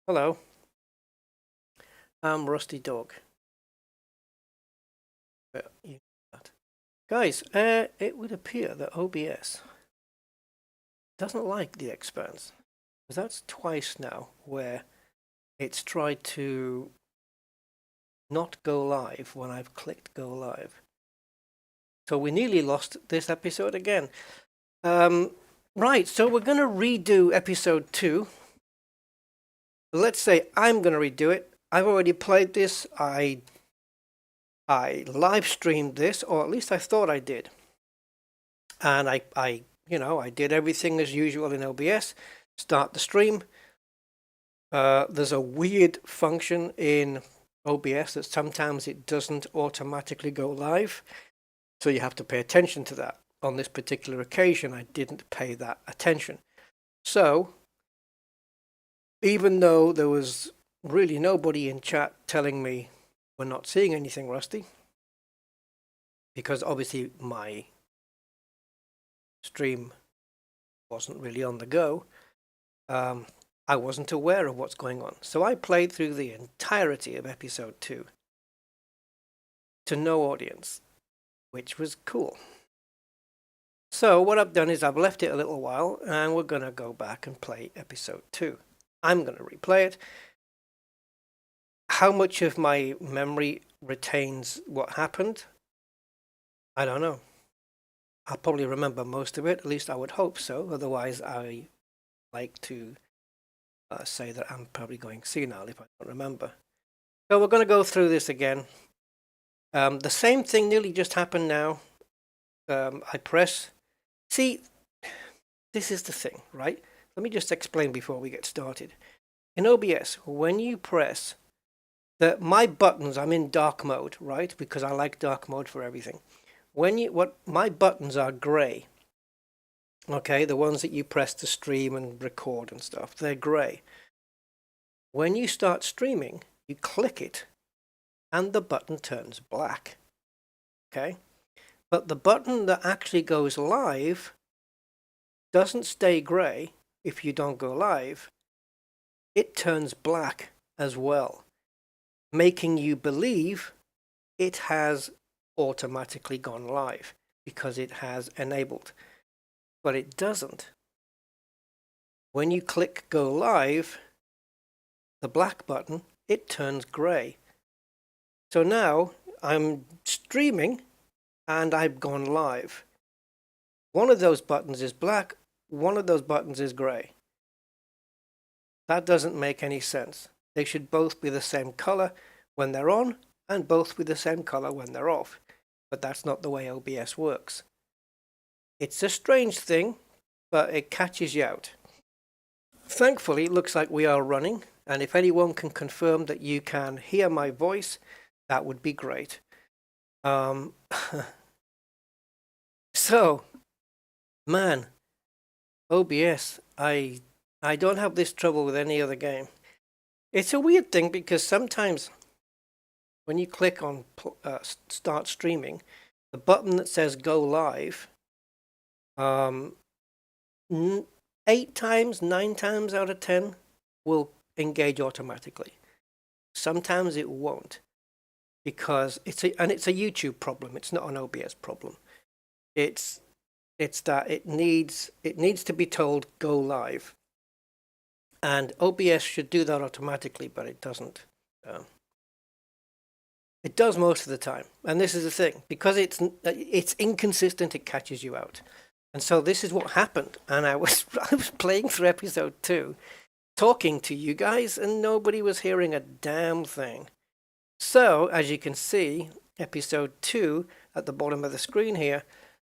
Hello, I'm Rusty Dog. But you know that. Guys, it would appear that OBS doesn't like the Expanse. Because that's twice now where it's tried to not go live when I've clicked go live. So we nearly lost this episode again. Right, so we're going to redo episode 2. Let's say I'm going to redo it. I've already played this. I live streamed this, or at least I thought I did. And I did everything as usual in OBS. Start the stream. There's a weird function in OBS that sometimes it doesn't automatically go live. So you have to pay attention to that. On this particular occasion, I didn't pay that attention. So, even though there was really nobody in chat telling me we're not seeing anything, Rusty, because obviously my stream wasn't really on the go, I wasn't aware of what's going on. So I played through the entirety of episode 2 to no audience, which was cool. So what I've done is I've left it a little while, and we're going to go back and play episode 2. I'm going to replay it. How much of my memory retains what happened? I don't know. I'll probably remember most of it, at least I would hope so. Otherwise, I like to say that I'm probably going senile if I don't remember. So we're going to go through this again. The same thing nearly just happened now. I press. See, this is the thing, right? Let me just explain before we get started. In OBS, when you press my buttons, I'm in dark mode, right? Because I like dark mode for everything. My buttons are gray. Okay, the ones that you press to stream and record and stuff, they're gray. When you start streaming, you click it and the button turns black. Okay? But the button that actually goes live doesn't stay gray if you don't go live. It turns black as well, making you believe it has automatically gone live because it has enabled. But it doesn't. When you click go live, the black button, it turns gray. So now I'm streaming and I've gone live. One of those buttons is black, one of those buttons is gray. That doesn't make any sense. They should both be the same color when they're on and both be the same color when they're off. But that's not the way OBS works. It's a strange thing, but it catches you out. Thankfully, it looks like we are running, and if anyone can confirm that you can hear my voice, that would be great. So, man, OBS, I don't have this trouble with any other game. It's a weird thing because sometimes when you click on start streaming, the button that says go live, 8 times, 9 times out of 10 will engage automatically. Sometimes it won't, because it's a YouTube problem. It's not an OBS problem. It's that it needs to be told go live, and OBS should do that automatically, but it doesn't. It does most of the time, and this is the thing, because it's inconsistent. It catches you out. And so this is what happened, and I was playing through episode 2, talking to you guys, and nobody was hearing a damn thing. So, as you can see, episode 2 at the bottom of the screen here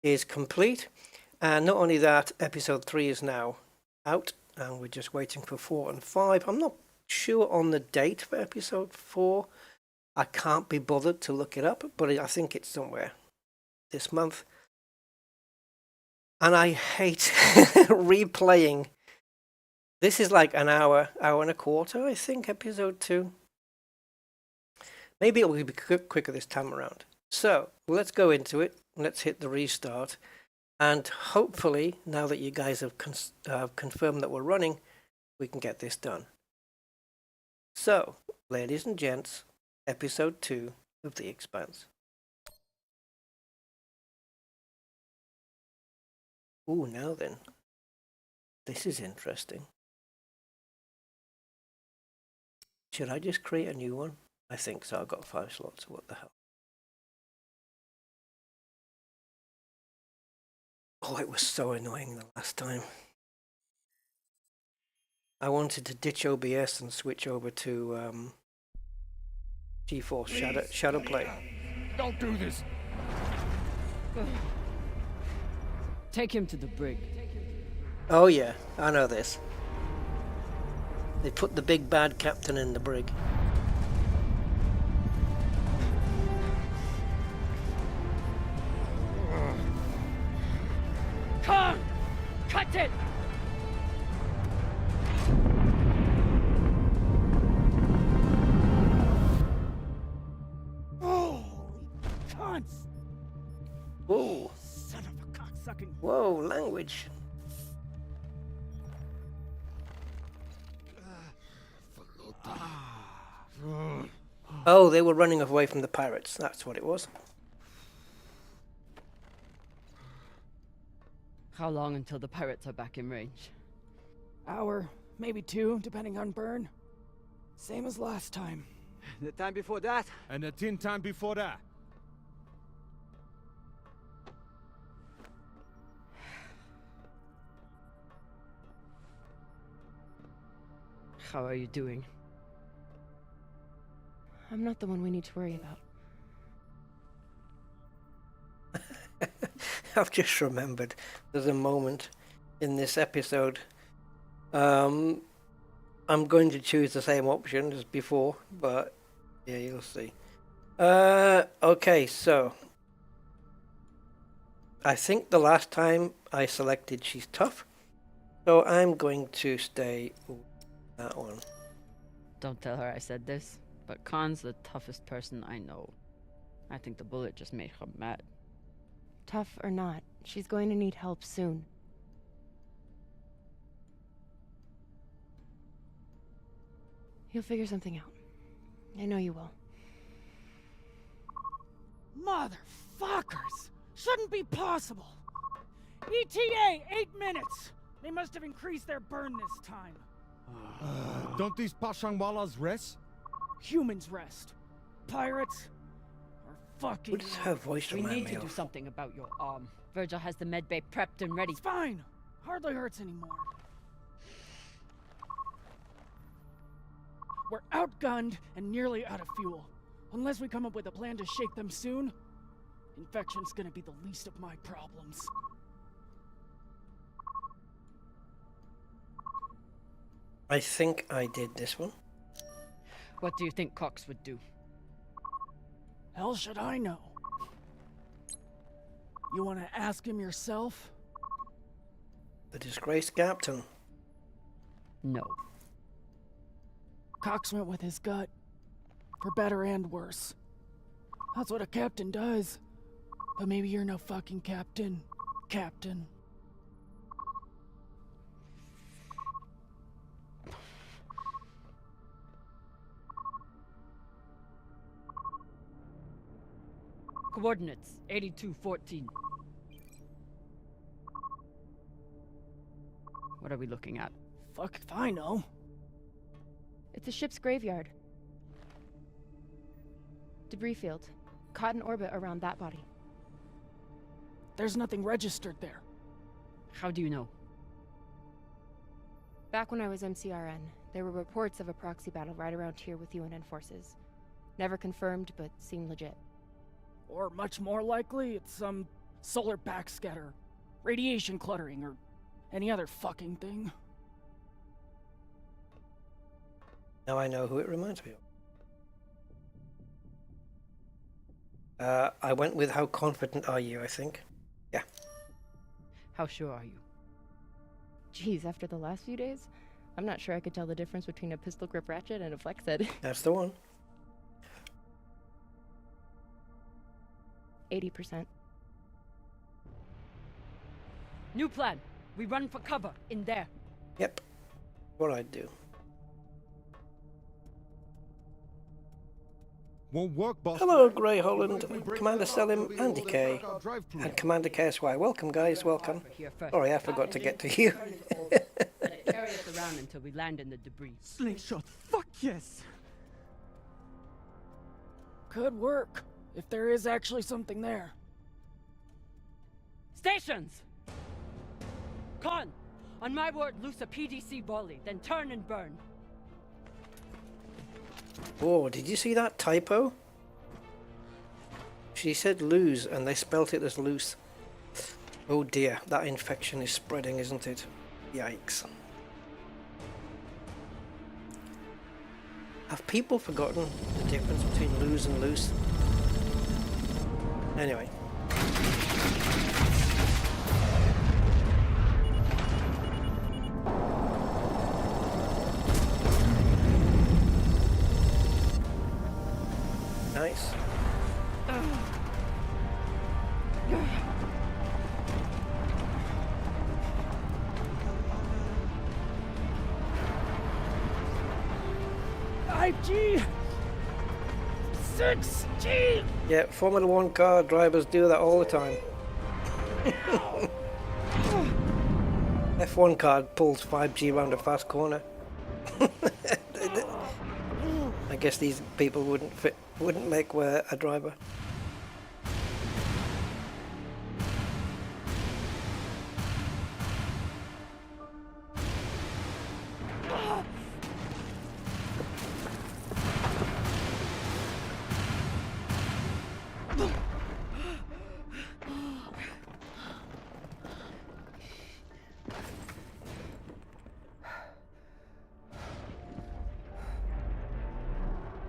is complete, and not only that, episode 3 is now out, and we're just waiting for 4 and 5. I'm not sure on the date for episode 4. I can't be bothered to look it up, but I think it's somewhere this month. And I hate replaying. This is like an hour and a quarter, I think, episode 2. Maybe it'll be quicker this time around. So, let's go into it. Let's hit the restart. And hopefully, now that you guys have confirmed that we're running, we can get this done. So, ladies and gents, episode 2 of The Expanse. Ooh, now then. This is interesting. Should I just create a new one? I think so. I've got 5 slots. What the hell? Oh, it was so annoying the last time. I wanted to ditch OBS and switch over to GeForce Shadowplay. Don't do this. Take him to the brig. Oh yeah, I know this. They put the big bad captain in the brig. Come! Cut it! Holy cunts! Whoa, Son of a cocksucking. whoa, language. Oh, they were running away from the pirates. That's what it was. How long until the pirates are back in range? Hour, maybe 2, depending on burn. Same as last time. The time before that? And the 10 time before that. How are you doing? I'm not the one we need to worry about. I've just remembered there's a moment in this episode. I'm going to choose the same option as before, but yeah, you'll see. Okay, so I think the last time I selected she's tough, so I'm going to stay with that one. Don't tell her I said this, but Khan's the toughest person I know. I think the bullet just made her mad. Tough or not, she's going to need help soon. You'll figure something out. I know you will. Motherfuckers! Shouldn't be possible! ETA, 8 minutes! They must have increased their burn this time. Don't these Pashangwalas rest? Humans rest. Pirates are fucking... What does her voice We remind need me to do of? something about your arm. Virgil has the medbay prepped and ready. It's fine. Hardly hurts anymore. We're outgunned and nearly out of fuel. Unless we come up with a plan to shake them soon, infection's gonna be the least of my problems. I think I did this one. What do you think Cox would do? Hell should I know? You wanna ask him yourself? The disgraced captain. No. Cox went with his gut. For better and worse. That's what a captain does. But maybe you're no fucking captain. Captain. Coordinates 8214. What are we looking at? Fuck if I know. It's a ship's graveyard. Debris field. Caught in orbit around that body. There's nothing registered there. How do you know? Back when I was MCRN, there were reports of a proxy battle right around here with UNN forces. Never confirmed, but seemed legit. Or much more likely, it's some solar backscatter, radiation cluttering, or any other fucking thing. Now I know who it reminds me of. I went with how confident are you, I think. Yeah. How sure are you? Geez, after the last few days, I'm not sure I could tell the difference between a pistol grip ratchet and a flex head. That's the one. 80%. New plan. We run for cover in there. Yep. What I'd do. Won't work, boss. Hello, Grey Holland, Commander Selim, Andy K, and Commander KSY. Welcome, guys, welcome. Here first. Sorry, I forgot to get to you. Carry us around until we land in the debris. Slingshot, fuck yes! Could work, if there is actually something there. Stations! Con! On my word, loose a PDC volley, then turn and burn. Whoa, did you see that typo? She said lose, and they spelt it as loose. Oh dear, that infection is spreading, isn't it? Yikes. Have people forgotten the difference between lose and loose? Anyway. Nice. G 6G. Yeah, Formula 1 car drivers do that all the time. F1 car pulls 5G round a fast corner. I guess these people wouldn't make a driver.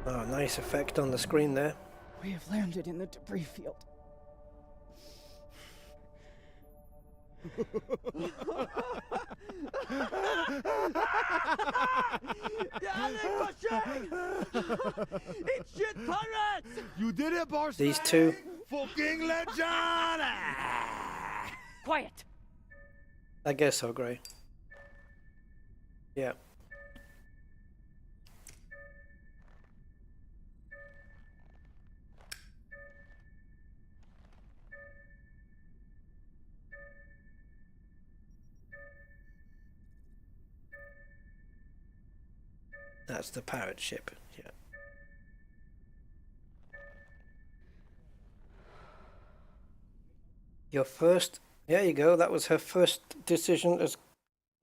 Oh, nice effect on the screen there. We have landed in the debris field. It's shit pirates! You did it, boss. These two. Fucking legend! Quiet! I guess so, Grey. Yeah. That's the pirate ship, yeah. Your first, there you go, that was her first decision as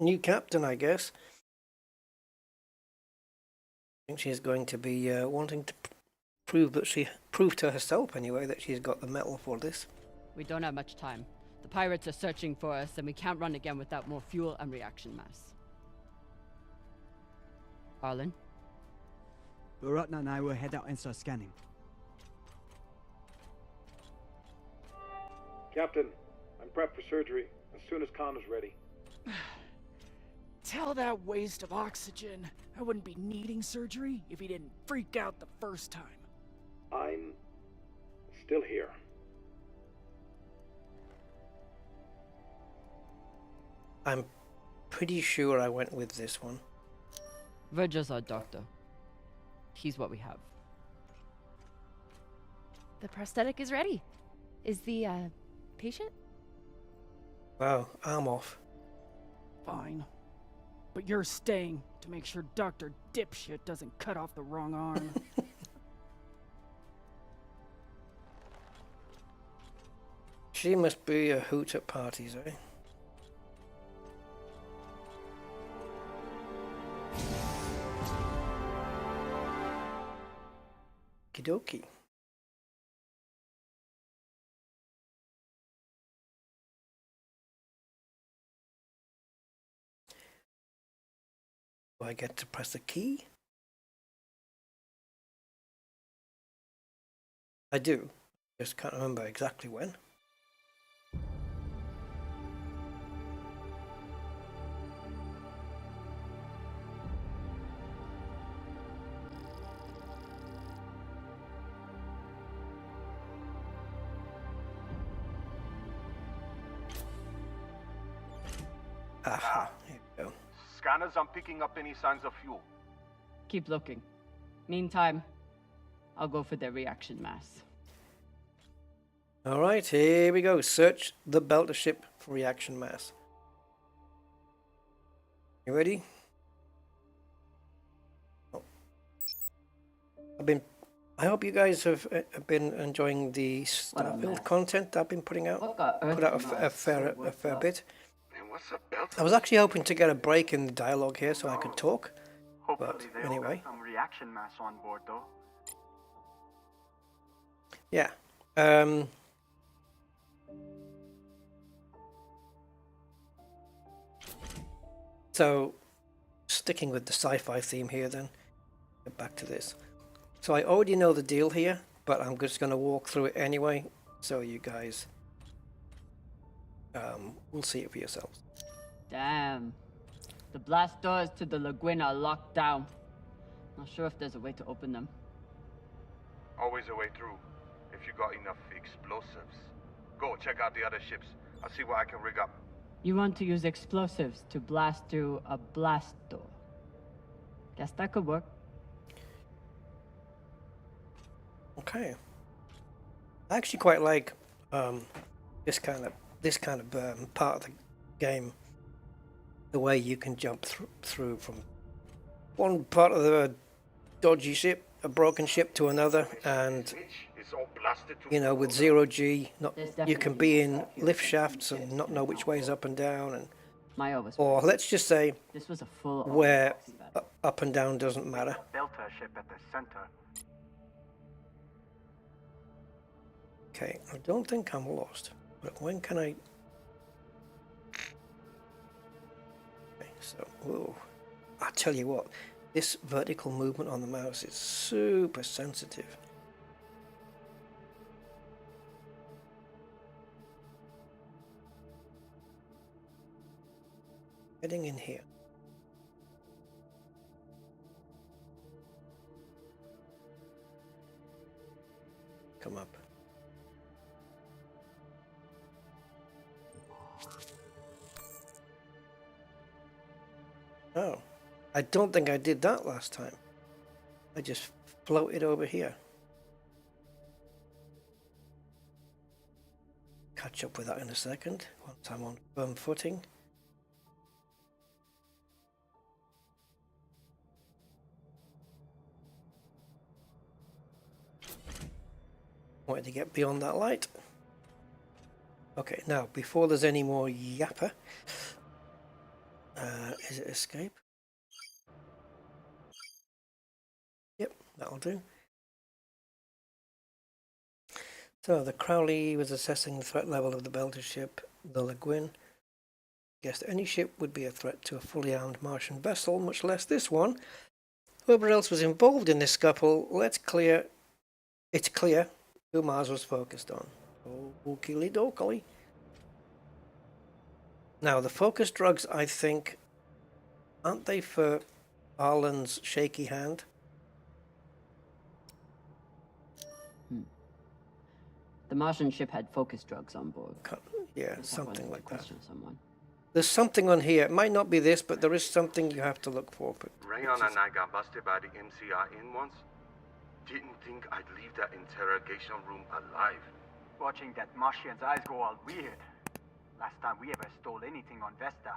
new captain, I guess. I think she's going to be wanting to prove to herself anyway that she's got the mettle for this. We don't have much time. The pirates are searching for us, and we can't run again without more fuel and reaction mass. Arlen? Baratna and I will head out and start scanning. Captain, I'm prepped for surgery as soon as Khan is ready. Tell that waste of oxygen I wouldn't be needing surgery if he didn't freak out the first time. I'm still here. I'm pretty sure I went with this one. Virgil's our doctor. He's what we have. The prosthetic is ready. Is the, patient? Wow, arm off. Fine. But you're staying to make sure Dr. Dipshit doesn't cut off the wrong arm. She must be a hoot at parties, eh? Okie dokie. Do I get to press the key? I do. Just can't remember exactly when. Aha, here we go. Scanners aren't picking up any signs of fuel. Keep looking. Meantime, I'll go for the reaction mass. All right, here we go. Search the belter ship for reaction mass. You ready? Oh. I hope you guys have been enjoying the Starfield content I've been putting out. Put out a fair bit. I was actually hoping to get a break in the dialogue here so I could talk. But anyway. Some reaction mass on board though. Yeah. So, sticking with the sci-fi theme here then, get back to this. So I already know the deal here, but I'm just going to walk through it anyway, so you guys will see it for yourselves. Damn. The blast doors to the lagoon are locked down. Not sure if there's a way to open them. Always a way through, if you got enough explosives. Go, check out the other ships. I'll see what I can rig up. You want to use explosives to blast through a blast door. Guess that could work. Okay. I actually quite like this kind of part of the game. The way you can jump through from one part of the dodgy ship, a broken ship, to another, and you know, with 0G, you can be in lift shafts and not know which way is up and down, and or let's just say this was a full where up and down doesn't matter. Delta ship at the center. Okay, I don't think I'm lost, but when can I? Okay, so, whoa. I tell you what, this vertical movement on the mouse is super sensitive. Getting in here. Come up. Oh, I don't think I did that last time. I just floated over here. Catch up with that in a second, once I'm on firm footing. Wanted to get beyond that light. Okay, now, before there's any more yapper, is it escape? Yep, that'll do. So the Crowley was assessing the threat level of the belter ship, the Laguin. Guessed any ship would be a threat to a fully armed Martian vessel, much less this one. Whoever else was involved in this scuffle, it's clear who Mars was focused on. Okie dokie. Now, the focus drugs, I think, aren't they for Arlen's shaky hand? The Martian ship had focus drugs on board. Yeah, something like that. Someone. There's something on here. It might not be this, but there is something you have to look for. Rayon and I got busted by the MCR in once. Didn't think I'd leave that interrogation room alive. Watching that Martian's eyes go all weird. Last time we ever stole anything on Vesta.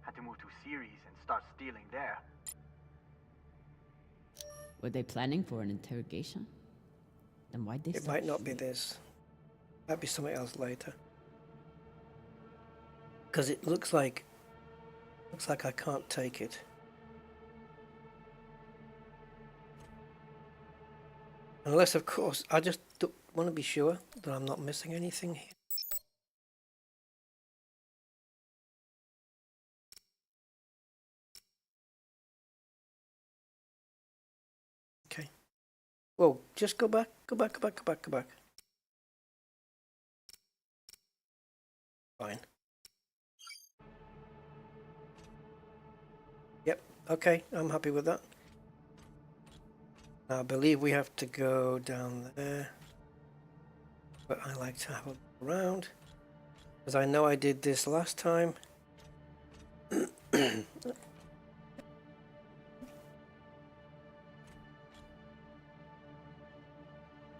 Had to move to Ceres and start stealing there. Were they planning for an interrogation? Then why'd they It might not be this. Might be something else later. Because it looks like I can't take it. Unless, of course, I just want to be sure that I'm not missing anything here. Okay. Whoa, just go back. Fine. Yep, okay, I'm happy with that. I believe we have to go down there. But I like to have a look around. Because I know I did this last time.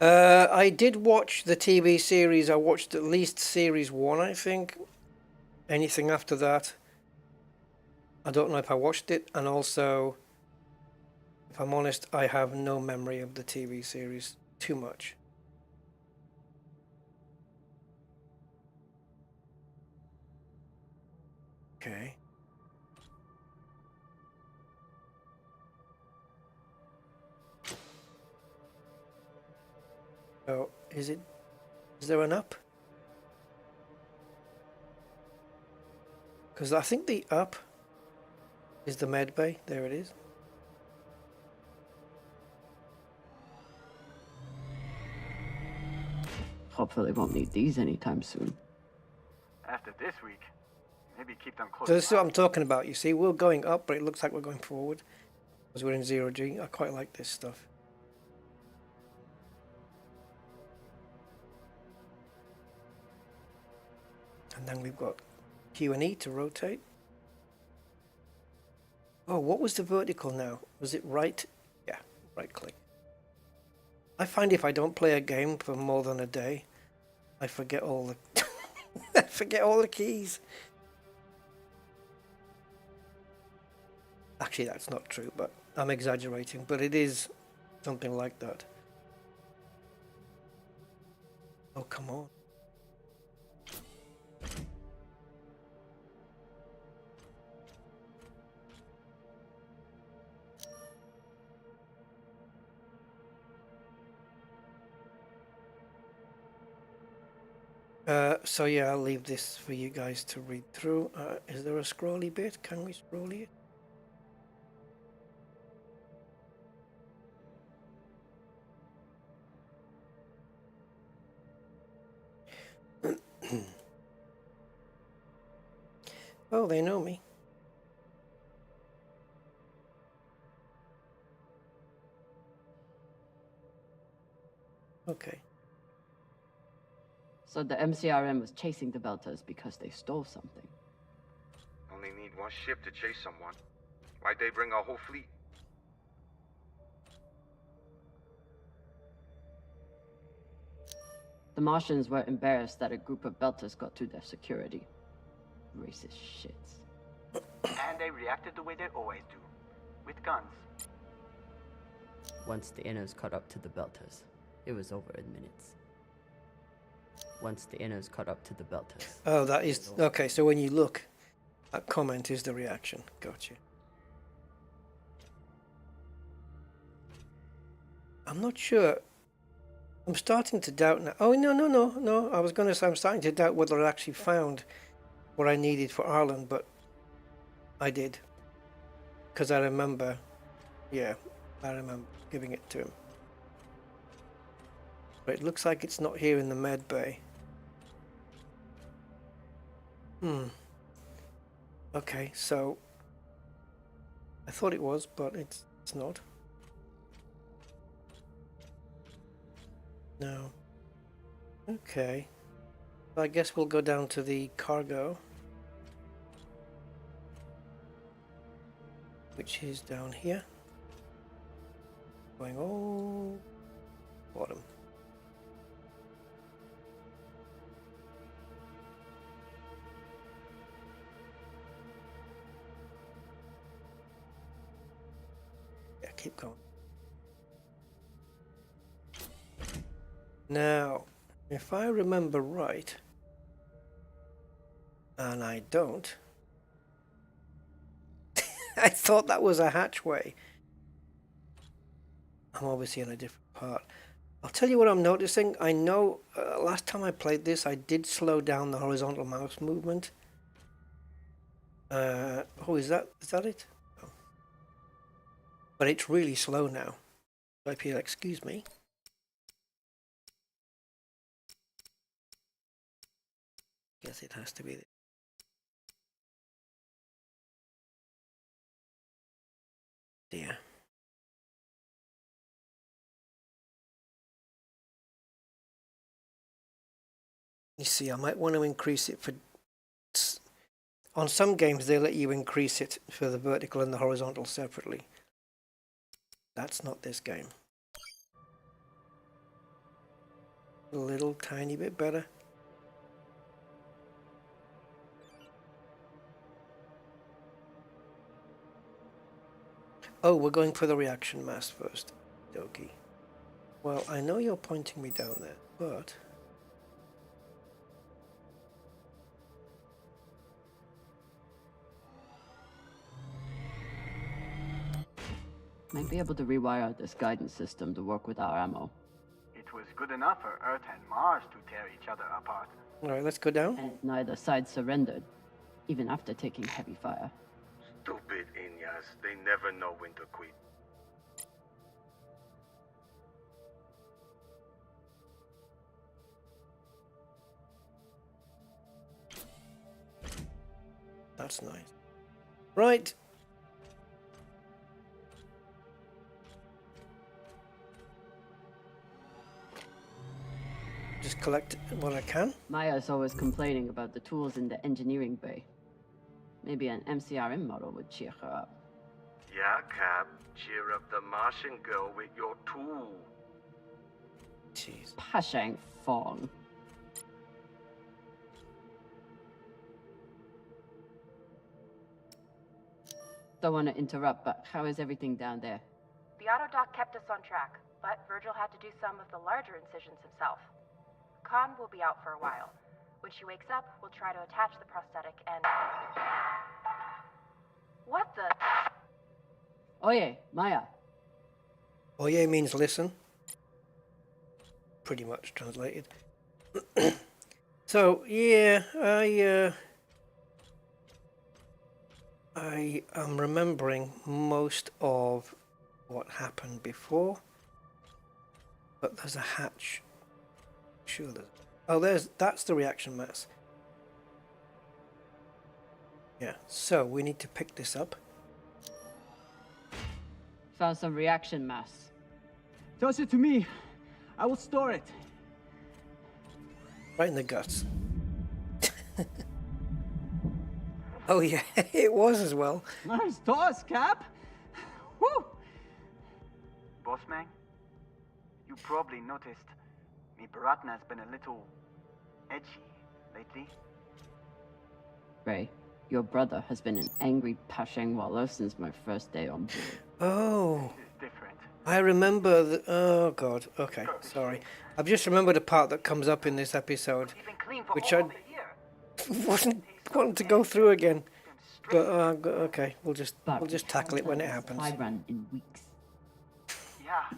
I did watch the TV series. I watched at least series 1, I think. Anything after that, I don't know if I watched it. And also, if I'm honest, I have no memory of the TV series too much. Okay. So, is there an up? Because I think the up is the med bay. There it is. Hopefully won't need these anytime soon. After this week, maybe keep them close. So this is what I'm talking about. You see, we're going up, but it looks like we're going forward. Because we're in 0G. I quite like this stuff. And then we've got Q and E to rotate. Oh, what was the vertical now? Was it right? Yeah, right click. I find if I don't play a game for more than a day, I forget all the I forget all the keys. Actually, that's not true, but I'm exaggerating, but it is something like that. Oh, come on. So yeah, I'll leave this for you guys to read through. Is there a scrolly bit? Can we scroll it? Oh, they know me. Okay. So the MCRM was chasing the Belters because they stole something. Only need one ship to chase someone. Why'd they bring a whole fleet? The Martians were embarrassed that a group of Belters got to their security. Racist shits. And they reacted the way they always do, with guns. Once the inners caught up to the Belters, it was over in minutes. Once the inners caught up to the Belters. Oh, that is okay. So when you look, that comment is the reaction. Gotcha. I'm not sure. I'm starting to doubt now. Oh, no. I was going to say I'm starting to doubt whether I actually found what I needed for Ireland, but I did. Because I remember, yeah, I remember giving it to him. But it looks like it's not here in the med bay. Okay, so I thought it was, but it's not. No. Okay. I guess we'll go down to the cargo, which is down here. Going all bottom. Yeah, keep going. Now, if I remember right, and I don't, I thought that was a hatchway. I'm obviously in a different part. I'll tell you what I'm noticing. I know last time I played this, I did slow down the horizontal mouse movement. Oh, is that it? Oh. But it's really slow now. So if you'll excuse me. Guess it has to be. Dear. You see, I might want to increase it for... On some games, they let you increase it for the vertical and the horizontal separately. That's not this game. A little tiny bit better. Oh, we're going for the reaction mass first. Dokie. Well, I know you're pointing me down there, but... Might be able to rewire this guidance system to work with our ammo. It was good enough for Earth and Mars to tear each other apart. Alright, let's go down. And neither side surrendered, even after taking heavy fire. Stupid Inyas. They never know when to quit. That's nice. Right. Just collect what I can. Maya's always complaining about the tools in the engineering bay. Maybe an MCRM model would cheer her up. Yeah, Cap. Cheer up the Martian girl with your tool. Jeez. Pashang Fong. Don't want to interrupt, but how is everything down there? The auto dock kept us on track, but Virgil had to do some of the larger incisions himself. Khan will be out for a while. When she wakes up, we'll try to attach the prosthetic and... What the... Oye, Maya. Oye means listen. Pretty much translated. So, yeah, I am remembering most of what happened before. But there's a hatch. Sure there's... Oh, that's the reaction mass. Yeah, so we need to pick this up. Found some reaction mass. Toss it to me. I will store it. Right in the guts. Oh yeah, it was as well. Nice toss, Cap. Woo! Bossman, you probably noticed me Baratna's been a little edgy lately. Ray, your brother has been an angry Pashang Wallow since my first day on board. Oh, This is different. I remember the... Oh god, okay, sorry. I've just remembered a part that comes up in this episode, Even clean for which almost I a year. wasn't wanting to go through again. But okay, we'll just But tackle it when it happens. I run in weeks. Yeah.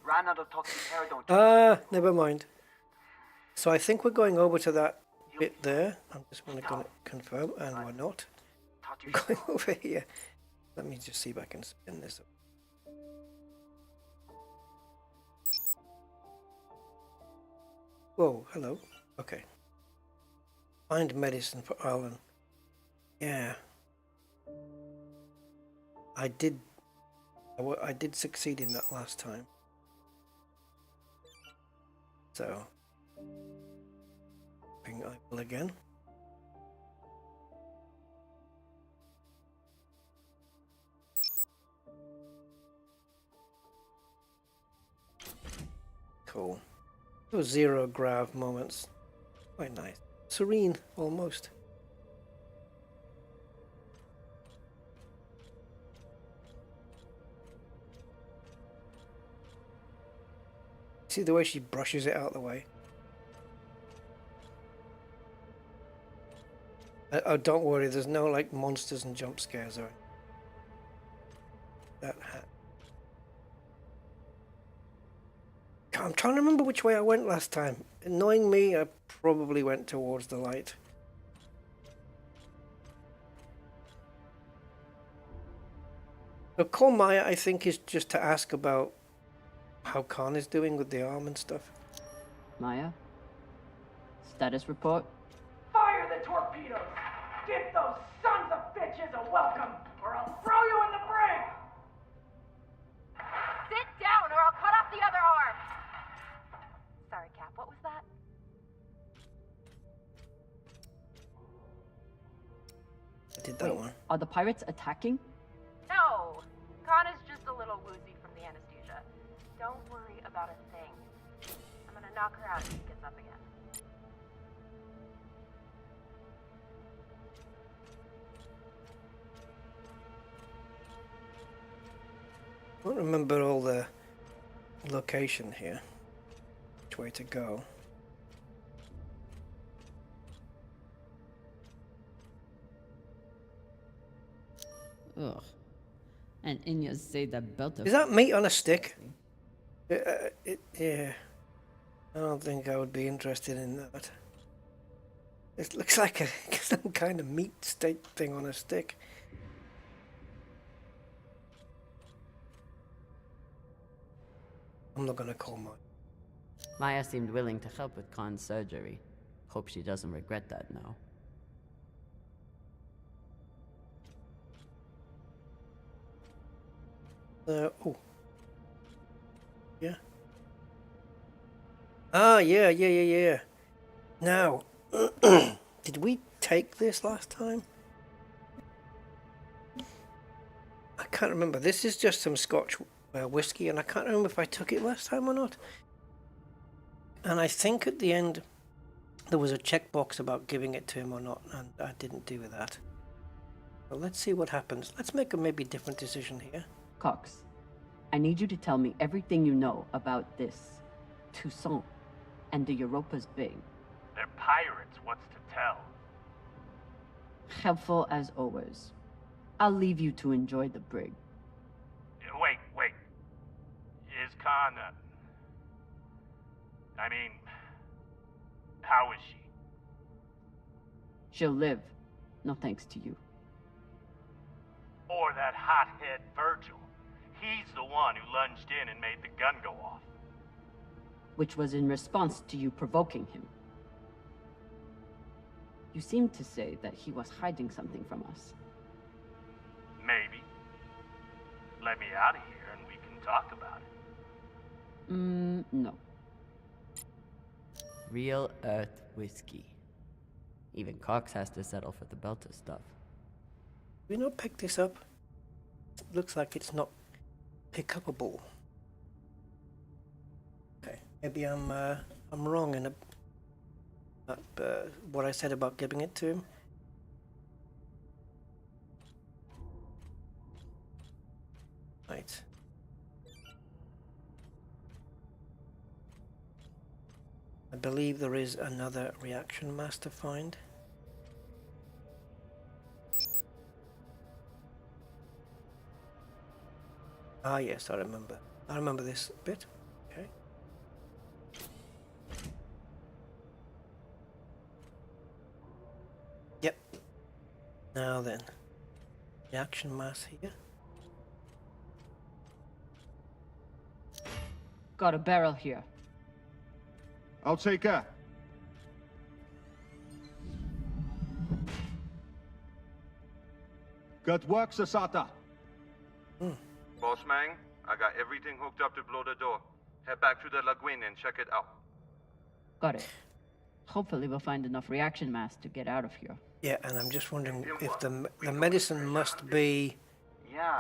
Ran out of toxic air, Never mind. So I think we're going over to that bit there. I'm just going to confirm, and we're not. Thought you We're going over here. Let me just see if I can spin this up. Whoa, hello. Okay. Find medicine for Alan. Yeah. I did succeed in that last time. So, ping Eiffel again. Cool. Those zero grav moments. Quite nice. Serene, almost. See the way she brushes it out of the way? Oh, don't worry, there's no like monsters and jump scares or that hat. I'm trying to remember which way I went last time. Knowing me, I probably went towards the light. So call Maya, I think, is just to ask about how Khan is doing with the arm and stuff. Maya? Status report? Fire the torpedoes! Give those sons of bitches a welcome, or I'll throw you in the brig! Sit down, or I'll cut off the other arm! Sorry, Cap, what was that? I did that one. Are the pirates attacking? No! Khan is just a little woozy from the anesthesia. Don't worry about a thing. I'm gonna knock her out if she gets gets up again. I don't remember all the location here. Which way to go? Ugh. And Inya say that belt. Is that meat on a stick? Yeah. I don't think I would be interested in that. It looks like some kind of meat steak thing on a stick. I'm not gonna call mine. Maya seemed willing to help with Khan's surgery. Hope she doesn't regret that now. Oh. Yeah. Ah, yeah. Now, did we take this last time? I can't remember. This is just some Scotch whiskey, and I can't remember if I took it last time or not. And I think at the end there was a checkbox about giving it to him or not, and I didn't do that. But let's see what happens. Let's make a maybe different decision here. Cox, I need you to tell me everything you know about this Toussaint and the Europa's Bay. They're pirates, what's to tell? Helpful as always. I'll leave you to enjoy the brig. Wait. Is Khan, I mean, how is she? She'll live, no thanks to you. Or that hothead Virgil. He's the one who lunged in and made the gun go off. Which was in response to you provoking him. You seemed to say that he was hiding something from us. Maybe. Let me out of here and we can talk about it. No. Real Earth whiskey. Even Cox has to settle for the Belter stuff. We not pick this up? It looks like it's not pick-upable. Okay, maybe I'm wrong in what I said about giving it to him. Right. I believe there is another reaction mass to find. Ah yes, I remember. I remember this bit. Okay. Yep. Now then, reaction mass here. Got a barrel here. I'll take her. Good work, Sasata. Boss man, I got everything hooked up to blow the door. Head back to the lagoon and check it out. Got it. Hopefully we'll find enough reaction mass to get out of here. Yeah, and I'm just wondering if the medicine must be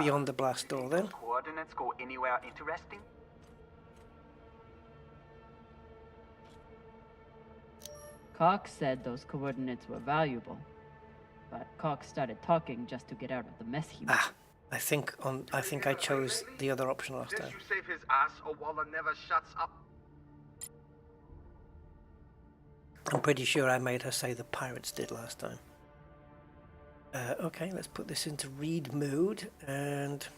beyond the blast door then. Coordinates go anywhere interesting? Cox said those coordinates were valuable, but Cox started talking just to get out of the mess he was. I think I chose the other option last time. Did you save his ass or Waller never shuts up? I'm pretty sure I made her say the pirates did last time. Okay, let's put this into read mode, and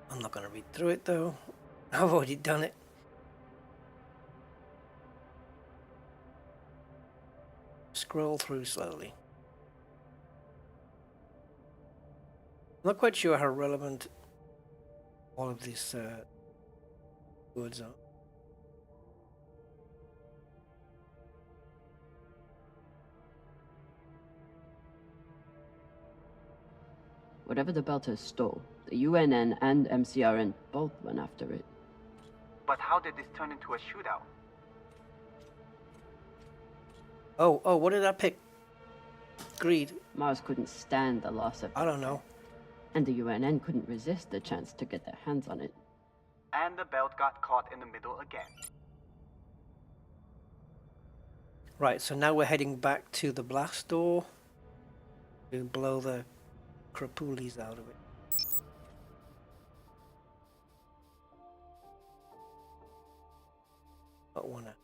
I'm not going to read through it though. I've already done it. Scroll through slowly. I'm not quite sure how relevant all of these words are. Whatever the Belters stole, the UNN and MCRN both went after it. But how did this turn into a shootout? Oh, what did I pick? Greed. Mars couldn't stand the loss of I don't know. and the UNN couldn't resist the chance to get their hands on it. and the belt got caught in the middle again. Right, so now we're heading back to the blast door to blow the crapoolies out of it. Don't wanna.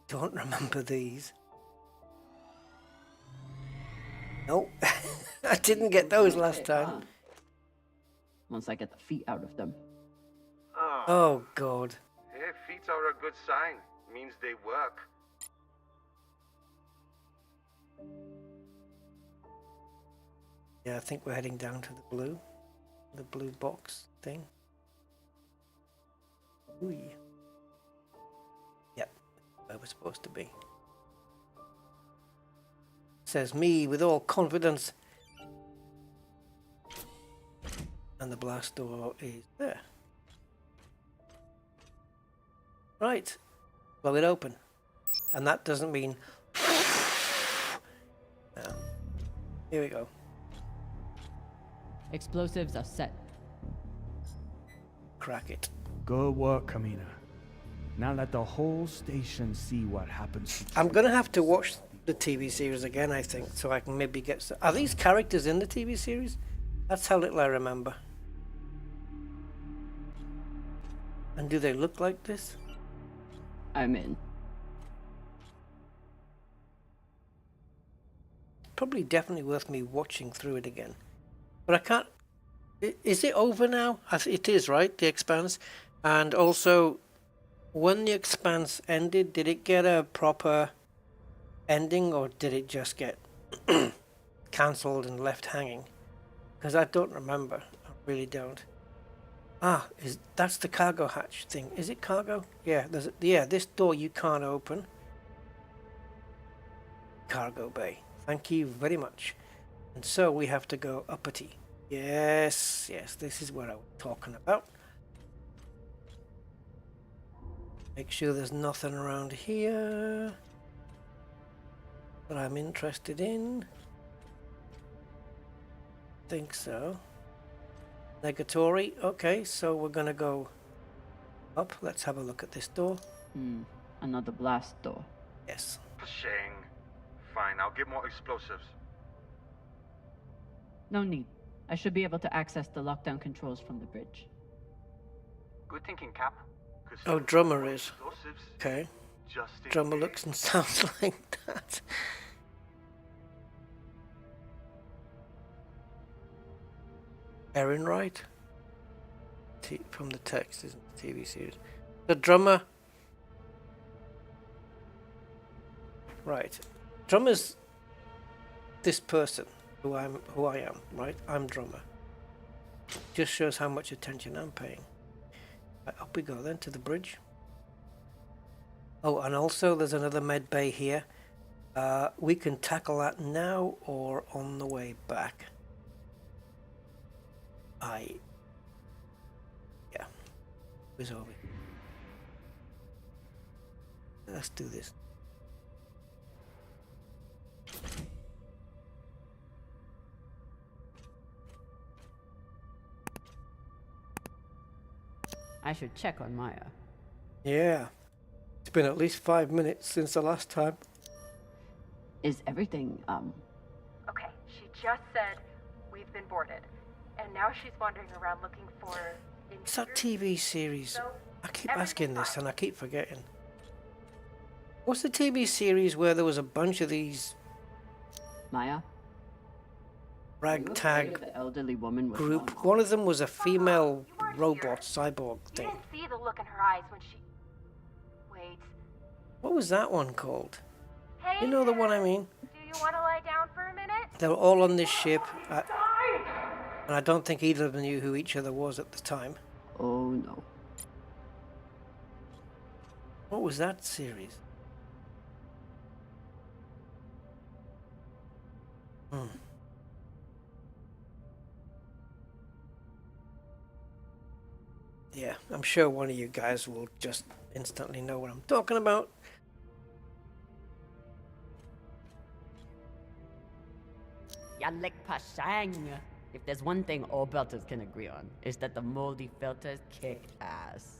Don't remember these. Nope. I didn't get those last time. Once I get the feet out of them. Oh god. Yeah, feet are a good sign. Means they work. Yeah, I think we're heading down to the blue box thing. Ooh. Yep, where we're supposed to be. Says me with all confidence. And the blast door is there. Right, blow it open. And that doesn't mean... No. Here we go. Explosives are set. Crack it. Good work, Kamina. Now let the whole station see what happens. I'm going to have to watch the TV series again, I think, so I can maybe get... Are these characters in the TV series? That's how little I remember. And do they look like this? I'm in. Probably definitely worth me watching through it again. But I can't... Is it over now? It is, right? The Expanse. And also, when the Expanse ended, did it get a proper ending, or did it just get cancelled and left hanging? Because I don't remember. I really don't. Ah, that's the cargo hatch thing. Is it cargo? Yeah, this door you can't open. Cargo bay. Thank you very much. And so we have to go uppity. Yes, this is what I was talking about. Make sure there's nothing around here that I'm interested in. Think so. Negatory. Okay, so we're gonna go up. Let's have a look at this door. Another blast door. Yes. Shang. Fine, I'll get more explosives. No need. I should be able to access the lockdown controls from the bridge. Good thinking, Cap. Oh, drummer is. Explosives. Okay. Just in Drummer case. looks and sounds like that. Erin Wright? From the text, isn't the TV series. The drummer. Right. Drummer's this person who I am, right? I'm drummer. Just shows how much attention I'm paying. Right, up we go then to the bridge. Oh, and also there's another med bay here. We can tackle that now or on the way back. Yeah, it was over. Let's do this. I should check on Maya. Yeah, it's been at least 5 minutes since the last time. Is everything, Okay, she just said we've been boarded. And now she's wandering around looking for... It's that TV series. So, I keep asking this and I keep forgetting. What's the TV series where there was a bunch of these Maya? ragtag The elderly woman was group? wrong. One of them was a female robot cyborg You thing. didn't see the look in her eyes when she... Wait. What was that one called? Hey You know the there. one I mean? Do you want to lie down for a minute? They were all on this ship, and I don't think either of them knew who each other was at the time. Oh no. What was that series? Yeah, I'm sure one of you guys will just instantly know what I'm talking about. Yalek Pashang. If there's one thing all belters can agree on, is that the moldy filters kick ass.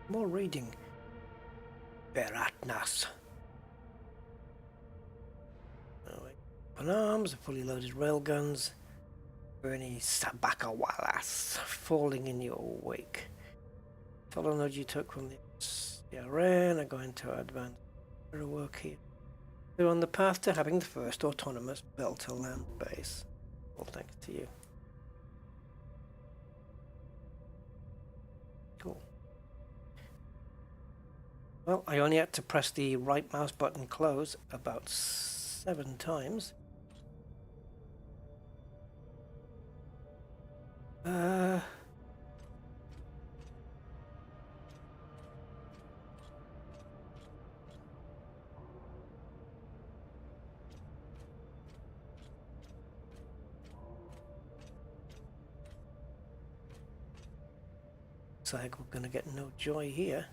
More reading. Beratnas. Open arms, fully loaded railguns. Any Sabakawalas falling in your wake. Follow node you took from the CRN are going to advance work here. They're on the path to having the first autonomous belter land base. All thanks to you. Cool. Well, I only had to press the right mouse button close about 7 times. Looks like we're gonna get no joy here.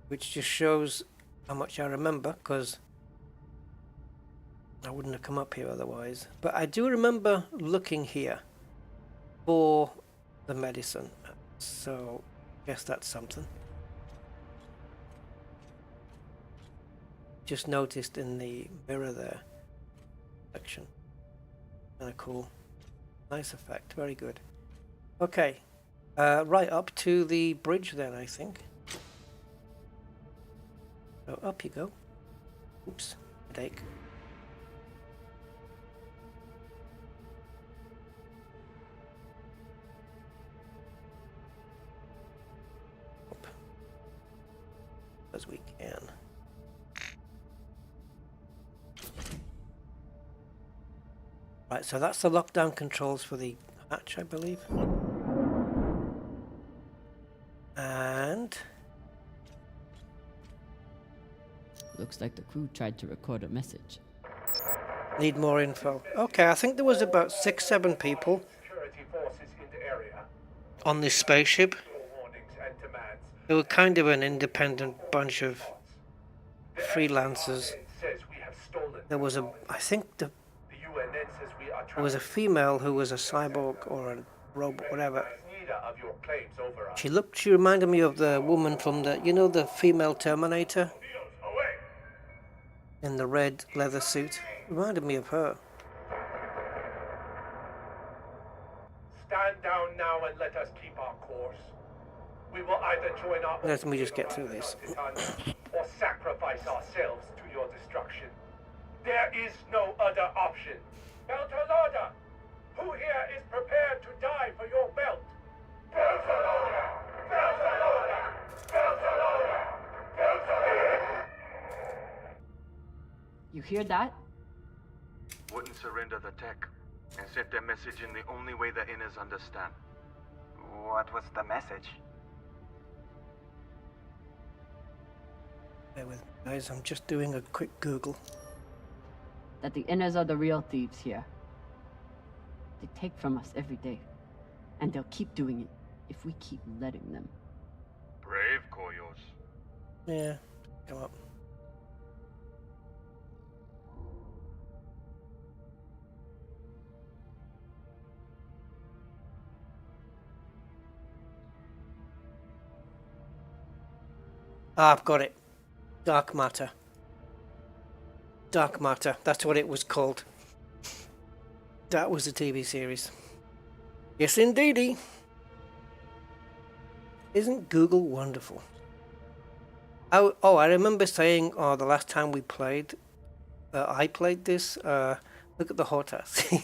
Which just shows how much I remember, because I wouldn't have come up here otherwise. But I do remember looking here for the medicine, so I guess that's something. Just noticed in the mirror there. Section. Kinda cool. Nice effect, very good. Okay, right up to the bridge then, I think. So up you go. Oops, headache. Up. As we can. Right, so that's the lockdown controls for the hatch, I believe. And Looks like the crew tried to record a message. need more info. Okay, I think there was about 6-7 people on this spaceship. They were kind of an independent bunch of freelancers. There was I think there was a female who was a cyborg or a robot, whatever. She reminded me of the woman from the female Terminator in the red leather suit. Reminded me of her. Stand down now and let us keep our course. We will either join our Let me just get through this. or sacrifice ourselves to your destruction. There is no other option. Beltalada, who here is prepared to die for your belt? Beltalada! Beltalada! Beltalada! Beltalada! You hear that? Wouldn't surrender the tech and sent their message in the only way the inners understand. What was the message? Bear with me, guys. I'm just doing a quick Google. That the inners are the real thieves here. They take from us every day. And they'll keep doing it if we keep letting them. Brave, Koyos. Yeah, come up. Ah, I've got it. Dark Matter. Dark Matter. That's what it was called. That was a TV series. Yes, indeedy. Isn't Google wonderful? Oh, I remember saying, the last time we played, I played this, look at the HOTAS.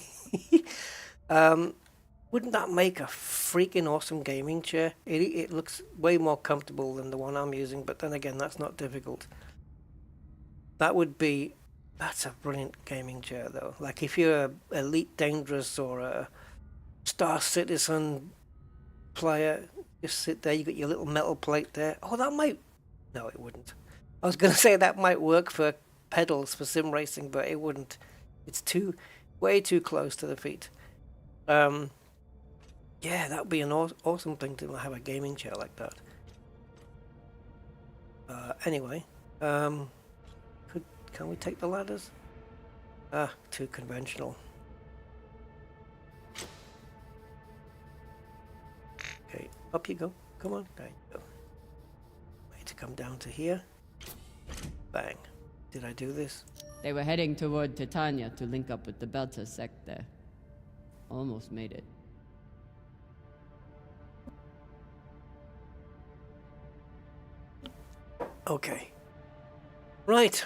Wouldn't that make a freaking awesome gaming chair? It looks way more comfortable than the one I'm using, but then again, that's not difficult. That's a brilliant gaming chair, though. Like, if you're a Elite Dangerous or a Star Citizen player, just sit there, you got your little metal plate there. Oh, that might... No, it wouldn't. I was going to say that might work for pedals for sim racing, but it wouldn't. It's way too close to the feet. Yeah, that would be an awesome thing to have a gaming chair like that. Anyway, can we take the ladders? Ah, too conventional. Okay, up you go. Come on, there you go. Wait to come down to here. Bang. Did I do this? They were heading toward Titania to link up with the Belter sect there. Almost made it. Okay. Right.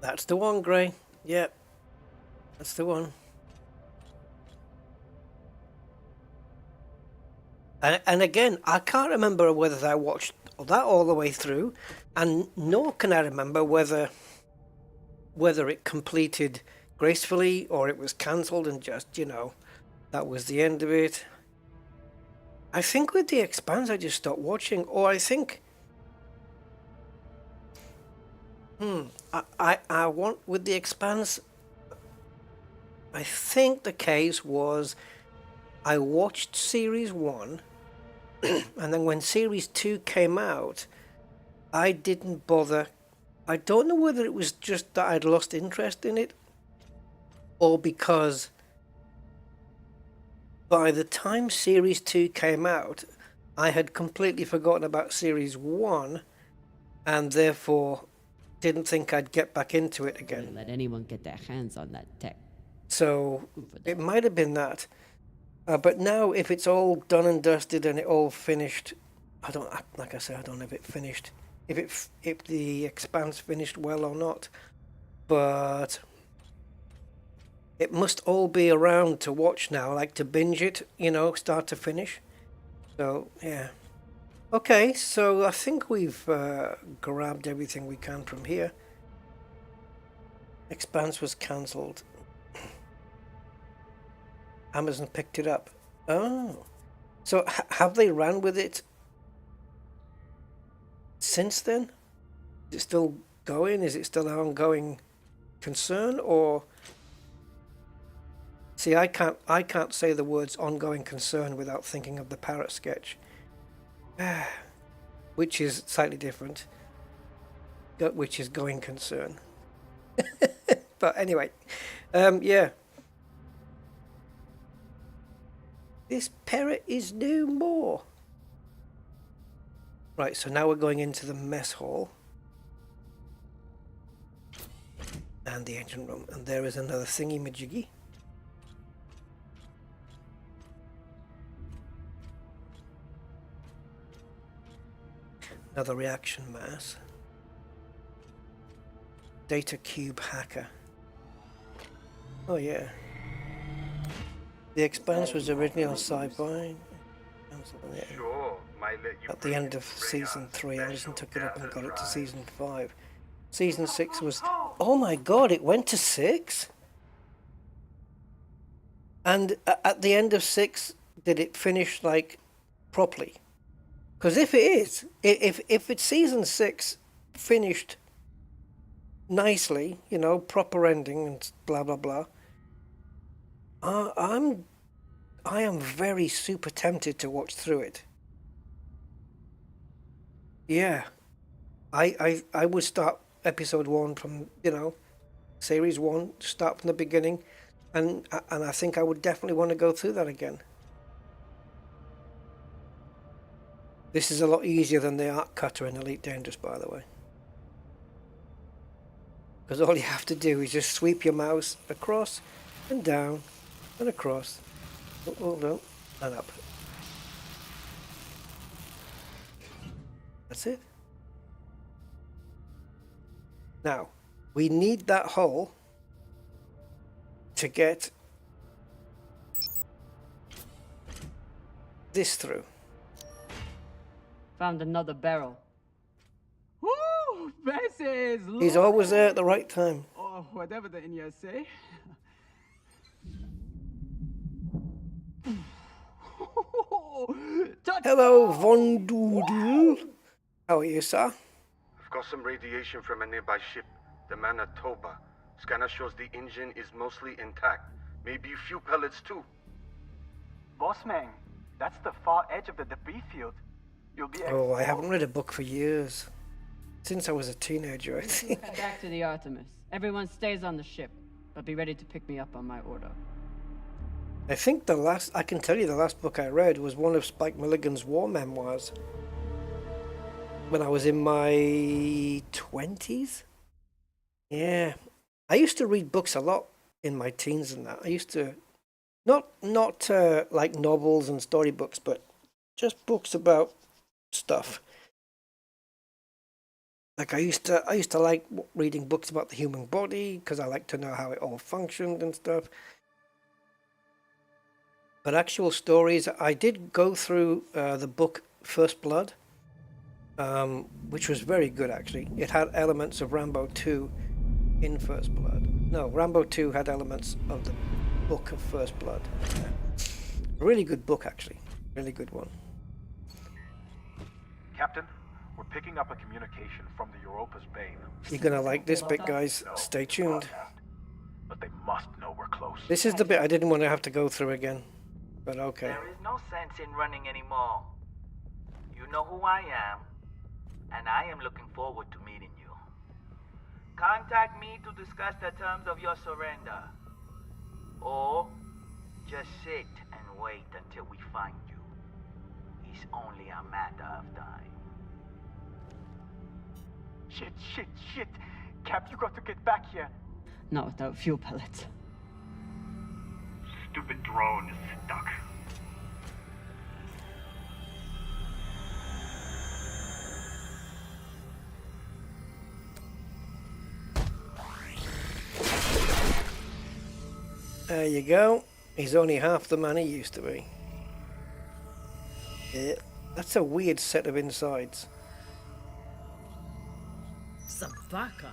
That's the one, Gray. Yep. That's the one. And again, I can't remember whether I watched that all the way through, and nor can I remember whether it completed gracefully or it was cancelled and just, you know, that was the end of it. I think with the Expanse I just stopped watching, or I think I want with the Expanse, I think the case was I watched Series 1 and then when Series 2 came out, I didn't bother. I don't know whether it was just that I'd lost interest in it or because by the time Series 2 came out, I had completely forgotten about Series 1 and therefore didn't think I'd get back into it again. Let anyone get their hands on that tech. So it might have been that. But now if it's all done and dusted and it all finished, I don't, like I said, I don't know if it finished, if the Expanse finished well or not, but it must all be around to watch now, like to binge it, you know, start to finish. So, yeah. Okay, so I think we've grabbed everything we can from here. Expanse was cancelled. Amazon picked it up. Oh. So have they ran with it since then? Is it still going? Is it still an ongoing concern? Or see, I can't say the words ongoing concern without thinking of the parrot sketch. Which is slightly different. Which is going concern. But anyway, yeah. This parrot is no more. Right, so now we're going into the mess hall. And the engine room. And there is another thingy-majiggy. Another reaction mass. Data cube hacker. Oh yeah. The Expanse was originally on sci-fi. Sure, might let you at the end of season 3, Anderson took it up and got it to season 5. Season 6 was... Oh my god, it went to 6? And at the end of 6, did it finish, like, properly? Because if it is, if it's season 6 finished nicely, you know, proper ending and blah blah blah, I am very super tempted to watch through it. Yeah, I would start episode 1 from, you know, series 1, start from the beginning, and I think I would definitely want to go through that again. This is a lot easier than the Arc Cutter in Elite Dangerous, by the way. Because all you have to do is just sweep your mouse across and down and across. Oh no, and up. That's it. Now, we need that hole to get this through. Found another barrel. Woo! Versus He's always there at the right time. or whatever the Indians say. Hello, Von Doodle. How are you, sir? I've got some radiation from a nearby ship, the Manitoba. Scanner shows the engine is mostly intact. Maybe a few pellets too. Bossman, that's the far edge of the debris field. You'll be Oh, I haven't read a book for years. Since I was a teenager, I think. Head back to the Artemis. Everyone stays on the ship, but be ready to pick me up on my order. I think I can tell you the last book I read was one of Spike Milligan's war memoirs. When I was in my 20s? Yeah. I used to read books a lot in my teens and that. I used to, not like novels and storybooks, but just books about stuff. Like I used to like reading books about the human body because I like to know how it all functioned and stuff. But actual stories, I did go through the book First Blood, which was very good actually. It had elements of Rambo 2 in First Blood. No, Rambo 2 had elements of the book of First Blood. Really good book actually, really good one. Captain, we're picking up a communication from the Europa's Bane. You're gonna like this bit, guys. No, Stay tuned. But they must know we're close. This is the bit I didn't want to have to go through again. But okay. There is no sense in running anymore. You know who I am, and I am looking forward to meeting you. Contact me to discuss the terms of your surrender. Or just sit and wait until we find you. It's only a matter of time. Shit. Cap, you got to get back here. Not without fuel pellets. Stupid drone is stuck. There you go. He's only half the man he used to be. Yeah, that's a weird set of insides. Sabaka.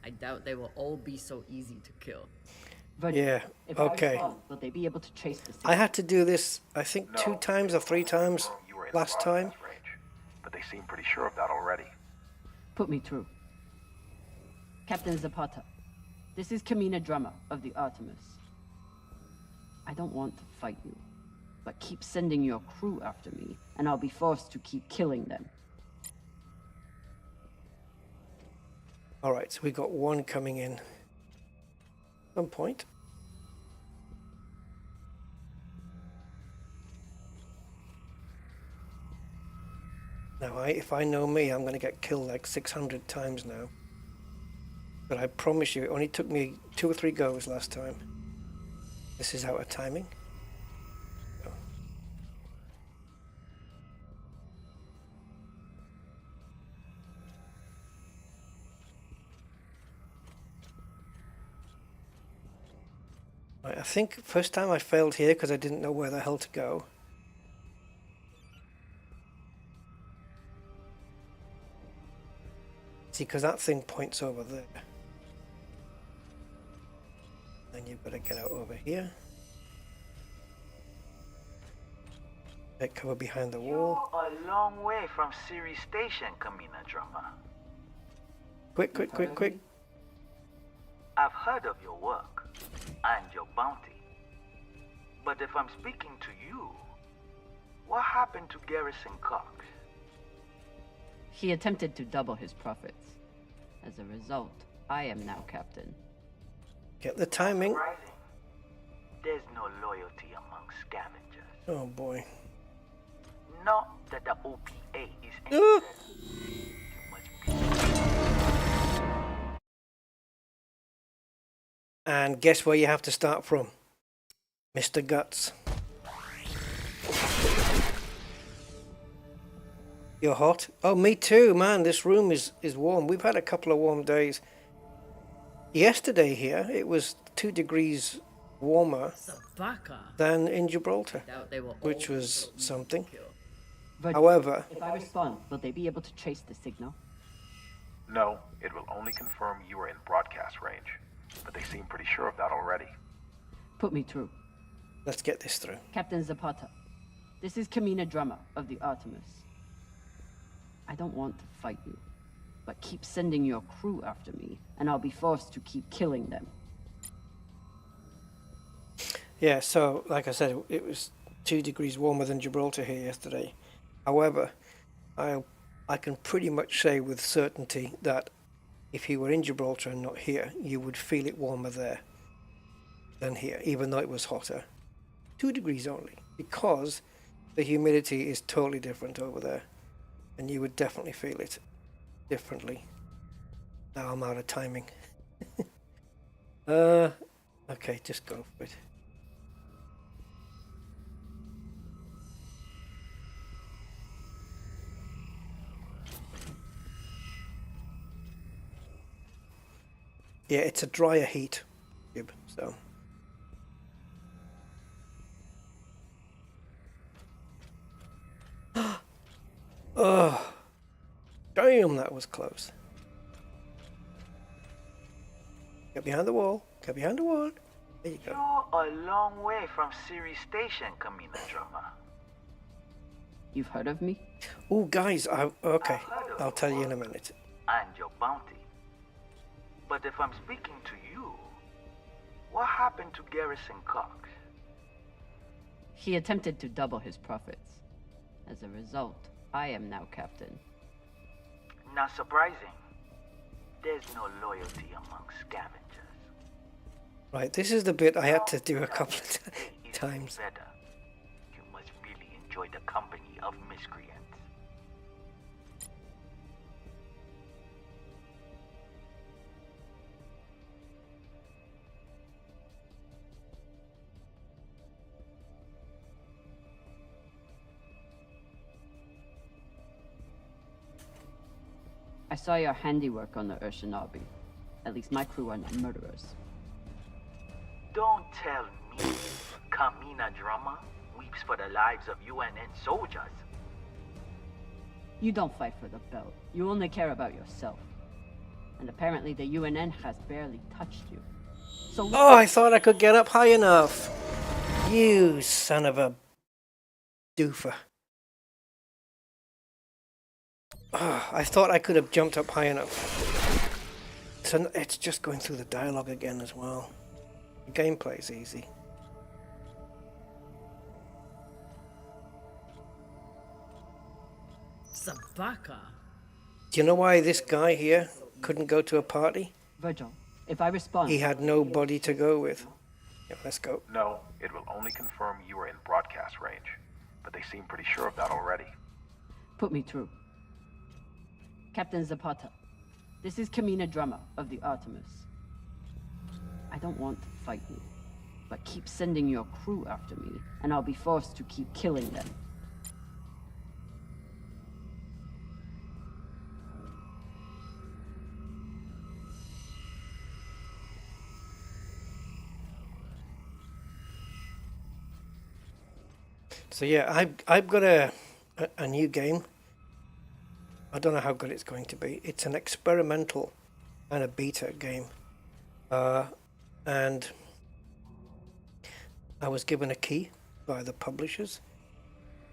I doubt they will all be so easy to kill. But Yeah, if okay. I respond, will they be able to trace the I had to do this, I think, 2 times or 3 times last time. But they seem pretty sure of that already. Put me through. Captain Zapata, this is Kamina Drummer of the Artemis. I don't want to fight you, but keep sending your crew after me, and I'll be forced to keep killing them. Alright, so we got one coming in. Some point. Now, if I know me, I'm going to get killed like 600 times now. But I promise you, it only took me 2 or 3 goes last time. This is out of timing. Oh. Right, I think first time I failed here because I didn't know where the hell to go. See, because that thing points over there. Then you've got to get out over here. Take cover behind the wall. You're a long way from Siri Station, Kamina Drummer. Quick. I've heard of your work and your bounty. But if I'm speaking to you, what happened to Garrison Cox? He attempted to double his profits. As a result, I am now captain. Get the timing. Surprising. There's no loyalty among scavengers. Oh boy. Not that the OPA is Ah! And guess where you have to start from? Mr. Guts. You're hot? Oh, me too, man. This room is warm. We've had a couple of warm days. Yesterday here, it was 2 degrees warmer than in Gibraltar, which was something. But However, if I respond, will they be able to trace the signal? No, it will only confirm you are in broadcast range. But they seem pretty sure of that already. Put me through. let's get this through. Captain Zapata, this is Kamina Drummer of the Artemis. I don't want to fight you, but keep sending your crew after me, and I'll be forced to keep killing them. Yeah, so like I said, it was 2 degrees warmer than Gibraltar here yesterday. However, I can pretty much say with certainty that if you were in Gibraltar and not here, you would feel it warmer there than here, even though it was hotter. 2 degrees only, because the humidity is totally different over there, and you would definitely feel it differently. Now I'm out of timing. Okay, just go for it. Yeah, it's a drier heat, Gib, so. Oh, damn, that was close. Get behind the wall. Get behind the wall. There you go. You're a long way from Siri Station, Kamina Drummer. You've heard of me? Oh, guys, okay. I'll tell you in a minute. And your bounty. But if I'm speaking to you, what happened to Garrison Cox? He attempted to double his profits. As a result, I am now captain. Not surprising. There's no loyalty among scavengers. Right, this is the bit I had to do a couple of times. Better. You must really enjoy the company of miscreants. I saw your handiwork on the Urshanabi. At least my crew are not murderers. Don't tell me Kamina Drummer weeps for the lives of UNN soldiers. You don't fight for the belt. You only care about yourself. And apparently the UNN has barely touched you. So oh, I thought I could get up high enough. You son of a doofer. Oh, I thought I could have jumped up high enough. So it's just going through the dialogue again as well. The gameplay's easy. Sabaka. Do you know why this guy here couldn't go to a party? Virgil, if I respond... He had nobody to go with. Yeah, let's go. No, it will only confirm you are in broadcast range. But they seem pretty sure of that already. Put me through. Captain Zapata, this is Kamina Drummer of the Artemis. I don't want to fight you, but keep sending your crew after me, and I'll be forced to keep killing them. So yeah, I've got a new game. I don't know how good it's going to be. It's an experimental and a beta game. And I was given a key by the publishers,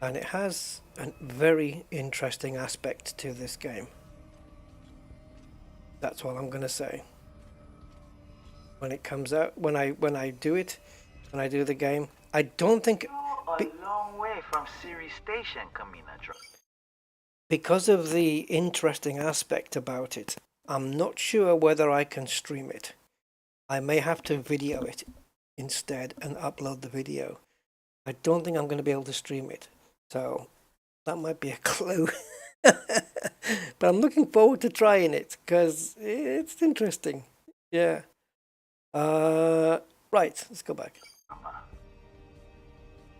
and it has a very interesting aspect to this game. That's all I'm going to say. When it comes out, when I do the game, I don't think... You're a long way from Siri Station, Kamina Drummer. Because of the interesting aspect about it, I'm not sure whether I can stream it. I may have to video it instead and upload the video. I don't think I'm going to be able to stream it. So that might be a clue. But I'm looking forward to trying it because it's interesting. Yeah. Right, let's go back.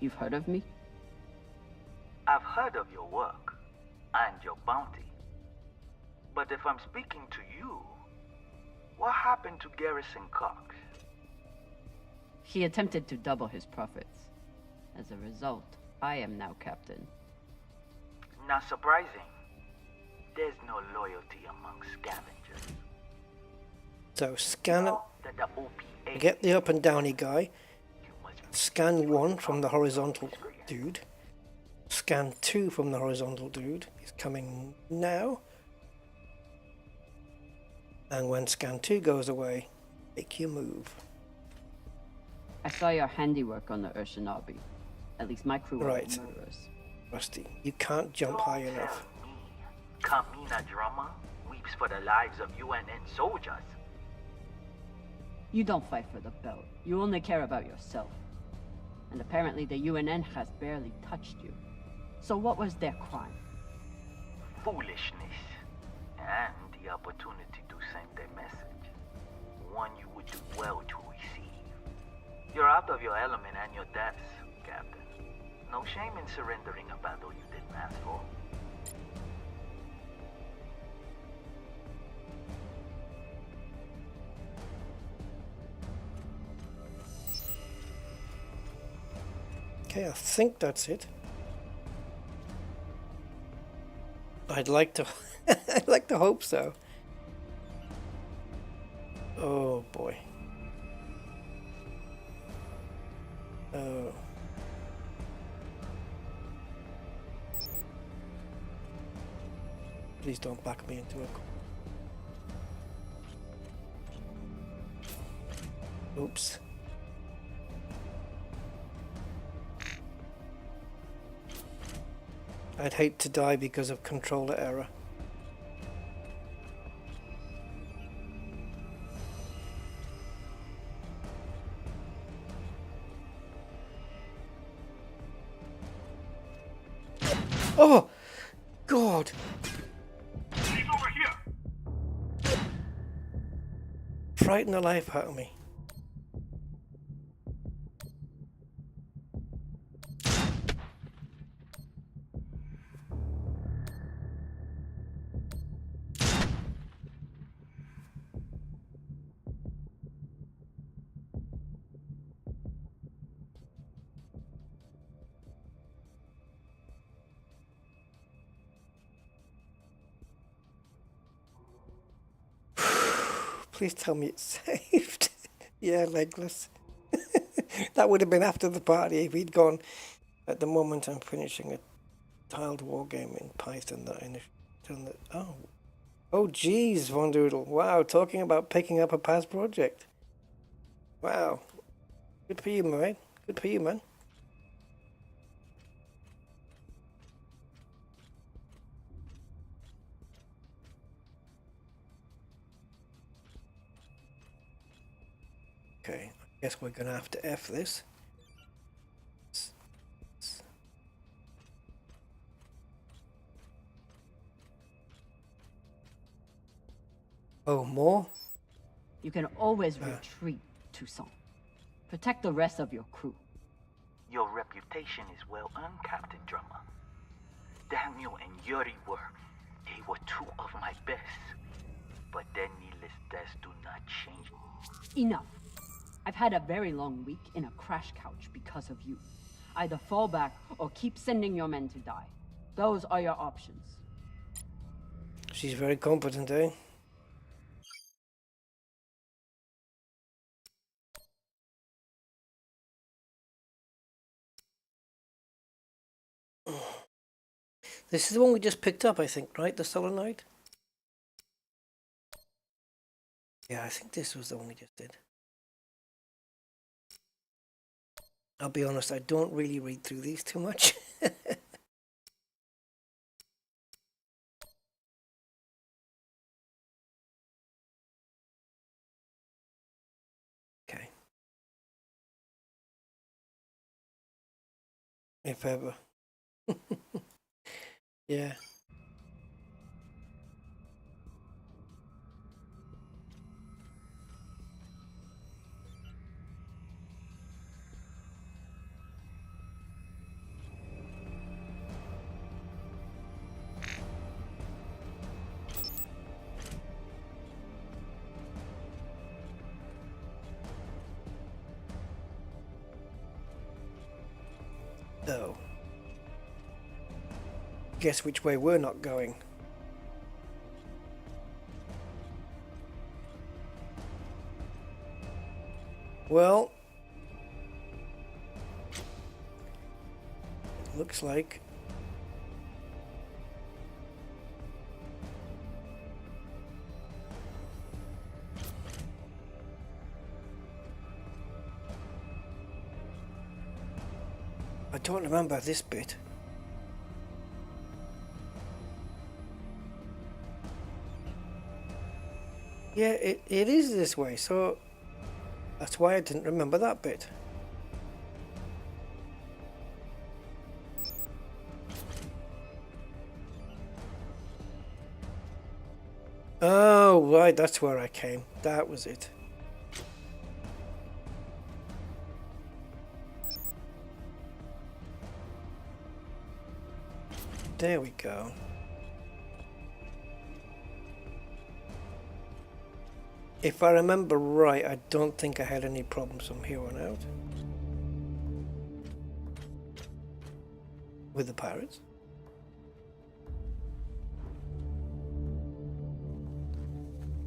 You've heard of me? I've heard of your work and your bounty. But if I'm speaking to you, what happened to Garrison Cox? He attempted to double his profits. As a result, I am now captain. Not surprising. There's no loyalty among scavengers. So scan it. Get the up and downy guy. Scan 1 from the horizontal dude. Scan 2 from the horizontal dude. He's coming now. And when scan 2 goes away, make your move. I saw your handiwork on the Urshinabi. At least my crew are Right. murderers. Rusty, you can't jump high enough. Kamina Drama weeps for the lives of UNN soldiers. You don't fight for the belt. You only care about yourself. And apparently the UNN has barely touched you. So what was their crime? Foolishness. And the opportunity to send a message. One you would do well to receive. You're out of your element and your depths, Captain. No shame in surrendering a battle you didn't ask for. Okay, I think that's it. I'd like to I'd like to hope so. Oh boy. Oh. Please don't back me into a... Oops. I'd hate to die because of controller error. Oh! God! He's over here! Frighten the life out of me. Please tell me it's saved. Yeah, legless. That would have been after the party if he'd gone. At the moment, I'm finishing a tiled war game in Python that I done that. Oh, geez, Von Doodle. Wow, talking about picking up a past project. Wow, good for you, man. Good for you, man. Okay, I guess we're gonna have to F this. Oh, more? You can always retreat, Toussaint. Protect the rest of your crew. Your reputation is well earned, Captain Drummer. Daniel and Yuri they were two of my best. But their needless deaths do not change. Enough. I've had a very long week in a crash couch because of you. Either fall back or keep sending your men to die. Those are your options. She's very competent, eh? This is the one we just picked up, I think, right? The solenoid? Yeah, I think this was the one we just did. I'll be honest, I don't really read through these too much. Okay. If ever. Yeah. Oh. Guess which way we're not going. Well, looks like I don't remember this bit. Yeah, it is this way, so that's why I didn't remember that bit. Oh, right, that's where I came. That was it. There we go. If I remember right, I don't think I had any problems from here on out with the pirates.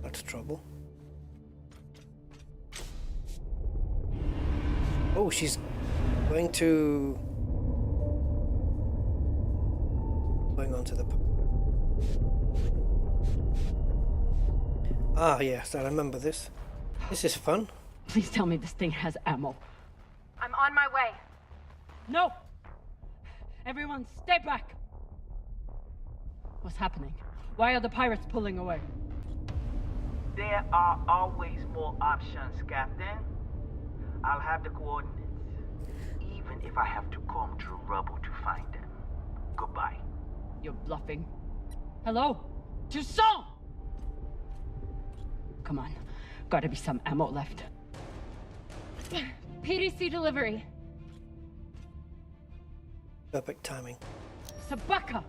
That's trouble. Oh, she's going on to the... Ah, yes, I remember this. This is fun. Please tell me this thing has ammo. I'm on my way. No! Everyone, stay back! What's happening? Why are the pirates pulling away? There are always more options, Captain. I'll have the coordinates. Even if I have to comb through rubble to find them. Goodbye. You're bluffing. Hello? Toussaint! Come on. Gotta be some ammo left. PDC delivery. Perfect timing. Sabaka!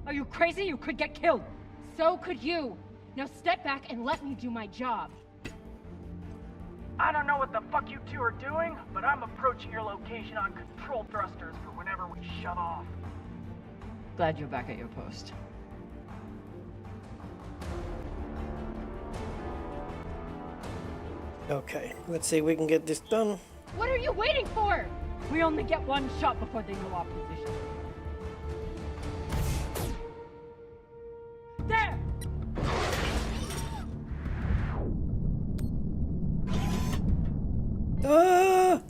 Are you crazy? You could get killed. So could you. Now step back and let me do my job. I don't know what the fuck you two are doing, but I'm approaching your location on control thrusters for whenever we shut off. Glad you're back at your post. Okay, let's see if we can get this done. What are you waiting for? We only get one shot before they know our position. There! Ah!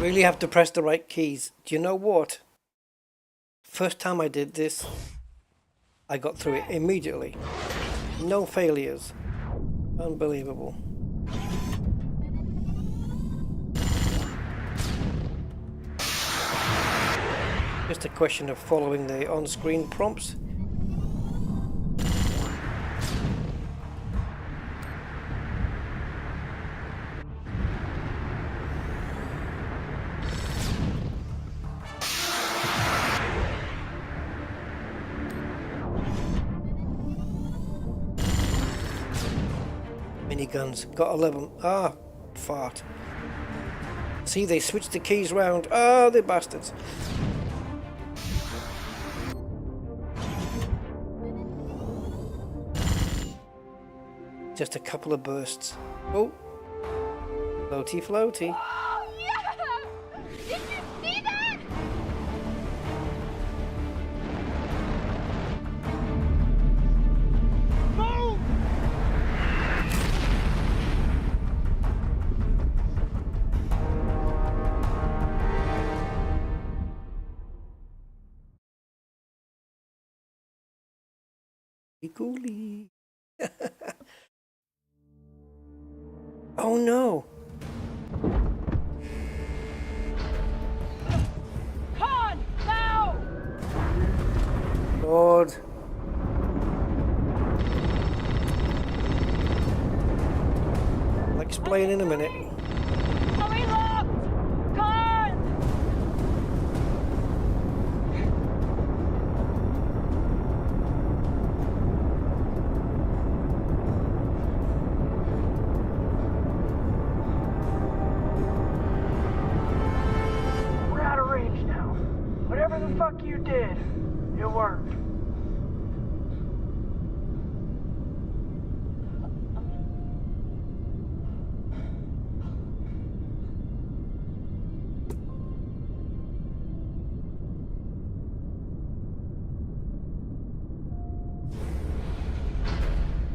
Really have to press the right keys. Do you know what? First time I did this, I got through it immediately. No failures. Unbelievable. Just a question of following the on-screen prompts. Miniguns, got 11. Ah, fart. See, they switched the keys round. Ah, they bastards. Just a couple of bursts. Oh, floaty, floaty. Oh, yeah! Did you see that? Move! Coolie. Oh no! Con! Now! Lord. I'll explain in a minute. Are we locked? Con! We're out of range now. Whatever the fuck you did, it worked.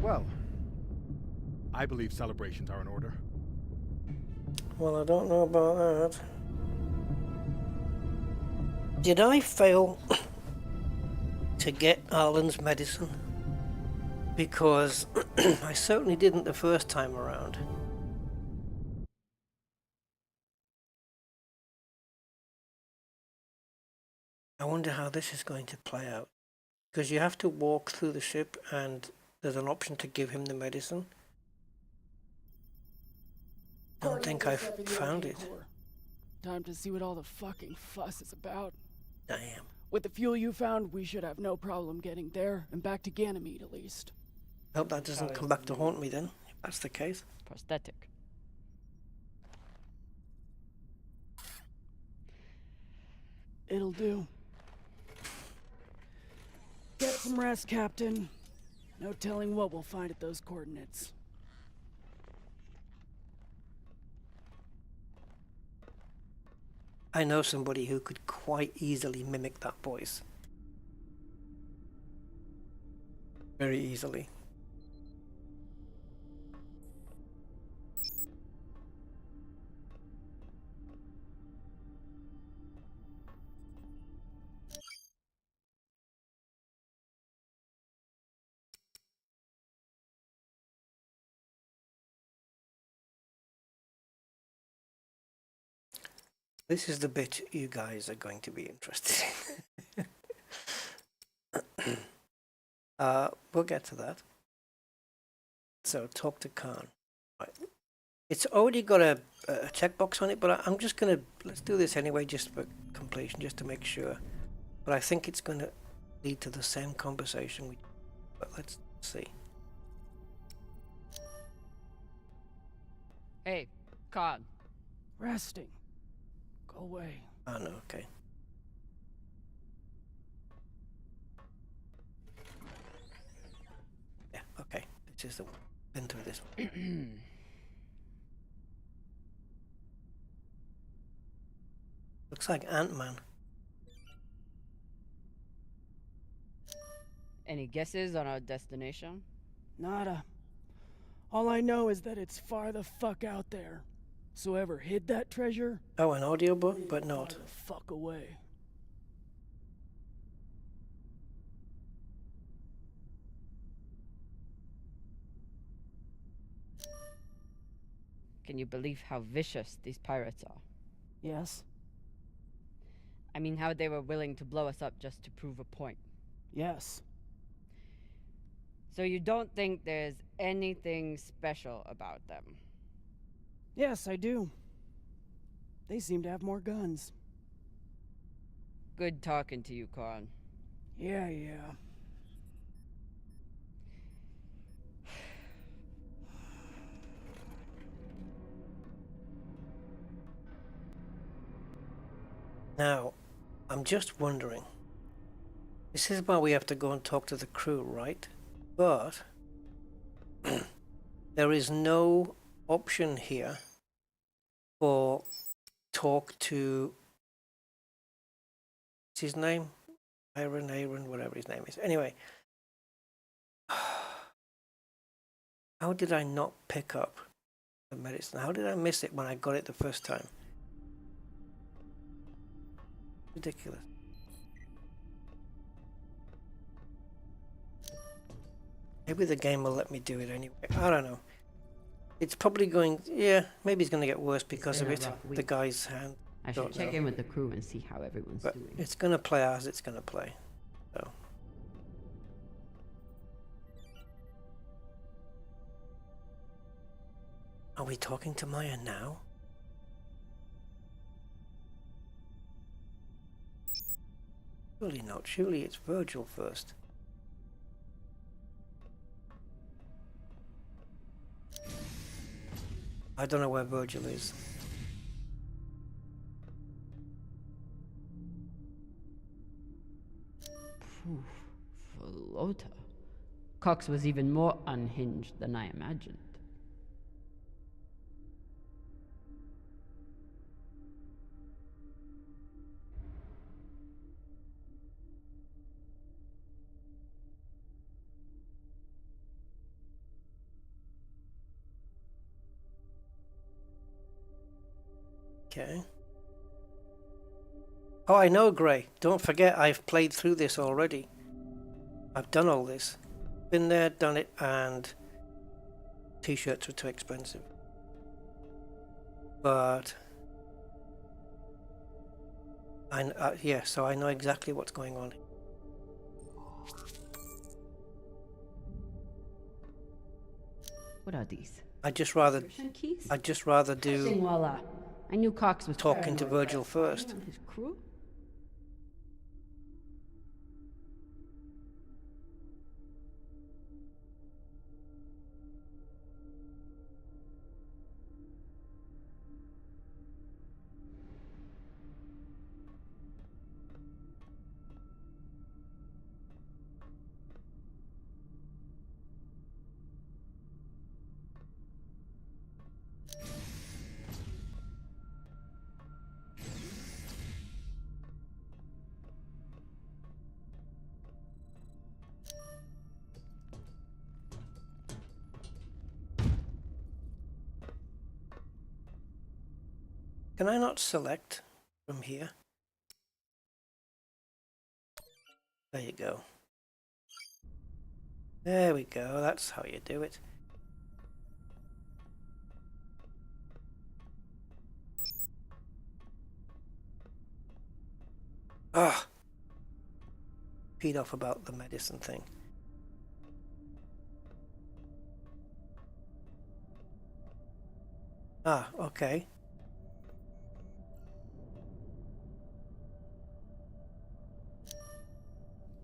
Well, I believe celebrations are in order. Well, I don't know about that. Did I fail to get Arlen's medicine? Because I certainly didn't the first time around. I wonder how this is going to play out. Because you have to walk through the ship and there's an option to give him the medicine. I don't think I've found it. Time to see what all the fucking fuss is about. Damn. With the fuel you found, we should have no problem getting there and back to Ganymede at least. Hope that doesn't come back to haunt me then, if that's the case. Prosthetic. It'll do. Get some rest, Captain. No telling what we'll find at those coordinates. I know somebody who could quite easily mimic that voice. Very easily. This is the bit you guys are going to be interested in. We'll get to that. So, talk to Khan. Right. It's already got a checkbox on it, but I'm just going to... Let's do this anyway, just for completion, just to make sure. But I think it's going to lead to the same conversation. But let's see. Hey, Khan. Resting. Go away. Oh, no, okay. Yeah, okay. This is the one. Been through this one. Looks like Ant-Man. Any guesses on our destination? Nada. All I know is that it's far the fuck out there. So whoever hid that treasure... Oh, an audiobook, but not. Far the fuck away. Can you believe how vicious these pirates are? Yes. I mean, how they were willing to blow us up just to prove a point. Yes. So you don't think there's anything special about them? Yes, I do. They seem to have more guns. Good talking to you, Khan. Yeah. Now, I'm just wondering. This is why we have to go and talk to the crew, right? But there is no option here for talk to... What's his name? Aaron, whatever his name is. Anyway. How did I not pick up the medicine? How did I miss it when I got it the first time? Ridiculous. Maybe the game will let me do it anyway. I don't know. It's probably going... Yeah, maybe it's going to get worse because of it. The guy's hand. I should check in with the crew and see how everyone's doing. It's going to play as it's going to play. So. Are we talking to Maya now? Surely not. Surely it's Virgil first. I don't know where Virgil is. Volota. Cox was even more unhinged than I imagined. Okay. Oh, I know, Gray. Don't forget, I've played through this already. I've done all this. Been there, done it, and t-shirts were too expensive. But yeah, so I know exactly what's going on. What are these? I'd just rather keys? do Voila. I knew Cox was talking to paranoid, Virgil but first. and his crew? Can I not select from here? There you go. There we go. That's how you do it. Ah, peed off about the medicine thing. Ah, okay.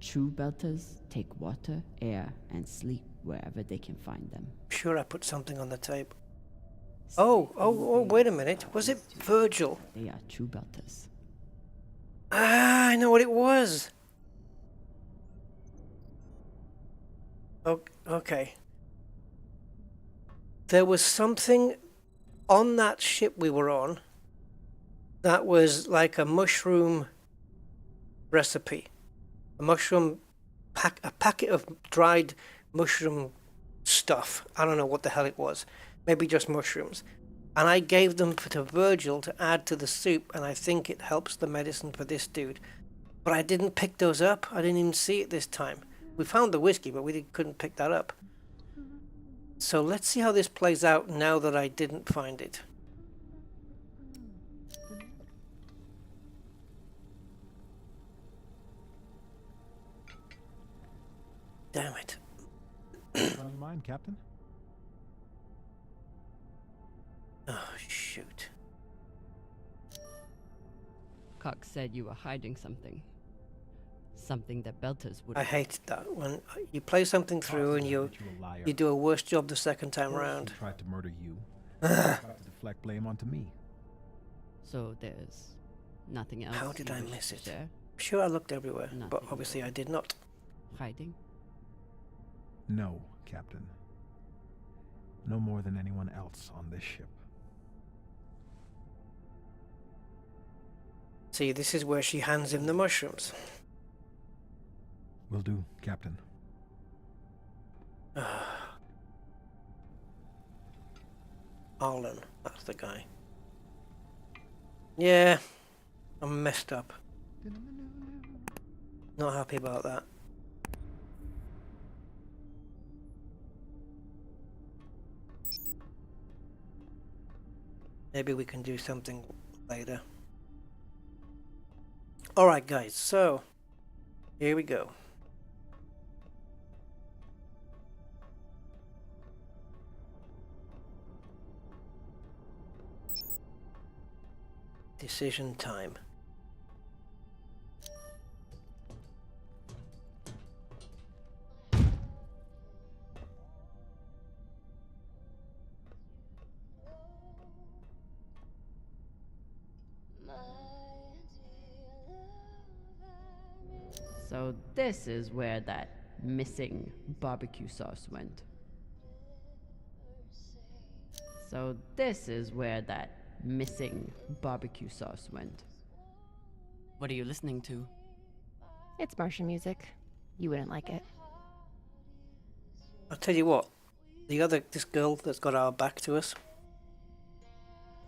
True belters take water, air, and sleep wherever they can find them. Sure, I put something on the table. Oh, wait a minute. Was it Virgil? They are true belters. Ah, I know what it was. Okay. There was something on that ship we were on that was like a mushroom recipe. A packet of dried mushroom stuff. I don't know what the hell it was. Maybe just mushrooms. And I gave them to Virgil to add to the soup, and I think it helps the medicine for this dude. But I didn't pick those up. I didn't even see it this time. We found the whiskey, but we couldn't pick that up. So let's see how this plays out now that I didn't find it. Damn it. On your mind, Captain? Oh, shoot. Cox said you were hiding something. Something that belters would. I hated that. When you play something through and you do a worse job the second time around. He tried to murder you. Tried to deflect blame onto me. So there's nothing else. How did you I wish miss to it? share? Sure, I looked everywhere, but Nothing. obviously I did not. Hiding? No, Captain. No more than anyone else on this ship. See, this is where she hands him the mushrooms. Will do, Captain. Arlen, that's the guy. Yeah, I'm messed up. Not happy about that. Maybe we can do something later. Alright guys, so here we go. Decision time. So this is where that missing barbecue sauce went. So this is where that missing barbecue sauce went. What are you listening to? It's Martian music. You wouldn't like it. I'll tell you what, this girl that's got our back to us,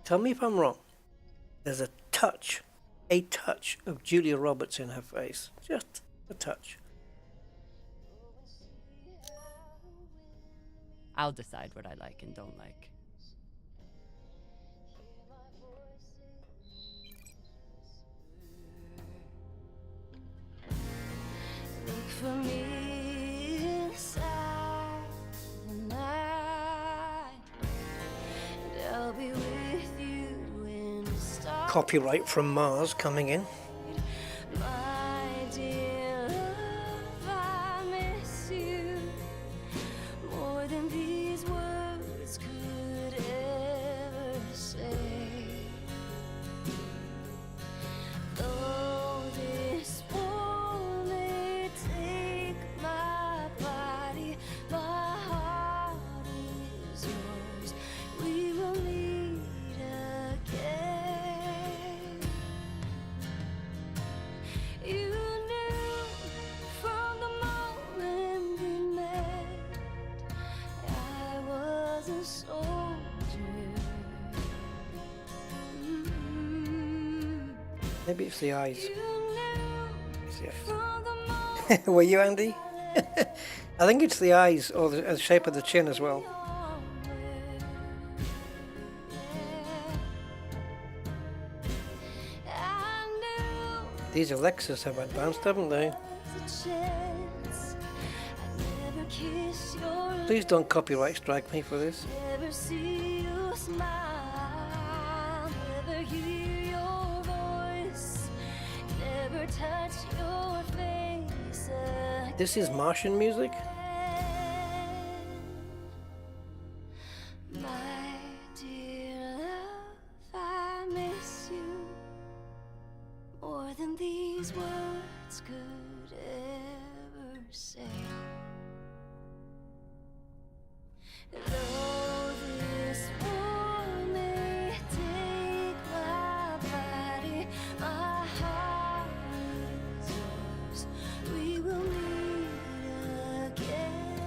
tell me if I'm wrong. there's a touch of Julia Roberts in her face. Just a touch. I'll decide what I like and don't like. Look for me inside the night, and I'll be with you when the stars. Copyright from Mars coming in. My dear love, I miss you more than these words could ever say. Though this war may take my body, my heart is yours. We will meet again. You knew from the moment we met I was a soldier. Maybe it's the eyes. You knew It's the eyes. from the moment Were you, Andy? I think it's the eyes or the shape of the chin as well. I knew These Alexas have advanced, haven't they? there's a chance I'd never kiss your lips, Please don't copyright strike me for this. never see you smile, never hear your voice, never touch your face again. This is Martian music? My dear love, I miss you more than these words could ever say. Though this war may take my body, my heart is yours. We will meet again.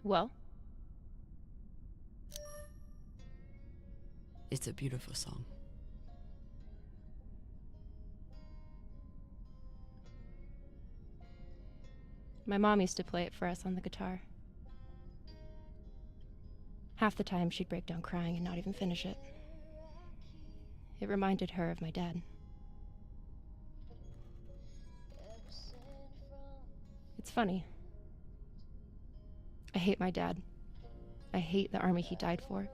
Well, It's a beautiful song. my mom used to play it for us on the guitar. Half the time she'd break down crying and not even finish it. It reminded her of my dad. It's funny. I hate my dad. I hate the army he died for.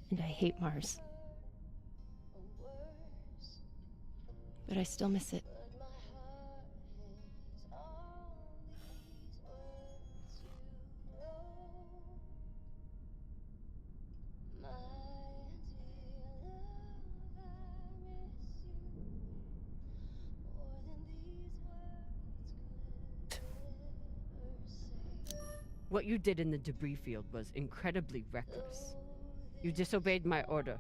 And I hate Mars. But I still miss it. What you did in the debris field was incredibly reckless. You disobeyed my order,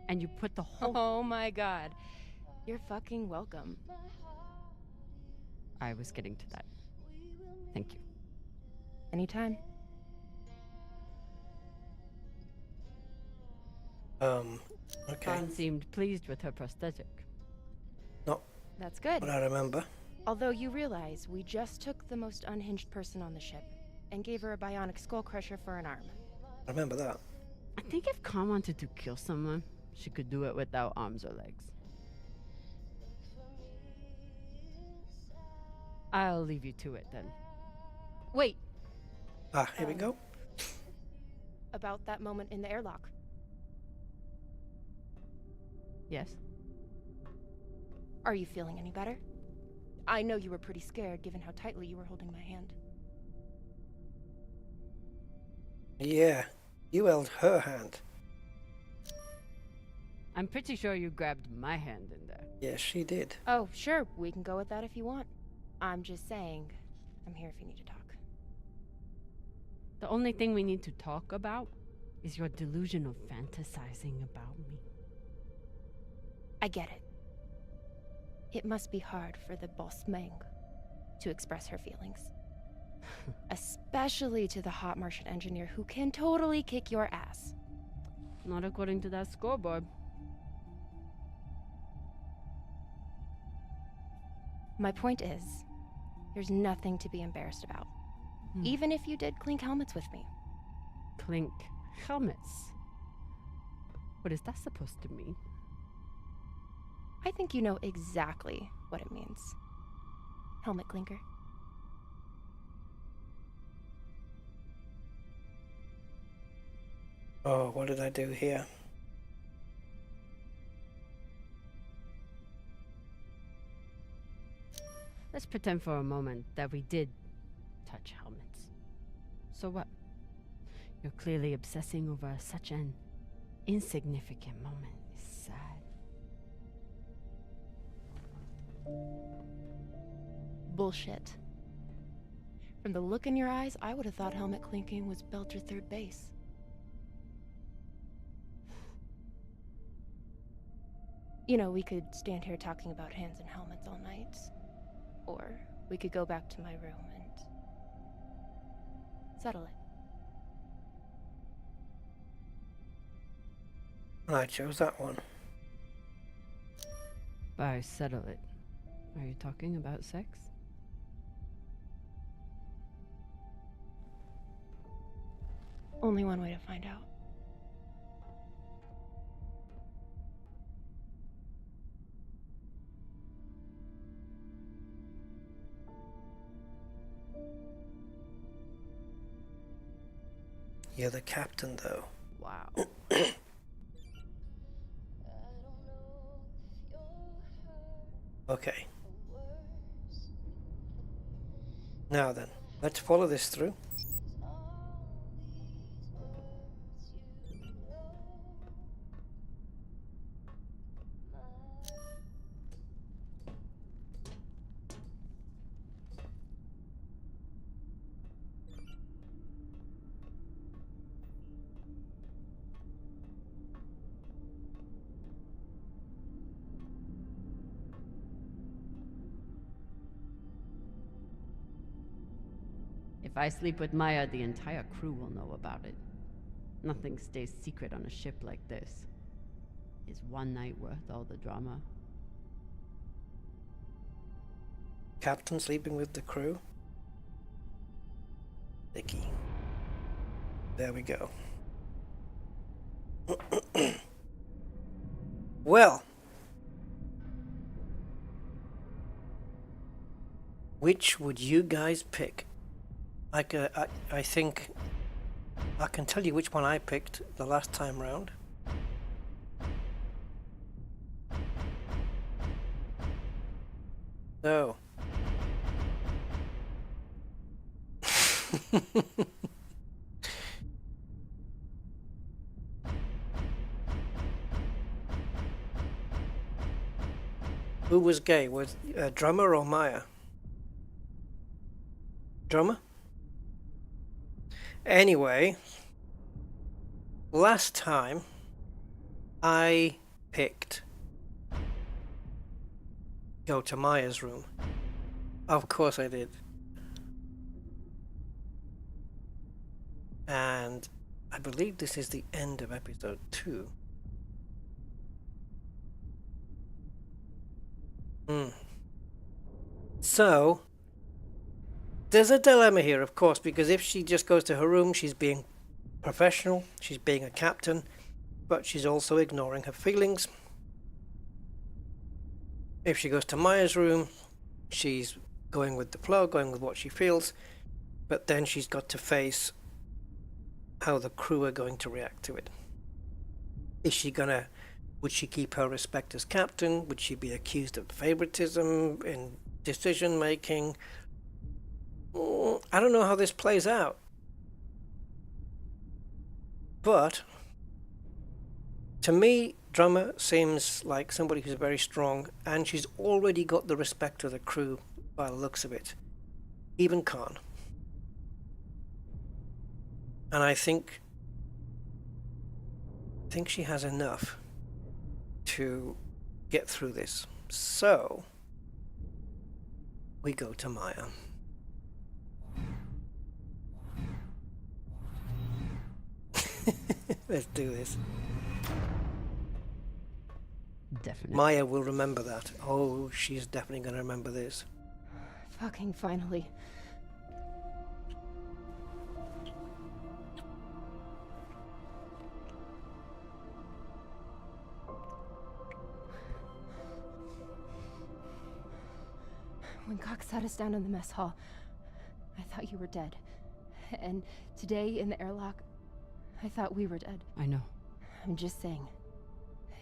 and you put the whole... Oh my god. You're fucking welcome. I was getting to that. Thank you. Anytime. Okay. Khan seemed pleased with her prosthetic. Not That's good. what I remember. Although you realize we just took the most unhinged person on the ship and gave her a bionic skull crusher for an arm. I remember that. I think if Khan wanted to kill someone, she could do it without arms or legs. I'll leave you to it then. Wait, Ah, here we go. about that moment in the airlock. Yes? Are you feeling any better? I know you were pretty scared given how tightly you were holding my hand. Yeah, you held her hand. I'm pretty sure you grabbed my hand in there. Yes, she did. Oh, sure, we can go with that if you want. I'm just saying, I'm here if you need to talk. The only thing we need to talk about is your delusion of fantasizing about me. I get it. It must be hard for the boss Meng to express her feelings. Especially to the hot Martian engineer who can totally kick your ass. Not according to that scoreboard. My point is, there's nothing to be embarrassed about. Even if you did clink helmets with me. Clink helmets? What is that supposed to mean? I think you know exactly what it means. Helmet clinker. Oh, what did I do here? Let's pretend for a moment that we did touch helmets. So what? You're clearly obsessing over such an insignificant moment. It's sad. Bullshit. From the look in your eyes, I would have thought helmet clinking was belt or third base. You know, we could stand here talking about hands and helmets all night. Or we could go back to my room and settle it. I chose that one. By settle it, are you talking about sex? Only one way to find out. You're the captain, though. Wow. Okay. Now then, let's follow this through. If I sleep with Maya, the entire crew will know about it. Nothing stays secret on a ship like this. Is one night worth all the drama? Captain sleeping with the crew. Vicky. There we go. Well. Which would you guys pick? I think I can tell you which one I picked the last time round. So. Who was gay? Was Drummer or Maya? Drummer? Anyway, last time I picked go to Maya's room. Of course I did. And I believe this is the end of episode 2. So there's a dilemma here, of course, because if she just goes to her room, she's being professional, she's being a captain, but she's also ignoring her feelings. If she goes to Maya's room, she's going with the flow, going with what she feels, but then she's got to face how the crew are going to react to it. Would she keep her respect as captain? Would she be accused of favoritism in decision making? I don't know how this plays out. But to me, Drummer seems like somebody who's very strong, and she's already got the respect of the crew by the looks of it. Even Khan. And I think she has enough to get through this. So we go to Maya. Let's do this. Definitely. Maya will remember that. Oh, she's definitely going to remember this. Fucking finally. When Cox sat us down in the mess hall, I thought you were dead. And today in the airlock, I thought we were dead. I know. I'm just saying,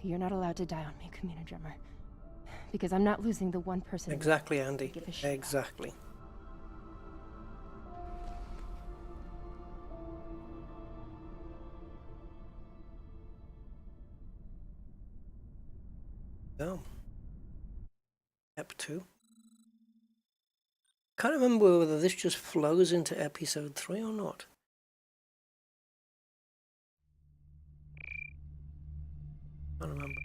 you're not allowed to die on me, Kamina Drummer. Because I'm not losing the one person. Exactly, Andy. Exactly. Oh. Ep 2. Can't remember whether this just flows into episode 3 or not. Can't remember.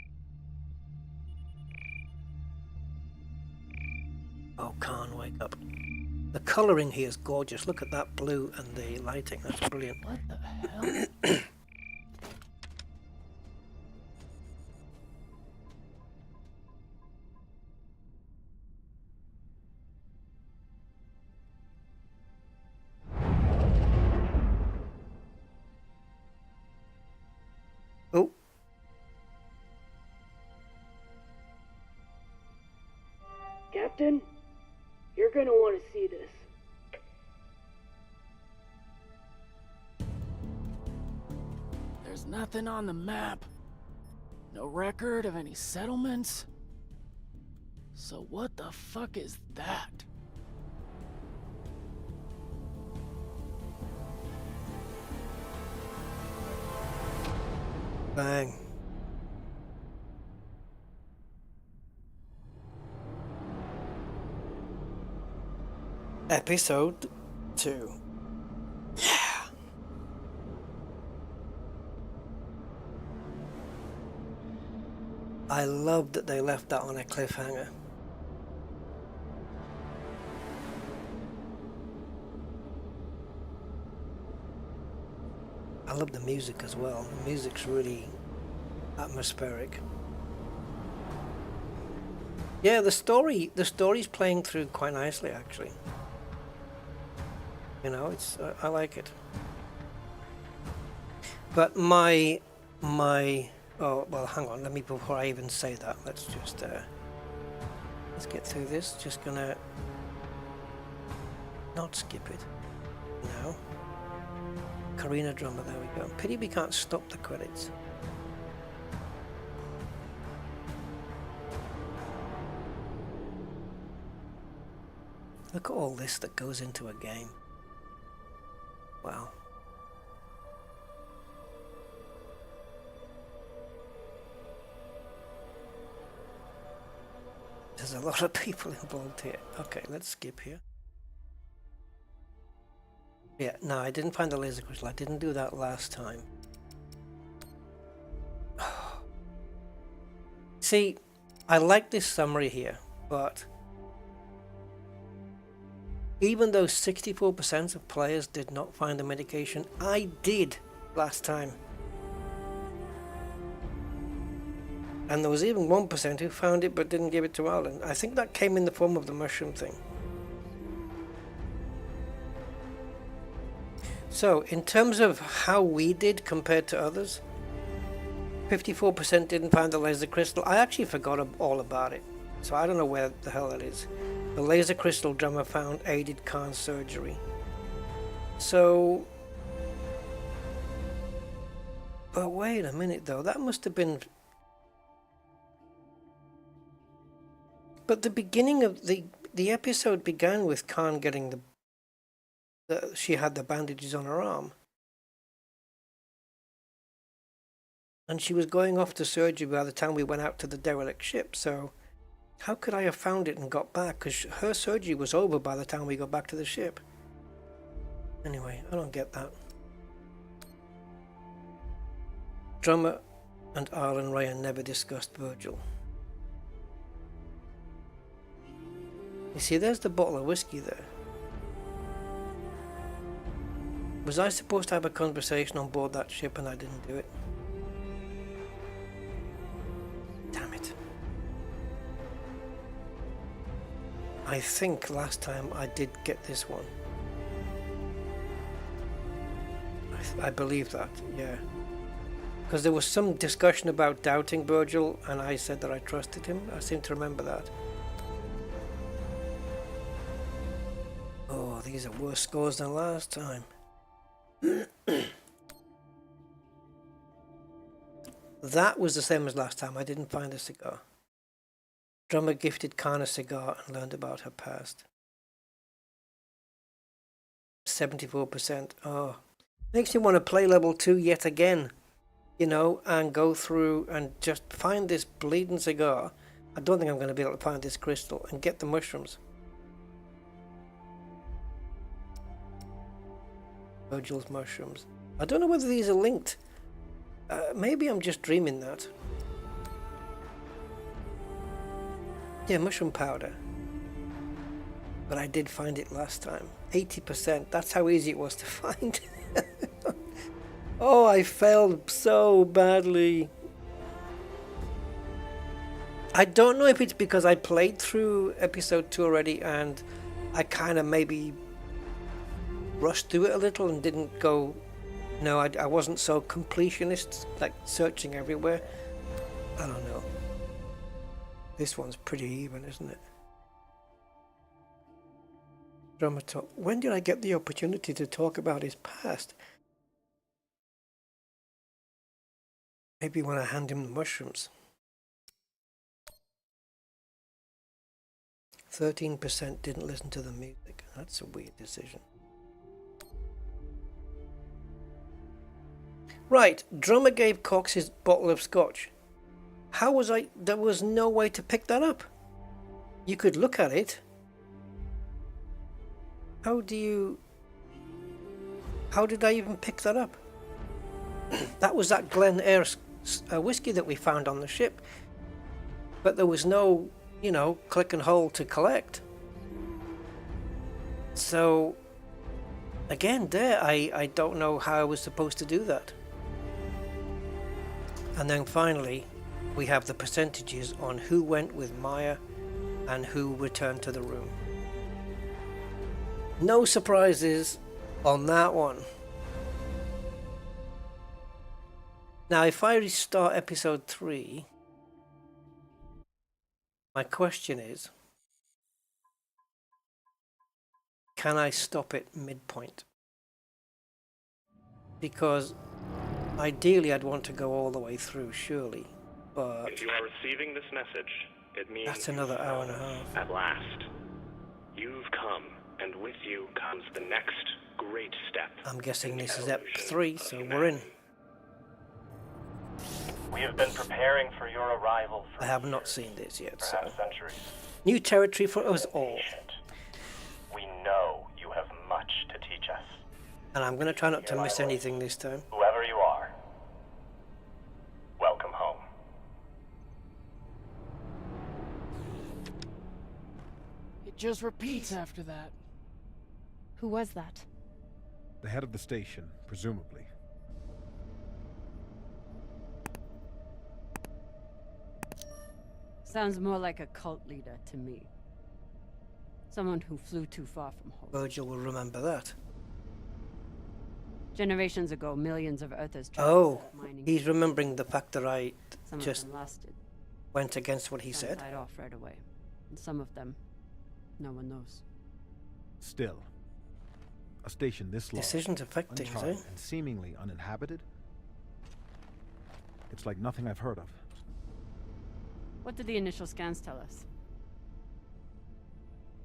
Oh, Khan, wake up. The colouring here is gorgeous. Look at that blue and the lighting. That's brilliant. What the hell? Oh. Captain, you're gonna want to see this. There's nothing on the map. No record of any settlements. So what the fuck is that? Bang. Episode 2. Yeah. I love that they left that on a cliffhanger. I love the music as well. The music's really atmospheric. Yeah, the story's playing through quite nicely, actually. You know, it's I like it. But my oh well, hang on. Let me before I even say that. Let's just let's get through this. Just gonna not skip it. No. Karina Drummer, there we go. Pity we can't stop the credits. Look at all this that goes into a game. Wow. There's a lot of people involved here. Okay, let's skip here. Yeah, no, I didn't find the laser crystal. I didn't do that last time. See, I like this summary here, but even though 64% of players did not find the medication, I did last time. And there was even 1% who found it but didn't give it to Alan. I think that came in the form of the mushroom thing. So, in terms of how we did compared to others, 54% didn't find the laser crystal. I actually forgot all about it, so I don't know where the hell that is. The laser crystal Drummer found aided Khan's surgery. So... But wait a minute though, that must have been... But the beginning of the episode began with Khan getting she had the bandages on her arm. And she was going off to surgery by the time we went out to the derelict ship, so how could I have found it and got back? Because her surgery was over by the time we got back to the ship. Anyway, I don't get that. Drummer and Arlen Ryan never discussed Virgil. You see, there's the bottle of whiskey there. Was I supposed to have a conversation on board that ship and I didn't do it? Damn it. I think last time I did get this one. I believe that, yeah. Because there was some discussion about doubting Virgil, and I said that I trusted him. I seem to remember that. Oh, these are worse scores than last time. That was the same as last time. I didn't find a cigar. Drummer gifted Khan a cigar and learned about her past. 74%. Oh. Makes me want to play level 2 yet again. You know, and go through and just find this bleeding cigar. I don't think I'm going to be able to find this crystal and get the mushrooms. Virgil's mushrooms. I don't know whether these are linked. Maybe I'm just dreaming that. Yeah, mushroom powder. But I did find it last time. 80%. That's how easy it was to find. Oh, I failed so badly. I don't know if it's because I played through episode 2 already and I kind of maybe rushed through it a little and didn't go... No, I wasn't so completionist, like searching everywhere. I don't know. This one's pretty even, isn't it? Drummer talk. When did I get the opportunity to talk about his past? Maybe when I hand him the mushrooms. 13% didn't listen to the music. That's a weird decision. Right, drummer gave Cox his bottle of scotch. How was I... There was no way to pick that up. You could look at it. How do you... How did I even pick that up? That was that Glen Eyre whiskey that we found on the ship. But there was no, you know, click and hold to collect. So, again, there, I don't know how I was supposed to do that. And then finally, we have the percentages on who went with Maya and who returned to the room. No surprises on that one. Now, if I restart episode 3, my question is, can I stop it midpoint? Because ideally I'd want to go all the way through, surely, but... If you are receiving this message, it means... That's another hour and a half. At last. You've come, and with you comes the next great step. I'm guessing this is Ep 3, so we're in. We have been preparing for your arrival for I have not seen this yet, so... perhaps centuries. New territory for us all. We know you have much to teach us. And I'm going to try not to miss anything this time. Whoever you are, welcome home. It just repeats after that. Who was that? The head of the station, presumably. Sounds more like a cult leader to me. Someone who flew too far from home. Virgil will remember that. Generations ago, millions of Earthers Oh, mining. he's remembering the fact that I Some just of them lasted. went against what he Some said. died off right away. And some of them, no one knows. Still, a station this large, Decisions affect things, uncharted, eh? and seemingly uninhabited. It's like nothing I've heard of. What did the initial scans tell us?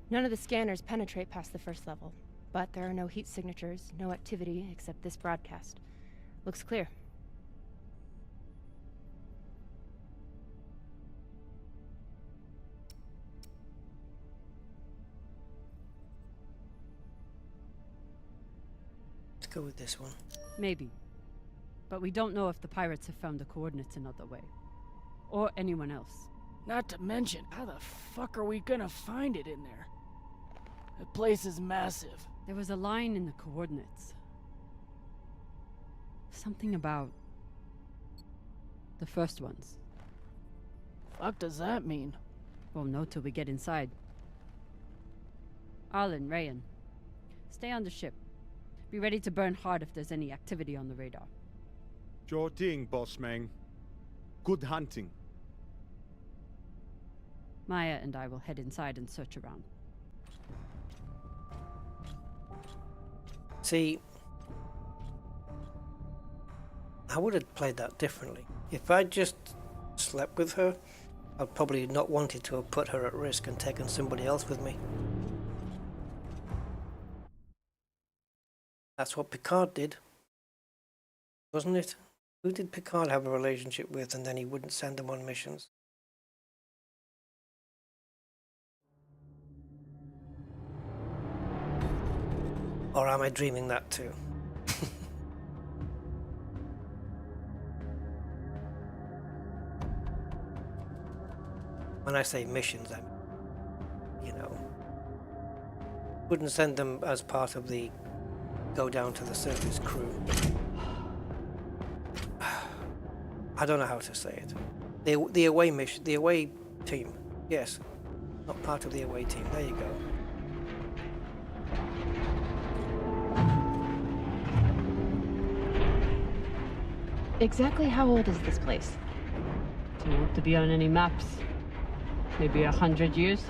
None of the scanners penetrate past the first level, but there are no heat signatures, no activity except this broadcast. Looks clear. Let's go with this one. Maybe. But we don't know if the pirates have found the coordinates another way. Or anyone else. Not to mention, how the fuck are we gonna find it in there? The place is massive. There was a line in the coordinates. Something about the first ones. Fuck does that mean? We'll know till we get inside. Arlen, Rayan, stay on the ship. Be ready to burn hard if there's any activity on the radar. Sure thing, boss man. Good hunting. Maya and I will head inside and search around. See, I would have played that differently. If I just slept with her, I'd probably not wanted to have put her at risk and taken somebody else with me. That's what Picard did, wasn't it? Who did Picard have a relationship with and then he wouldn't send them on missions? Or am I dreaming that too? When I say missions, I mean, wouldn't send them as part of the go down to the surface crew. I don't know how to say it. The away mission, the away team. Yes, not part of the away team. There you go. Exactly how old is this place? Too old to be on any maps. Maybe 100 years?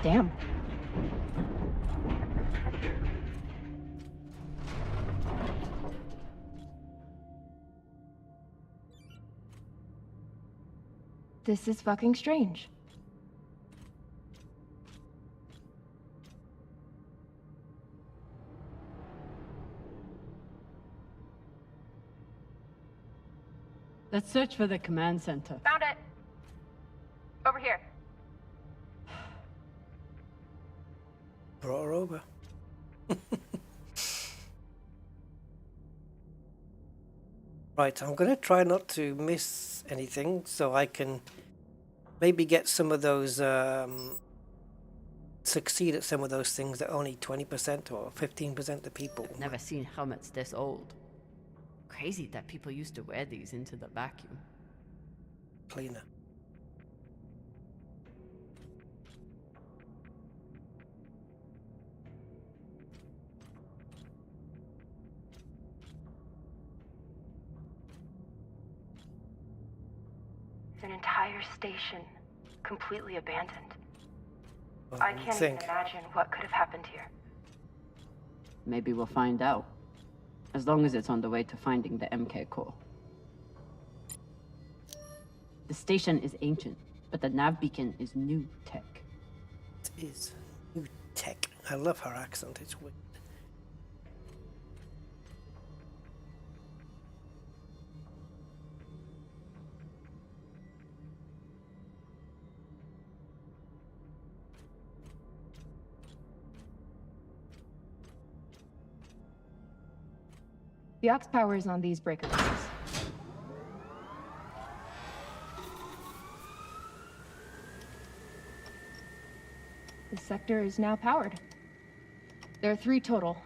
Damn. This is fucking strange. Let's search for the command center. Found it. Over here. Brought her over. Right, I'm going to try not to miss anything so I can maybe get some of those, succeed at some of those things that only 20% or 15% of the people. I've never seen helmets this old. Crazy that people used to wear these into the vacuum. Cleaner. An entire station completely abandoned. Well, I can't even imagine what could have happened here. Maybe we'll find out. As long as it's on the way to finding the MK core. The station is ancient, but the nav beacon is new tech. It is new tech. I love her accent. It's weird. The aux power is on these breaker boards. The sector is now powered. There are 3 total.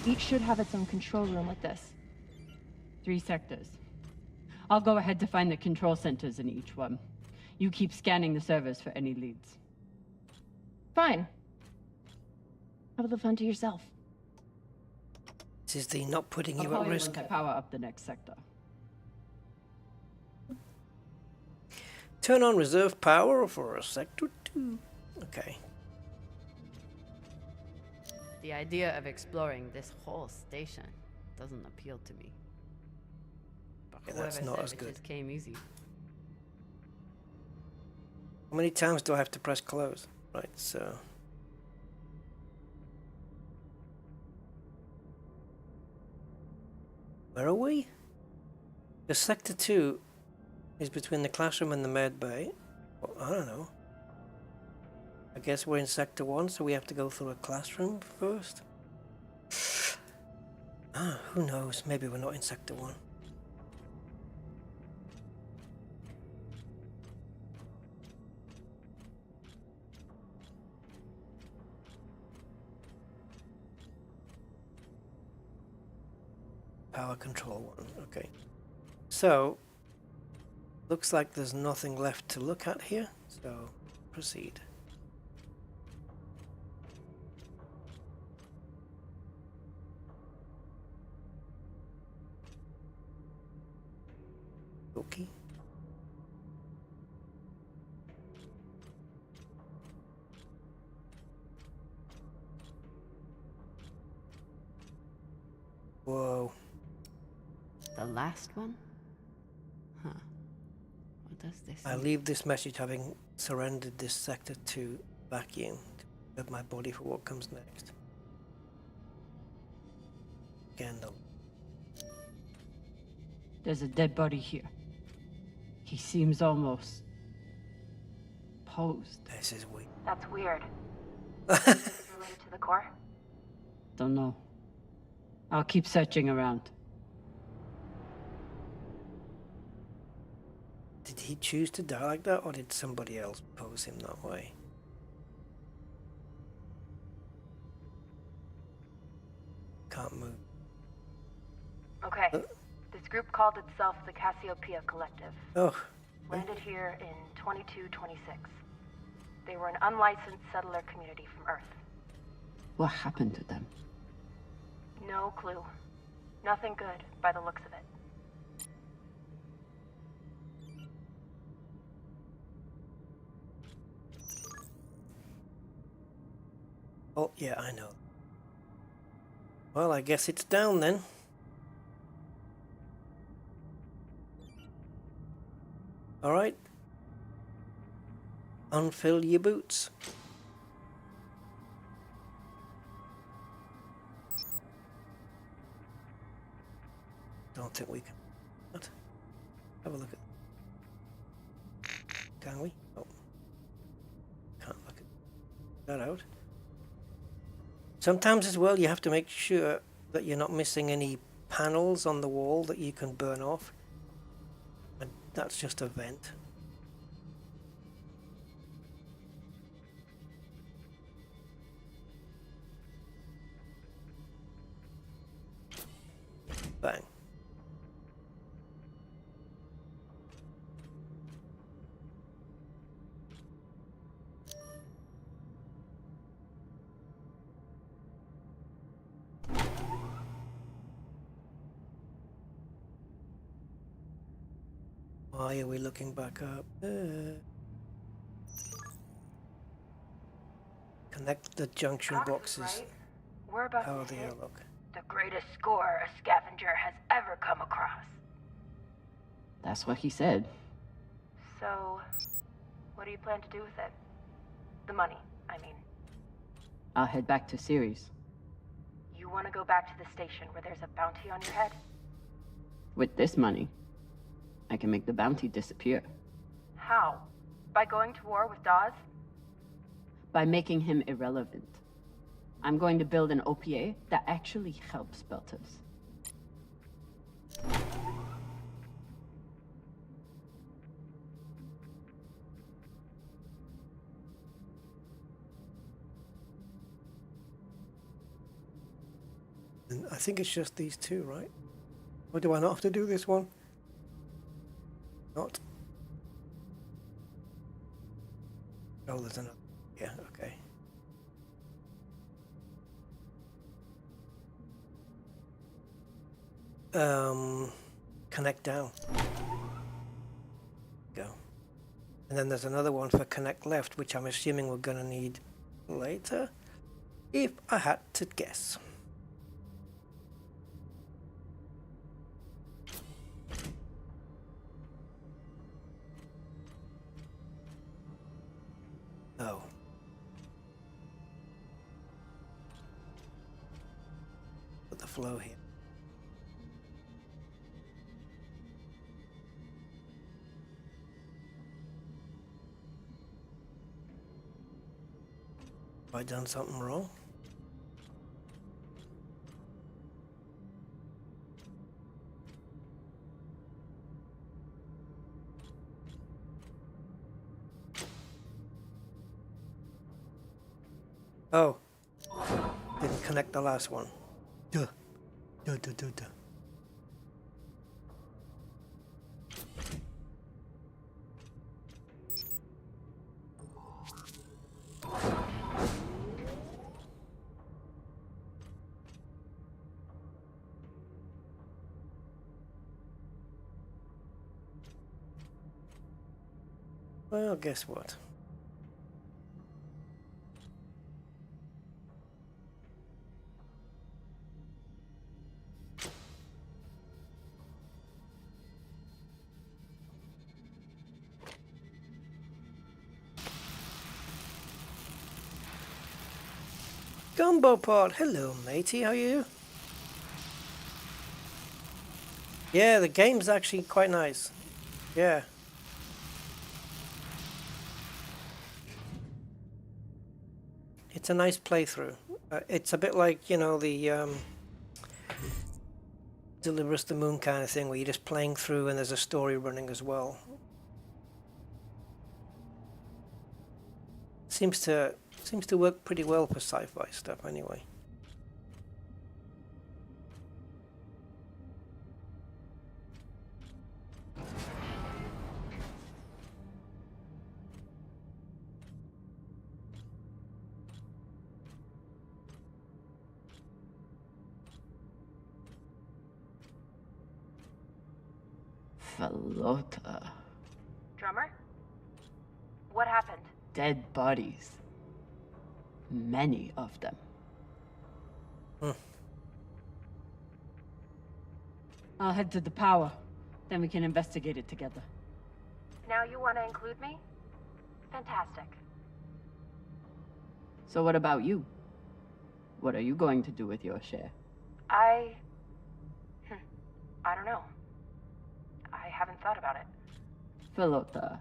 Each should have its own control room like this. 3 sectors. I'll go ahead to find the control centers in each one. You keep scanning the servers for any leads. Fine. Have the fun to yourself. This is the not putting you I'll at risk. Power up the next sector. Turn on reserve power for a sector 2. Okay. The idea of exploring this whole station doesn't appeal to me. But Yeah, that's not as good. Just came easy. How many times do I have to press close? Right, so. Where are we? The sector 2 is between the classroom and the med bay. Well, I don't know. I guess we're in sector 1, so we have to go through a classroom first. Who knows? Maybe we're not in sector 1. power control one. Okay. So, looks like there's nothing left to look at here. So, proceed. Okay. Whoa. The last one? Huh. What does this I mean? leave this message having surrendered this sector to vacuum to prepare my body for what comes next. Scandal. There's a dead body here. He seems almost posed. This is weird. That's weird. Is it related to the core? Don't know. I'll keep searching around. Did he choose to die like that, or did somebody else pose him that way? Can't move. Okay. This group called itself the Cassiopeia Collective. Oh. Landed here in 2226. They were an unlicensed settler community from Earth. What happened to them? No clue. Nothing good, by the looks of it. Oh, yeah, I know. Well, I guess it's down then. Alright. Unfill your boots. Don't think we can. What? Have a look at. Can we? Oh. Can't look at that out. Sometimes as well you have to make sure that you're not missing any panels on the wall that you can burn off. And that's just a vent. Bang. Why are we looking back up? Connect the junction boxes. Right? We're about How to they hit look. the greatest score a scavenger has ever come across. That's what he said. So, what do you plan to do with it? The money, I mean. I'll head back to Ceres. You want to go back to the station where there's a bounty on your head? With this money, I can make the bounty disappear. How? By going to war with Dawes? By making him irrelevant. I'm going to build an OPA that actually helps Belters. And I think it's just these two, right? Or do I not have to do this one? Not. Oh, there's another. Yeah, okay. Connect down. Go. And then there's another one for connect left, which I'm assuming we're gonna need later, if I had to guess. Oh. Put the flow here. Have I done something wrong? Oh, didn't connect the last one. Duh. Duh, duh, duh, duh. Well, guess what? Gumbo Pod, hello matey, how are you? Yeah, the game's actually quite nice. Yeah. It's a nice playthrough. It's a bit like, you know, the Deliver Us the Moon kind of thing, where you're just playing through and there's a story running as well. Seems to work pretty well for sci-fi stuff anyway. Falota. Drummer? What happened? Dead bodies. Many of them. I'll head to the power. Then we can investigate it together. Now you want to include me? Fantastic. So what about you? What are you going to do with your share? I don't know. I haven't thought about it. Falota,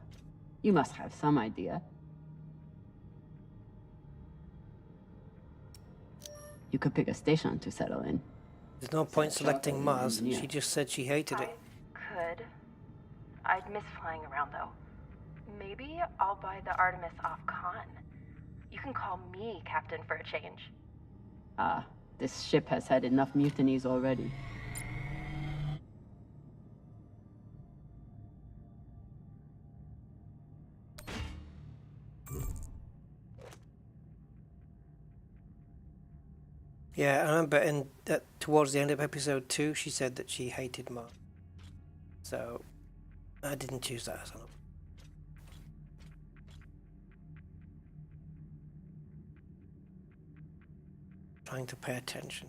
you must have some idea. You could pick a station to settle in. There's no point selecting Mars. She just said she hated it. Could. I'd miss flying around though. Maybe I'll buy the Artemis off Khan. You can call me captain for a change. This ship has had enough mutinies already. Yeah, I remember towards the end of episode 2, she said that she hated Mars. So, I didn't choose that as an option. Trying to pay attention.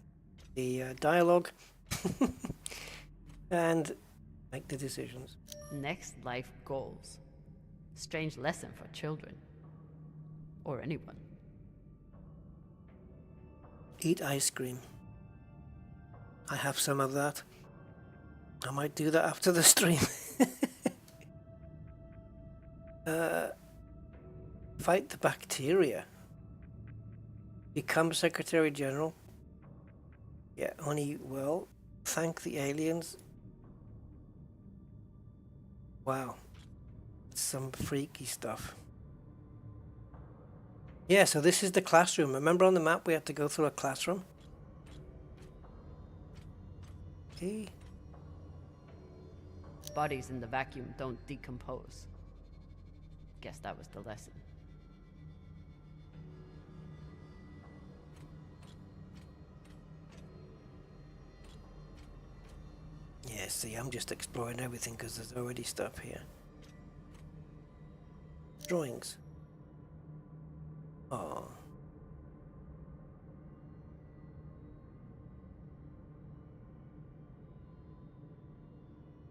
The dialogue and make the decisions. Next life goals. Strange lesson for children. Or anyone. Eat ice cream. I have some of that. I might do that after the stream. Fight the bacteria. Become Secretary General. Yeah, only, well, thank the aliens. Wow. Some freaky stuff. Yeah, so this is the classroom. Remember on the map we had to go through a classroom? Okay. Bodies in the vacuum don't decompose. Guess that was the lesson. Yeah, see, I'm just exploring everything because there's already stuff here. Drawings. Oh.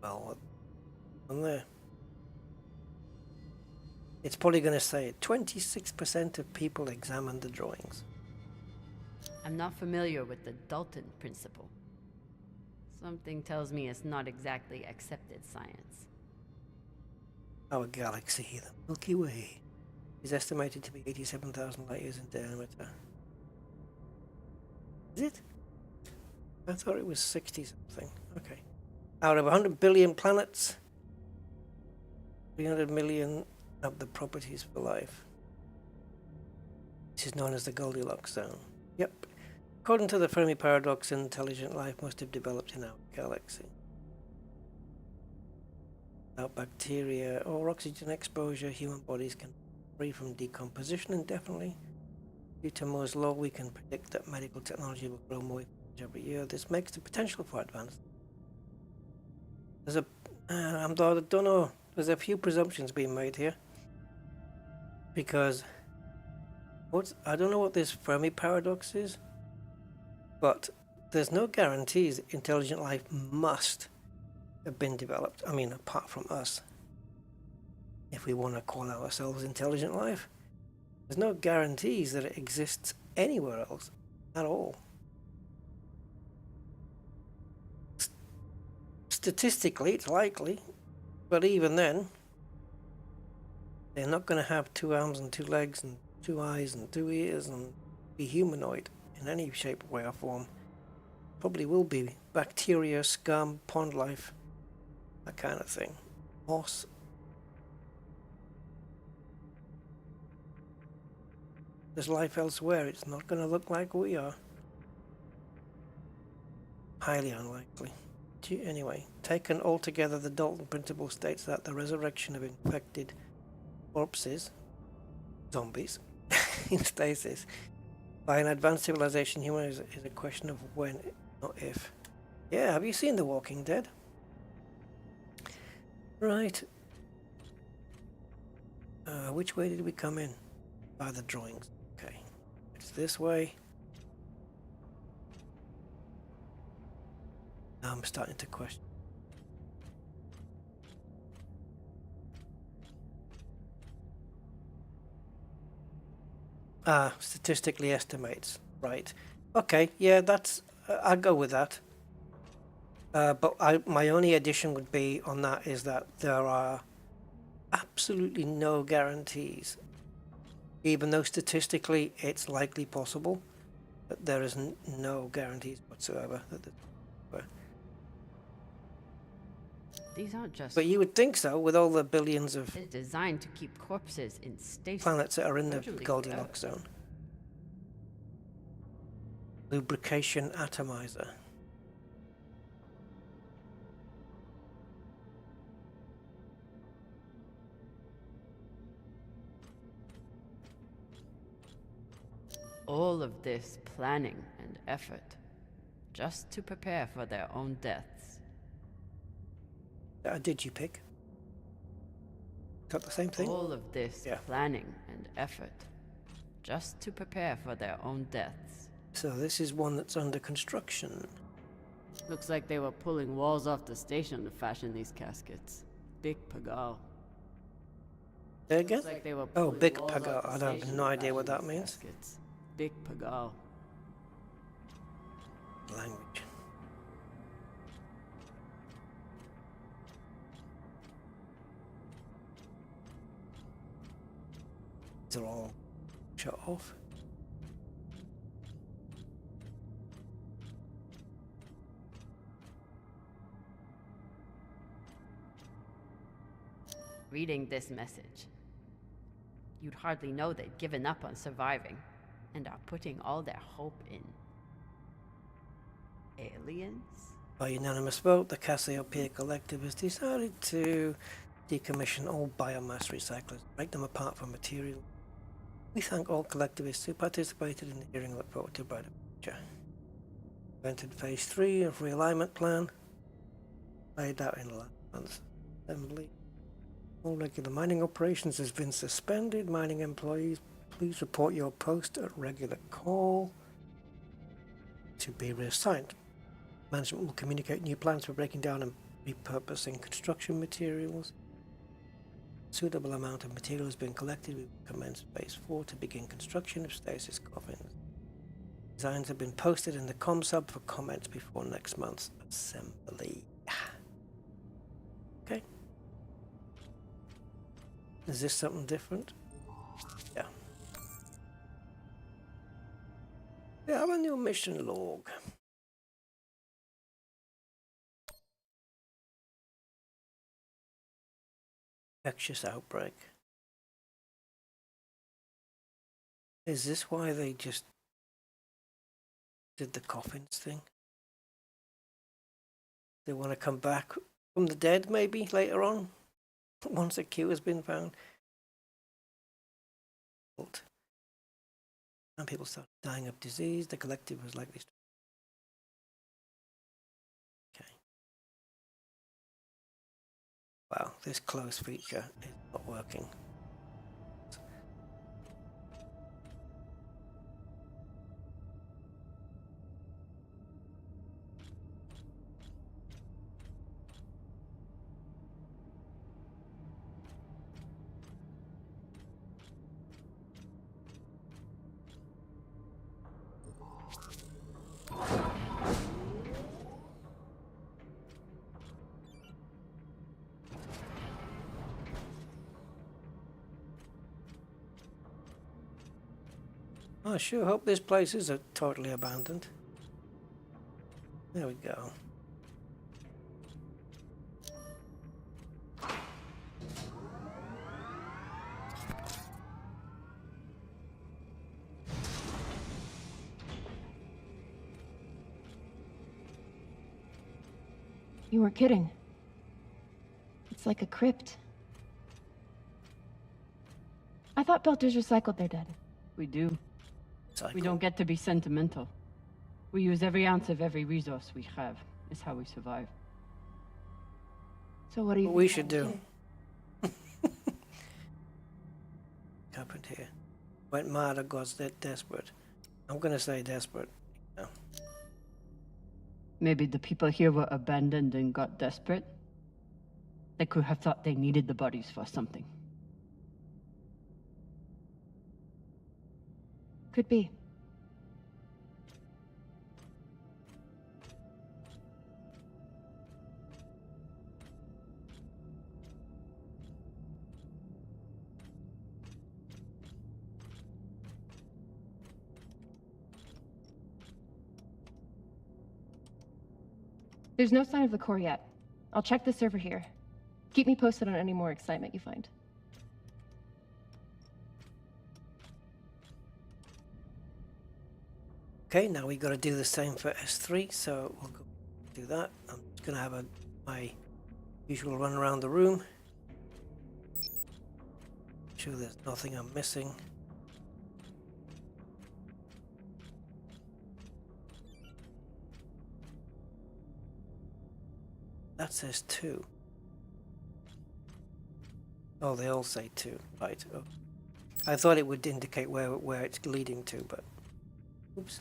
Well, what on there? It's probably going to say 26% of people examined the drawings. I'm not familiar with the Dalton principle. Something tells me it's not exactly accepted science. Our galaxy, the Milky Way, is estimated to be 87,000 light years in diameter. Is it? I thought it was 60 something. Okay. Out of 100 billion planets, 300 million have the properties for life. This is known as the Goldilocks zone. Yep. According to the Fermi paradox, intelligent life must have developed in our galaxy. Without bacteria or oxygen exposure, human bodies can be free from decomposition indefinitely. Due to Moore's law, we can predict that medical technology will grow more every year. This makes the potential for advance. There's I don't know. There's a few presumptions being made here. Because I don't know what this Fermi paradox is, but there's no guarantees intelligent life must have been developed. I mean, apart from us, if we want to call ourselves intelligent life, there's no guarantees that it exists anywhere else at all. Statistically, it's likely, but even then, they're not going to have 2 arms and 2 legs and 2 eyes and 2 ears and be humanoid in any shape, way, or form. Probably will be bacteria, scum, pond life, that kind of thing. Moss. There's life elsewhere. It's not going to look like we are. Highly unlikely. Anyway, taken altogether, the Dalton principle states that the resurrection of infected corpses, zombies, in stasis, by an advanced civilization human is a question of when, not if. Yeah, have you seen The Walking Dead? Right. Which way did we come in? By the drawings. Okay. It's this way. Now I'm starting to question. Statistically estimates. Right. Okay, yeah, that's... I'll go with that. But my only addition would be on that is that there are absolutely no guarantees, even though statistically it's likely possible, but there is no guarantees whatsoever that These aren't just... But you would think so, with all the billions of... It's designed to keep corpses in stasis. Planets that are in the Goldilocks zone. Lubrication atomizer. All of this planning and effort, just to prepare for their own deaths. Did you pick? Got the same thing? All of this planning and effort, just to prepare for their own deaths. So this is one that's under construction. Looks like they were pulling walls off the station to fashion these caskets. Big Pagal. There again? Looks like they were oh, pulling Big walls Pagal. off I the have station no to idea what fashion that these means. caskets. Big Pagal. Language. These are all shut off. Reading this message, you'd hardly know they'd given up on surviving and are putting all their hope in aliens? By unanimous vote, the Cassiopeia Collective has decided to decommission all biomass recyclers, break them apart from material. We thank all collectivists who participated in the hearing and look forward to a brighter future. Invented Phase 3 of Realignment Plan, laid out in last month's assembly. All regular mining operations has been suspended. Mining employees, please report your post at regular call to be reassigned. Management will communicate new plans for breaking down and repurposing construction materials. Suitable amount of material has been collected. We will commence Phase 4 to begin construction of stasis coffins. Designs have been posted in the ComSub for comments before next month's assembly. Okay. Is this something different? Yeah. We have a new mission log. Infectious outbreak. Is this why they just did the coffins thing? They want to come back from the dead maybe later on? Once a cure has been found. And people start dying of disease, the collective was likely to... Okay. Wow, this close feature is not working. I sure hope this place isn't totally abandoned. There we go. You weren't kidding. It's like a crypt. I thought Belters recycled their dead. We do. Cycle. We don't get to be sentimental. We use every ounce of every resource we have. It's how we survive. So what do you What we should do? Happened here. Went mad or got desperate. I'm gonna say desperate. Yeah. Maybe the people here were abandoned and got desperate. They could have thought they needed the bodies for something. Could be. There's no sign of the core yet. I'll check the server here. Keep me posted on any more excitement you find. Okay, now we got to do the same for S3, so we'll go do that. I'm just going to have my usual run around the room. Make sure there's nothing I'm missing. That says 2. Oh, they all say 2. Right. Oh. I thought it would indicate where it's leading to, but oops.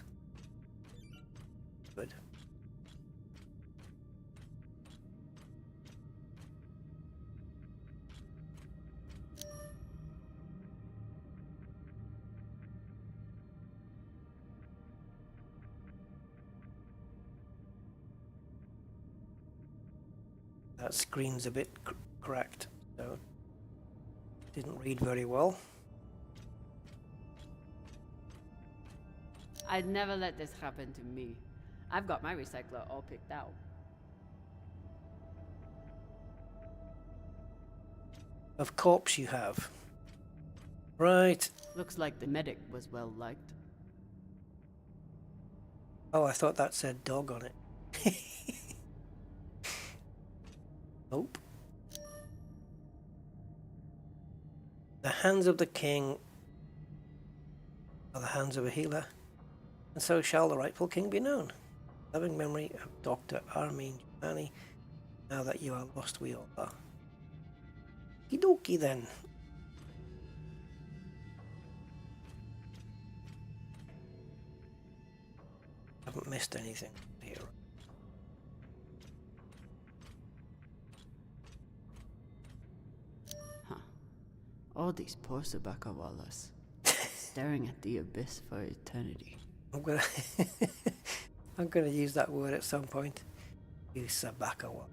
Good. That screen's a bit cracked, so didn't read very well. I'd never let this happen to me. I've got my recycler all picked out. Of course you have. Right. Looks like the medic was well liked. Oh, I thought that said dog on it. Nope. The hands of the king are the hands of a healer, and so shall the rightful king be known. Loving memory of Dr. Armin Giovanni, now that you are lost we all are. Okie then. Haven't missed anything here. All these poor Sabakawalas, staring at the abyss for eternity. I'm gonna use that word at some point. You Sabakawa.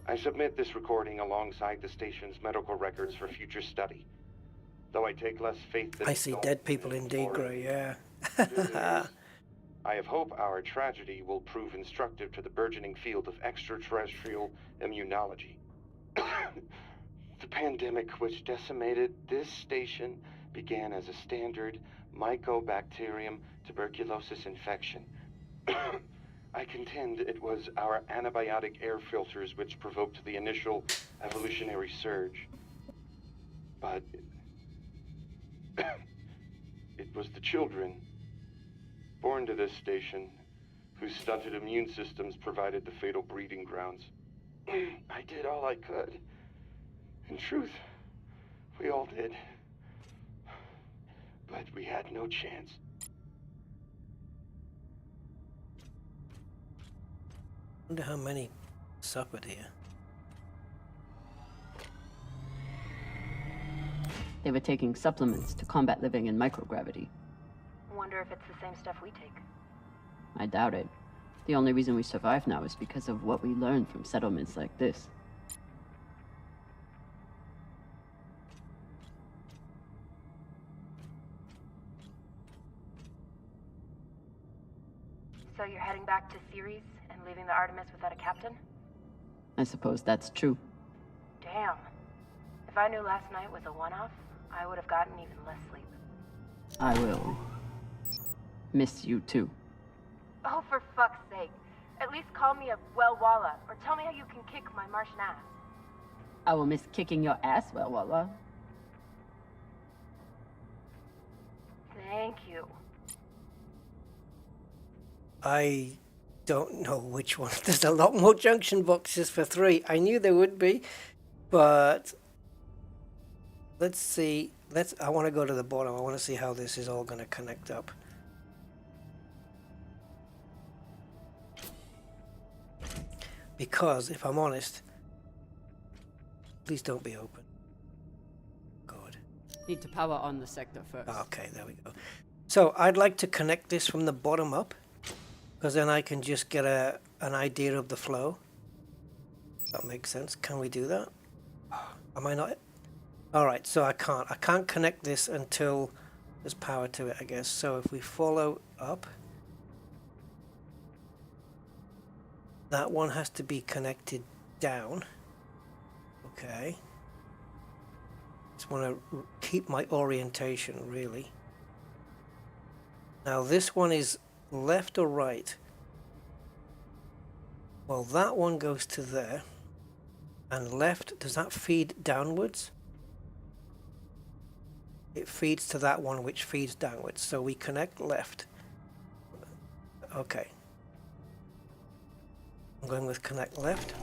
I submit this recording alongside the station's medical records for future study. Though I take less faith than I see dead people indeed, Gray, yeah. I have hope our tragedy will prove instructive to the burgeoning field of extraterrestrial immunology. The pandemic which decimated this station began as a standard Mycobacterium tuberculosis infection. I contend it was our antibiotic air filters which provoked the initial evolutionary surge. But it was the children born to this station whose stunted immune systems provided the fatal breeding grounds. I did all I could. In truth, we all did. But we had no chance. Wonder how many suffered here. They were taking supplements to combat living in microgravity. Wonder if it's the same stuff we take. I doubt it. The only reason we survive now is because of what we learned from settlements like this. So you're heading back to Ceres and leaving the Artemis without a captain? I suppose that's true. Damn. If I knew last night was a one-off, I would have gotten even less sleep. I will miss you too. Oh, for fuck's sake. At least call me a well-walla, or tell me how you can kick my Martian ass. I will miss kicking your ass, well, Walla. Thank you. I don't know which one. There's a lot more junction boxes for 3. I knew there would be, but let's see. I want to go to the bottom. I want to see how this is all going to connect up. Because, if I'm honest, please don't be open. Good. Need to power on the sector first. Okay, there we go. So, I'd like to connect this from the bottom up, because then I can just get an idea of the flow. That makes sense. Can we do that? Am I not? Alright, so I can't connect this until there's power to it, I guess. So if we follow up, that one has to be connected down. Okay. Just want to keep my orientation, really. Now this one is left or right? Well, that one goes to there. And left, does that feed downwards? It feeds to that one, which feeds downwards. So we connect left. Okay. I'm going with connect left.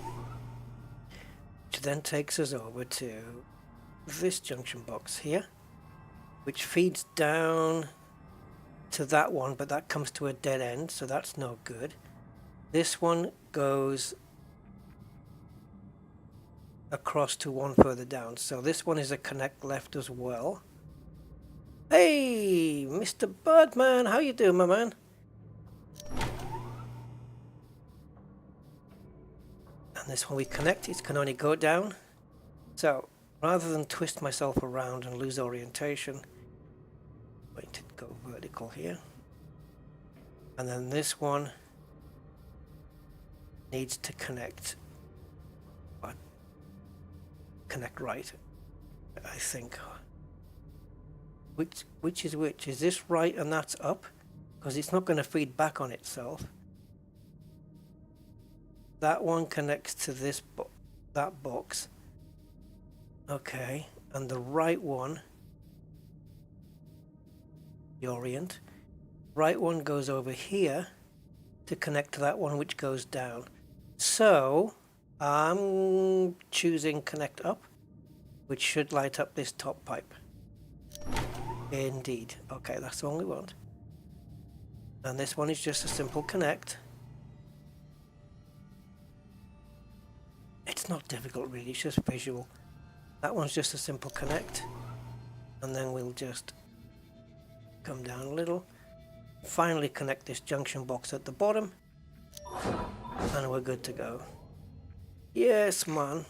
Which then takes us over to this junction box here, which feeds down to that one, but that comes to a dead end, so that's no good. This one goes across to one further down, so this one is a connect left as well. Hey, Mr. Birdman, how you doing, my man? And this one we connect, it can only go down. So, rather than twist myself around and lose orientation, I'm going to go vertical here. And then this one needs to connect. Connect right, I think. Which is which? Is this right and that's up? Because it's not going to feed back on itself. That one connects to this that box. Okay, and the right one, the orient, right one goes over here to connect to that one which goes down. So I'm choosing connect up, which should light up this top pipe. Indeed. Okay, that's the one we want. And this one is just a simple connect. It's not difficult really, it's just visual. That one's just a simple connect. And then we'll just come down a little. Finally connect this junction box at the bottom. And we're good to go. Yes, man.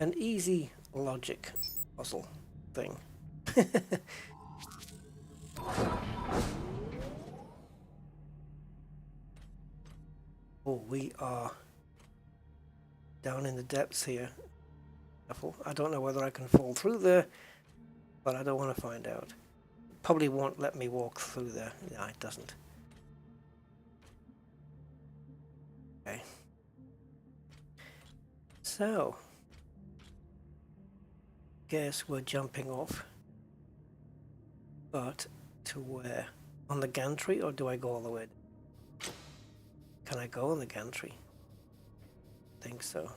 An easy logic puzzle thing. Oh, we are down in the depths here. I don't know whether I can fall through there, but I don't want to find out. Probably won't let me walk through there. Yeah, it doesn't. Okay. So, guess we're jumping off. But to where? On the gantry, or do I go all the way? Can I go on the gantry? I think so.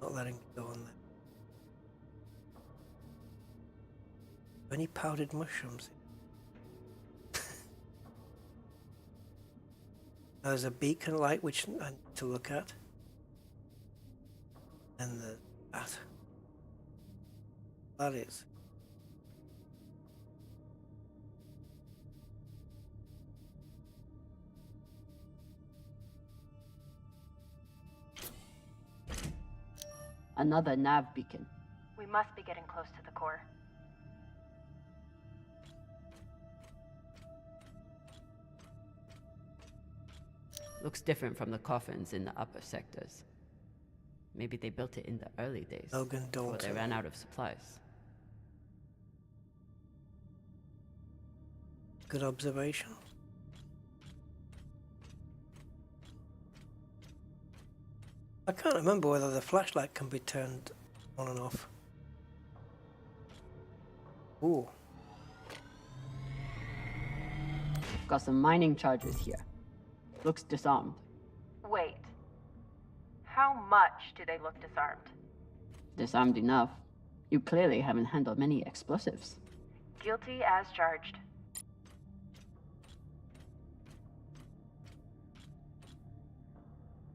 Not letting me go on there. Any powdered mushrooms? There's a beacon light which I need to look at. And that. that is. Another nav beacon. We must be getting close to the core. Looks different from the coffins in the upper sectors. Maybe they built it in the early days. Logan before they Dalton. ran out of supplies. Good observation. I can't remember whether the flashlight can be turned on and off. Ooh. Got some mining charges here. Looks disarmed. Wait. How much do they look disarmed? Disarmed enough. You clearly haven't handled many explosives. Guilty as charged.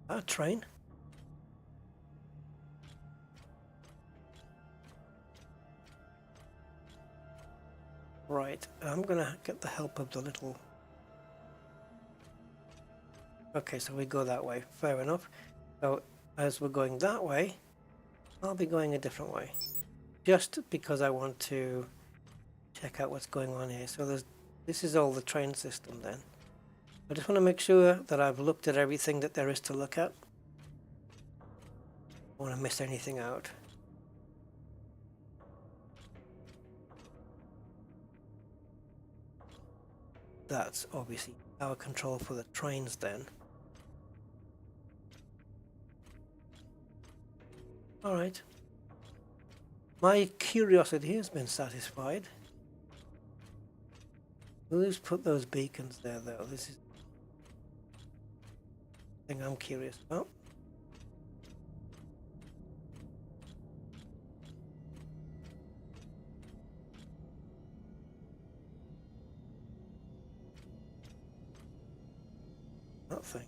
A train? Right, I'm gonna get the help of the little... Okay, so we go that way, fair enough. So, as we're going that way, I'll be going a different way. Just because I want to check out what's going on here. So this is all the train system then. I just want to make sure that I've looked at everything that there is to look at. I don't want to miss anything out. That's obviously power control for the trains then. Alright. My curiosity has been satisfied. Who's put those beacons there though? This is the thing I'm curious about. That thing.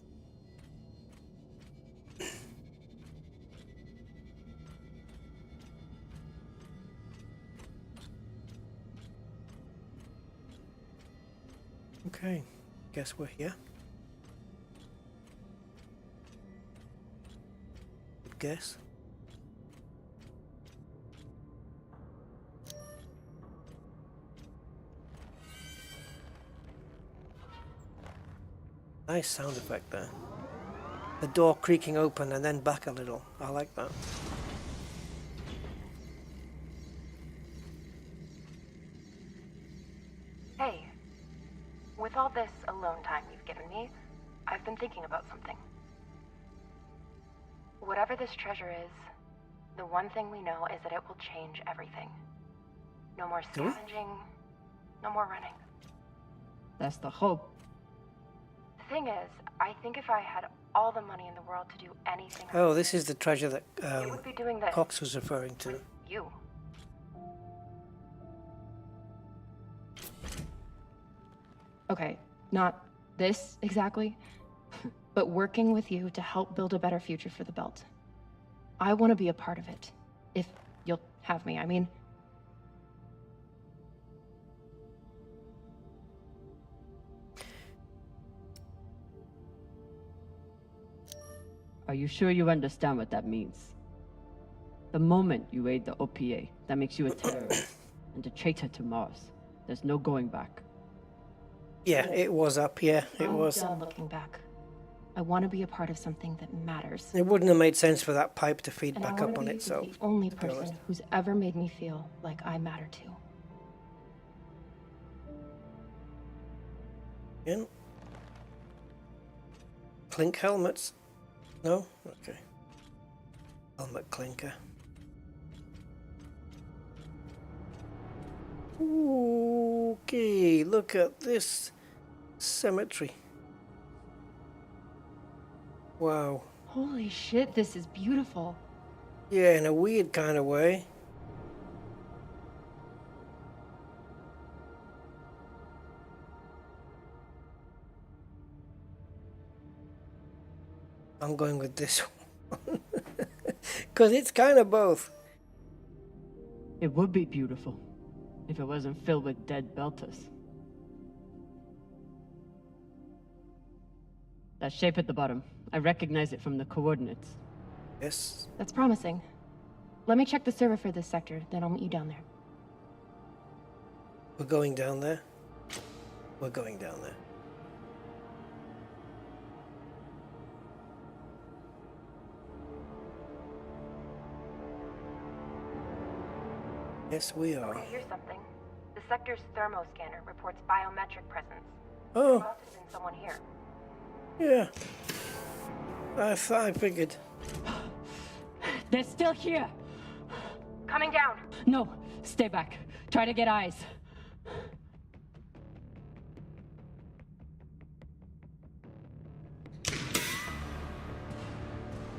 Okay, guess we're here. Good guess. Nice sound effect there. The door creaking open and then back a little. I like that. Hey, with all this alone time you've given me, I've been thinking about something. Whatever this treasure is, the one thing we know is that it will change everything. No more scavenging, no more running. That's the hope. The thing is, I think if I had all the money in the world to do anything, Oh, this is the treasure that it would be doing this. Cox was referring to. You. Okay, not this exactly, but working with you to help build a better future for the belt. I want to be a part of it, if you'll have me, I mean. Are you sure you understand what that means? The moment you aid the OPA, that makes you a terrorist and a traitor to Mars. There's no going back. Yeah, it was up, yeah, it was. I'm done looking back. I want to be a part of something that matters. It wouldn't have made sense for that pipe to feed And I back wanna up on be it, so... the only to be honest. person who's ever made me feel like I matter too. Yeah. Clink helmets. No? Okay. Helmet clinker. Okay, look at this cemetery. Wow. Holy shit, this is beautiful. Yeah, in a weird kind of way. I'm going with this one. Because it's kind of both. It would be beautiful if it wasn't filled with dead belters. That shape at the bottom, I recognize it from the coordinates. Yes. That's promising. Let me check the server for this sector, then I'll meet you down there. We're going down there. We're going down there. Yes, we are. Okay, here's something. The sector's thermo scanner reports biometric presence. Oh. There must have been someone here. Yeah. I figured. They're still here! Coming down! No, stay back. Try to get eyes.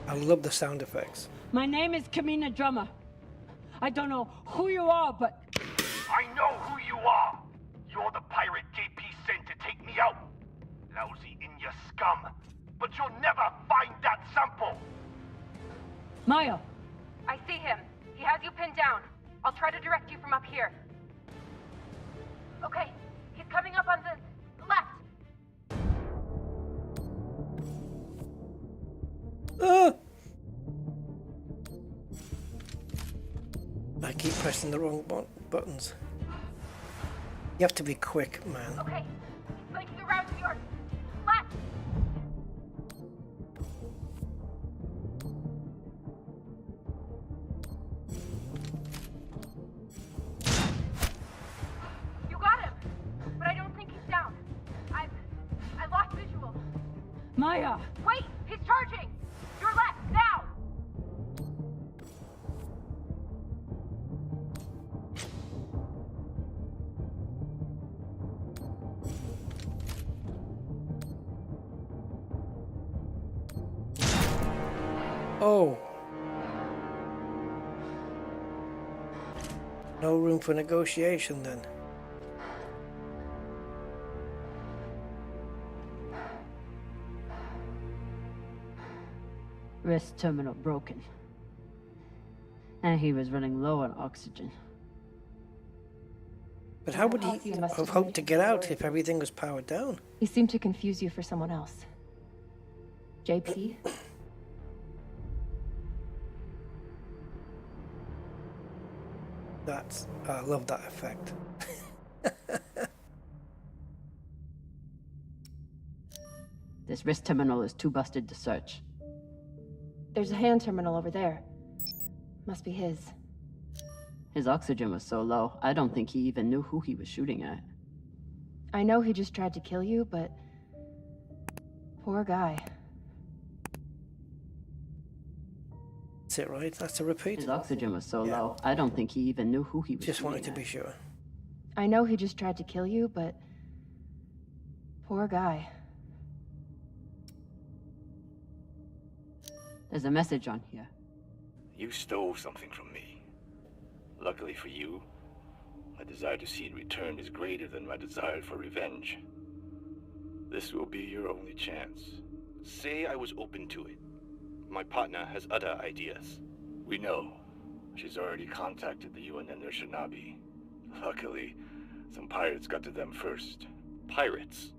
I love the sound effects. My name is Kamina Drummer. I don't know who you are, but... I know who you are! You're the pirate JP sent to take me out! Lousy in your scum! But you'll never find that sample! Maya! I see him. He has you pinned down. I'll try to direct you from up here. Okay, he's coming up on the left. Ah! I keep pressing the wrong buttons. You have to be quick, man. Okay, he's flanking around to your left. You got him, but I don't think he's down. I lost visual. Maya! Wait, he's charging. Your left now. Oh. No room for negotiation then. Wrist terminal broken. And he was running low on oxygen. But how would he have hoped to get out if everything was powered down? He seemed to confuse you for someone else. JP? I love that effect. This wrist terminal is too busted to search. There's a hand terminal over there. Must be his. His oxygen was so low, I don't think he even knew who he was shooting at. I know he just tried to kill you, but... poor guy. That's it, right? That's a repeat. His oxygen was so low, I don't think he even knew who he was Just shooting wanted to at. be sure. I know he just tried to kill you, but... poor guy. There's a message on here. You stole something from me. Luckily for you, my desire to see it returned is greater than my desire for revenge. This will be your only chance. Say I was open to it. My partner has other ideas. We know. She's already contacted the UN and their shinabi. Luckily, some pirates got to them first. Pirates?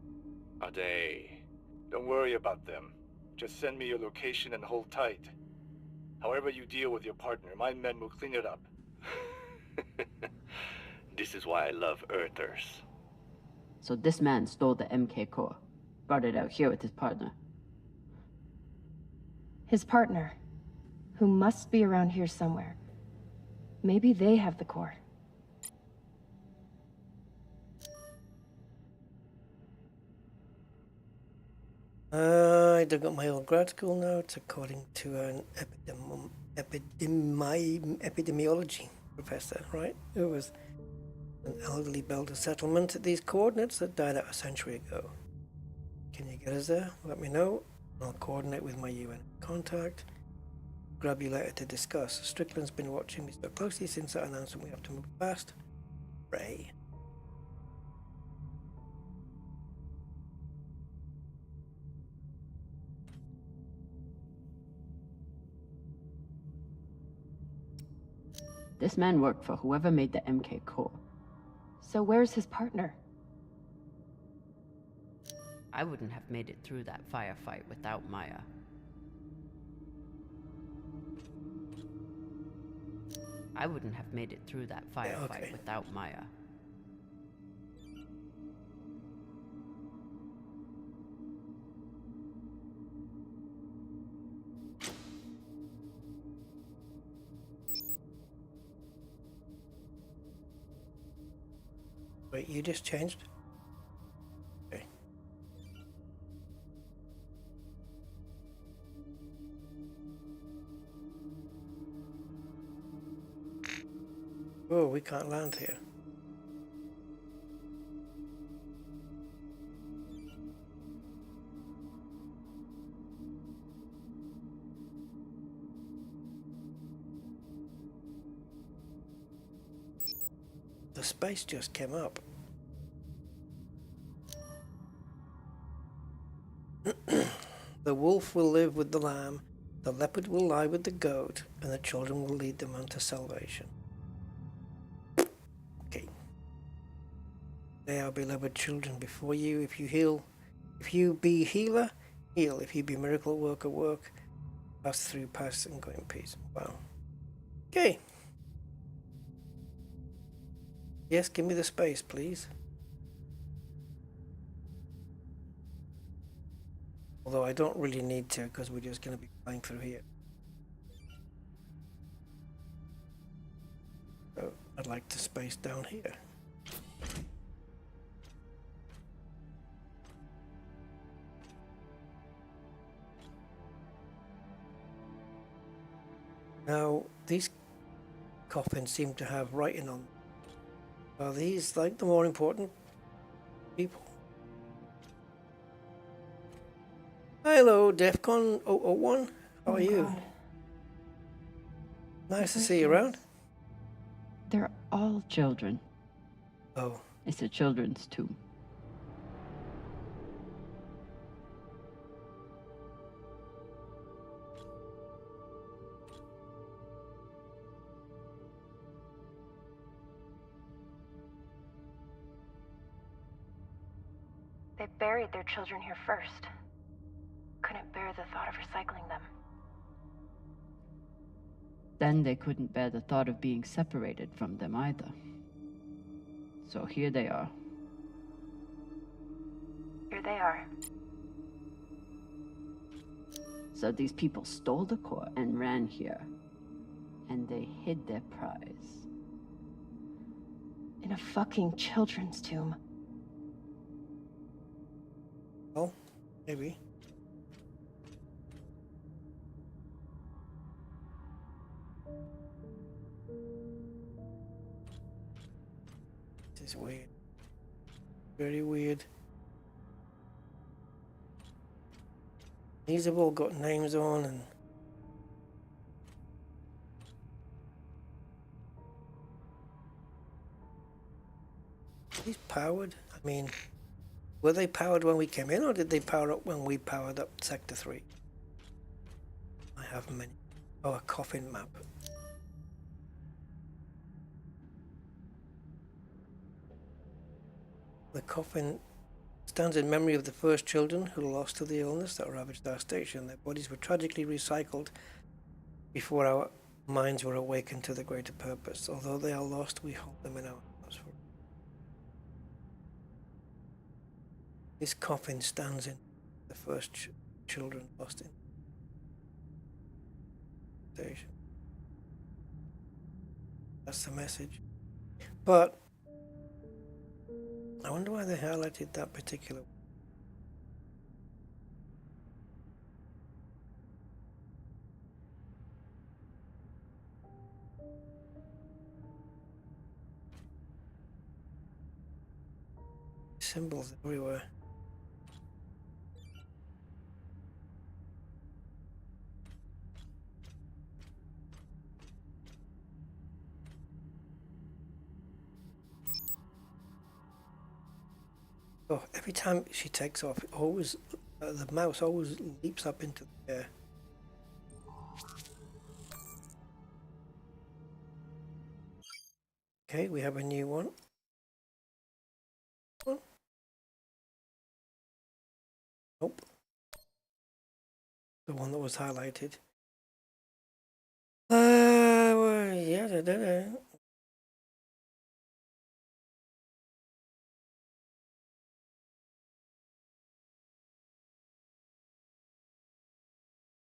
Are they? Don't worry about them. Just send me your location and hold tight. However you deal with your partner, my men will clean it up. This is why I love Earthers. So this man stole the MK core, brought it out here with his partner. His partner, who must be around here somewhere. Maybe they have the core. I dug up my old grad school notes according to an epidemiology professor, right? Who was an elderly builder settlement at these coordinates that died out a century ago. Can you get us there? Let me know. I'll coordinate with my UN contact. Grab you later to discuss. Strickland's been watching me so closely since that announcement. We have to move fast. Ray. This man worked for whoever made the MK core. So where's his partner? I wouldn't have made it through that firefight without Maya. I wouldn't have made it through that firefight without Maya. Wait, you just changed? Okay. Oh, we can't land here. The space just came up. The wolf will live with the lamb, the leopard will lie with the goat, and the children will lead them unto salvation. Okay. They are beloved children before you. If you be healer, heal. If you be miracle worker, work. Pass through, pass, and go in peace. Wow. Okay. Yes, give me the space, please. Although I don't really need to, because we're just going to be flying through here. So I'd like the space down here. Now, these coffins seem to have writing on them. Are these like the more important people? Hello, DEFCON 001. How are you? God. Nice to see you around. They're all children. Oh. It's a children's tomb. They buried their children here first. Couldn't bear the thought of recycling them. Then they couldn't bear the thought of being separated from them either. So here they are. Here they are. So these people stole the core and ran here. And they hid their prize. In a fucking children's tomb. Oh, maybe. This is weird. Very weird. These have all got names on and these powered? I mean, were they powered when we came in, or did they power up when we powered up Sector 3? I have many. Oh, a coffin map. The coffin stands in memory of the first children who lost to the illness that ravaged our station. Their bodies were tragically recycled before our minds were awakened to the greater purpose. Although they are lost, we hold them in our hearts. This coffin stands in the first children lost in station. That's the message. But I wonder why they highlighted that particular one. Symbols everywhere. Oh, every time she takes off, it always the mouse always leaps up into the air. Okay, we have a new one. Nope. The one that was highlighted. Well, yeah,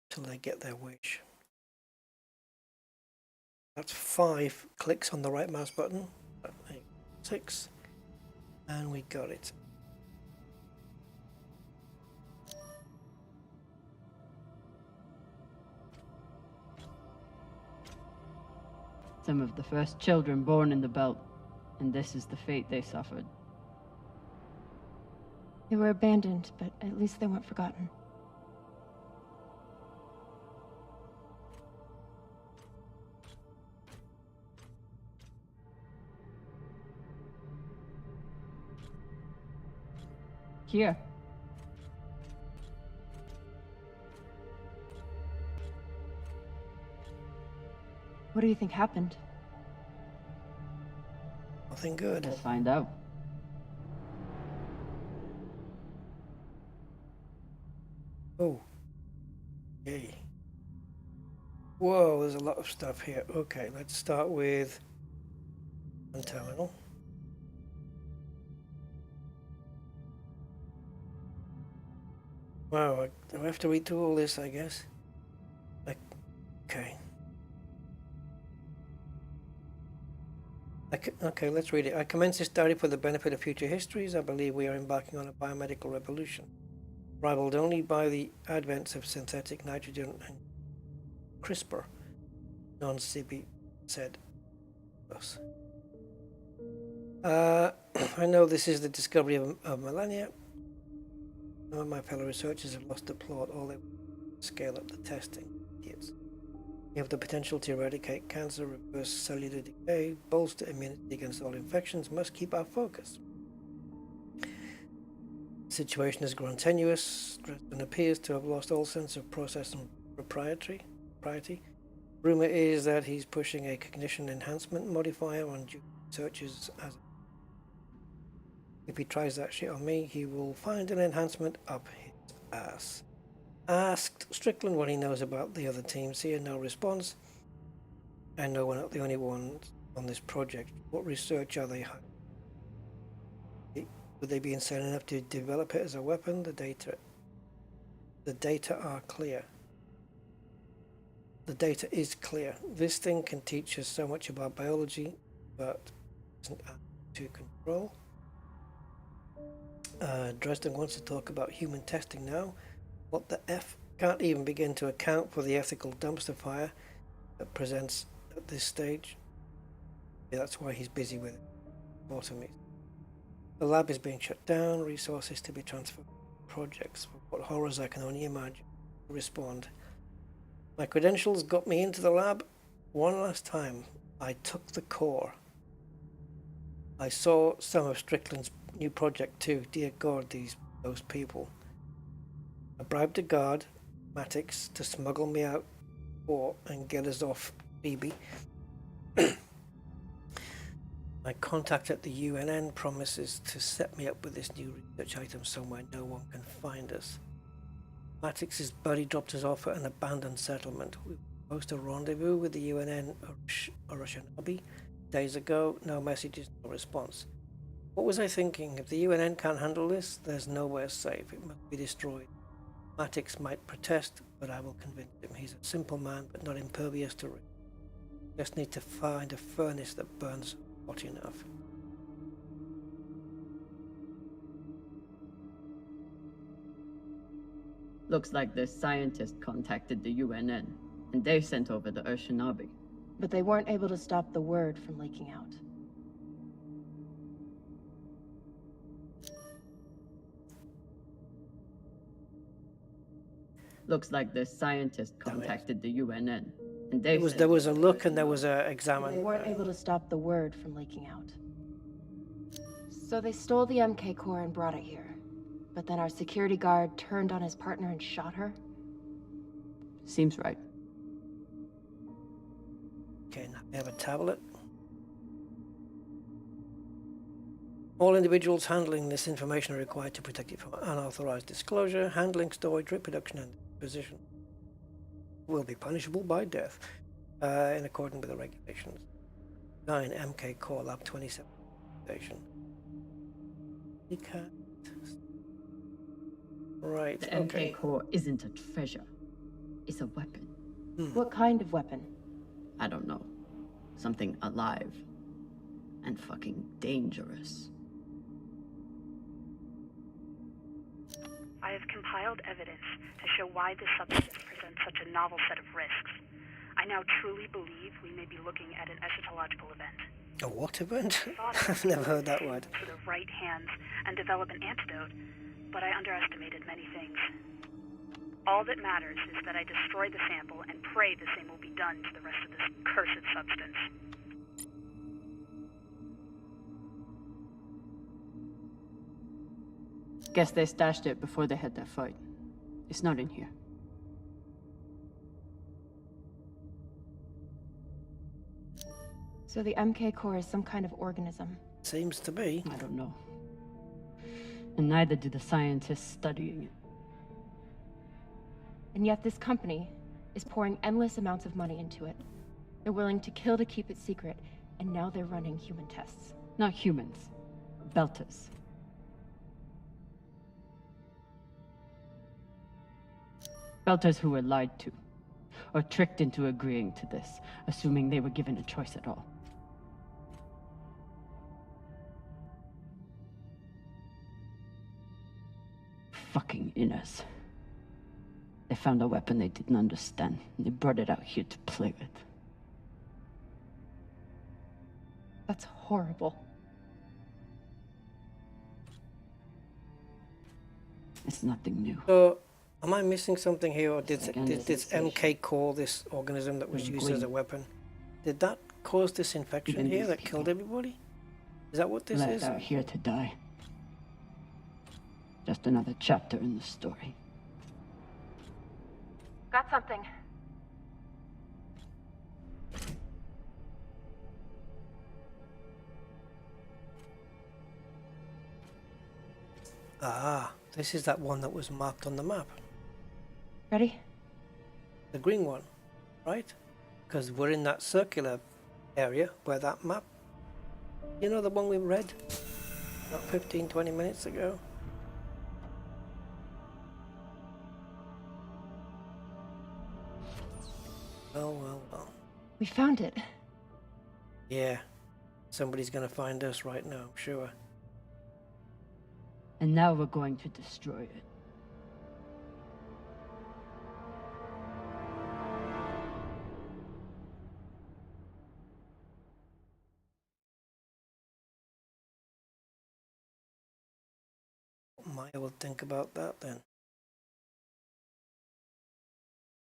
till they get their wish. That's 5 clicks on the right mouse button. 6. And we got it. Some of the first children born in the belt, and this is the fate they suffered. They were abandoned, but at least they weren't forgotten. Here. What do you think happened? Nothing good. Let's find out. Oh. Yay. Whoa, there's a lot of stuff here. Okay, let's start with one terminal. Wow, I have to read through all this, I guess. Okay. Okay, let's read it. I commence this diary for the benefit of future histories. I believe we are embarking on a biomedical revolution, rivaled only by the advents of synthetic nitrogen and CRISPR, non-CB said. Us. I know this is the discovery of millennia. Some of my fellow researchers have lost the plot. All they scale up the testing. Idiots. We have the potential to eradicate cancer, reverse cellular decay, bolster immunity against all infections. Must keep our focus. The situation has grown tenuous. Dresden appears to have lost all sense of process and propriety. Rumor is that he's pushing a cognition enhancement modifier on researchers as. If he tries that shit on me, he will find an enhancement up his ass. Asked Strickland what he knows about the other teams here, no response. I know we're not the only ones on this project. What research are they hiding? Would they be insane enough to develop it as a weapon? The data are clear. The data is clear. This thing can teach us so much about biology, but isn't to control. Dresden wants to talk about human testing now. What the F? Can't even begin to account for the ethical dumpster fire that presents at this stage. Yeah, that's why he's busy with it. Automated. The lab is being shut down, resources to be transferred. Projects. For what horrors I can only imagine. Respond. My credentials got me into the lab. One last time, I took the core. I saw some of Strickland's new project too. Dear God, those people. I bribed a guard, Matix, to smuggle me out and get us off BB. My contact at the UNN promises to set me up with this new research item somewhere no one can find us. Matix's buddy dropped us off at an abandoned settlement. We were supposed to rendezvous with the UNN Oroshinabe days ago. No messages, no response. What was I thinking? If the UNN can't handle this, there's nowhere safe. It must be destroyed. Matix might protest, but I will convince him. He's a simple man, but not impervious to risk. Just need to find a furnace that burns hot enough. Looks like this scientist contacted the UNN, and they sent over the Urshinabe. But they weren't able to stop the word from leaking out. Looks like this scientist contacted the UNN, and they there was a look and there was a examine. They weren't able to stop the word from leaking out. So they stole the MK core and brought it here. But then our security guard turned on his partner and shot her? Seems right. Okay, now we have a tablet. All individuals handling this information are required to protect it from unauthorized disclosure. Handling, storage, reproduction, and disposition will be punishable by death in accordance with the regulations. 9 MK Core Lab 27 station. We can't. Right. The Okay. MK core isn't a treasure. It's a weapon. What kind of weapon? I don't know. Something alive. And fucking dangerous. I have compiled evidence to show why this substance presents such a novel set of risks. I now truly believe we may be looking at an eschatological event. A what event? I've never heard that word. For the right hands and develop an antidote, but I underestimated many things. All that matters is that I destroy the sample and pray the same will be done to the rest of this cursed substance. Guess they stashed it before they had their fight. It's not in here. So the MK core is some kind of organism. Seems to be. I don't know. And neither do the scientists studying it. And yet this company is pouring endless amounts of money into it. They're willing to kill to keep it secret, and now they're running human tests. Not humans. Belters. Belters who were lied to, or tricked into agreeing to this, assuming they were given a choice at all. Fucking inners. They found a weapon they didn't understand, and they brought it out here to play with. That's horrible. It's nothing new. So, am I missing something here, or did this MK core, this organism that was used as a weapon, did that cause this infection here that killed everybody? Is that what this is? Led out here to die. Just another chapter in the story. Got something. Ah, this is that one that was marked on the map. Ready? The green one, right? Because we're in that circular area where that map, you know, the one we read about 15-20 minutes ago. Well. We found it. Yeah. Somebody's gonna find us right now, I'm sure. And now we're going to destroy it. Maya will think about that then.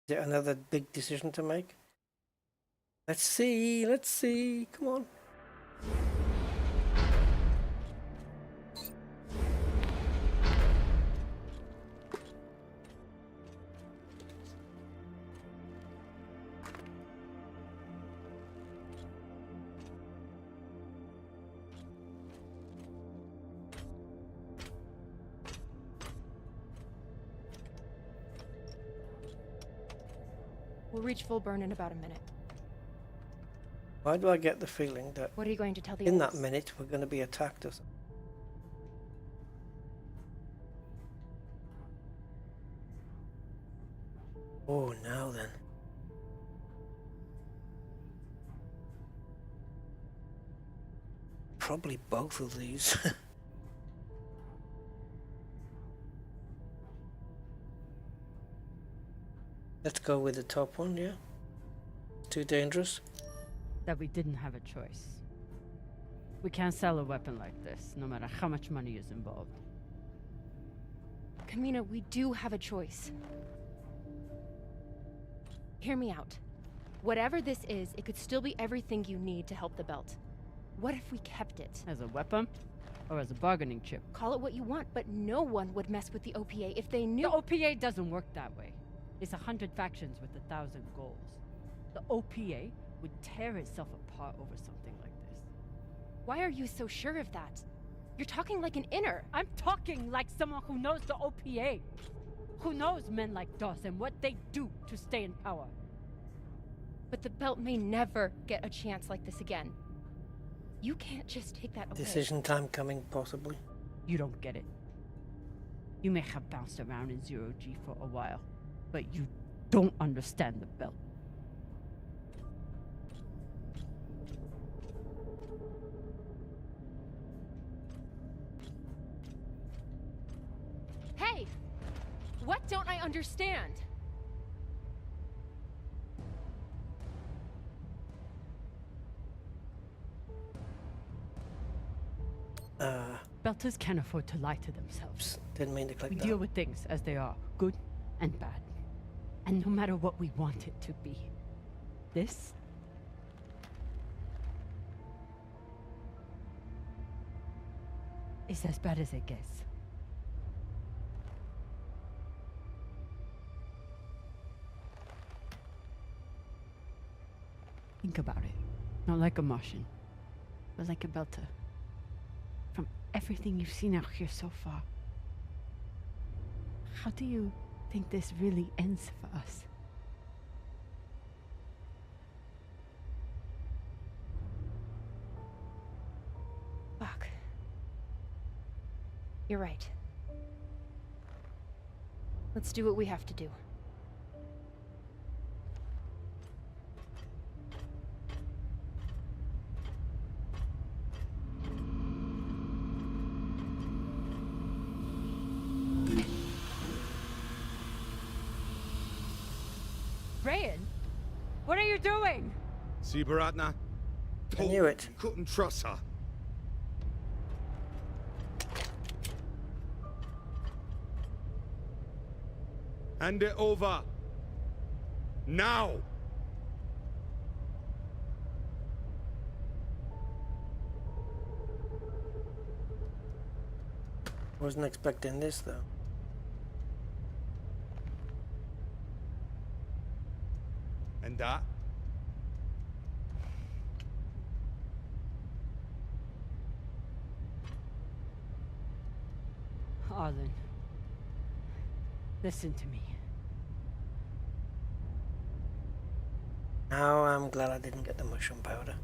Is it another big decision to make? Let's see, come on. We'll reach full burn in about a minute. Why do I get the feeling that What are you going to tell the in others? that minute we're going to be attacked or something? Oh, now then. Probably both of these. Let's go with the top one, yeah? Too dangerous? That we didn't have a choice. We can't sell a weapon like this, no matter how much money is involved. Kamina, we do have a choice. Hear me out. Whatever this is, it could still be everything you need to help the belt. What if we kept it? As a weapon? Or as a bargaining chip? Call it what you want, but no one would mess with the OPA if they knew— The OPA doesn't work that way. It's 100 factions with 1,000 goals. The OPA would tear itself apart over something like this. Why are you so sure of that? You're talking like an inner. I'm talking like someone who knows the OPA. Who knows men like Doss and what they do to stay in power. But the belt may never get a chance like this again. You can't just take that away. Decision time coming, possibly. You don't get it. You may have bounced around in zero-G for a while, but you don't understand the belt. Hey! What don't I understand? Belters can't afford to lie to themselves. Didn't mean to click We that. deal with things as they are, good and bad. And no matter what we want it to be, this is as bad as it gets. Think about it. Not like a Martian, but like a Belter. From everything you've seen out here so far, how do you think this really ends for us? Fuck. You're right. Let's do what we have to do. Rayan, what are you doing? See, Baratna? I knew it. You couldn't trust her. Hand it over. Now! Wasn't expecting this, though. And that? Arlen, listen to me. Now I'm glad I didn't get the mushroom powder.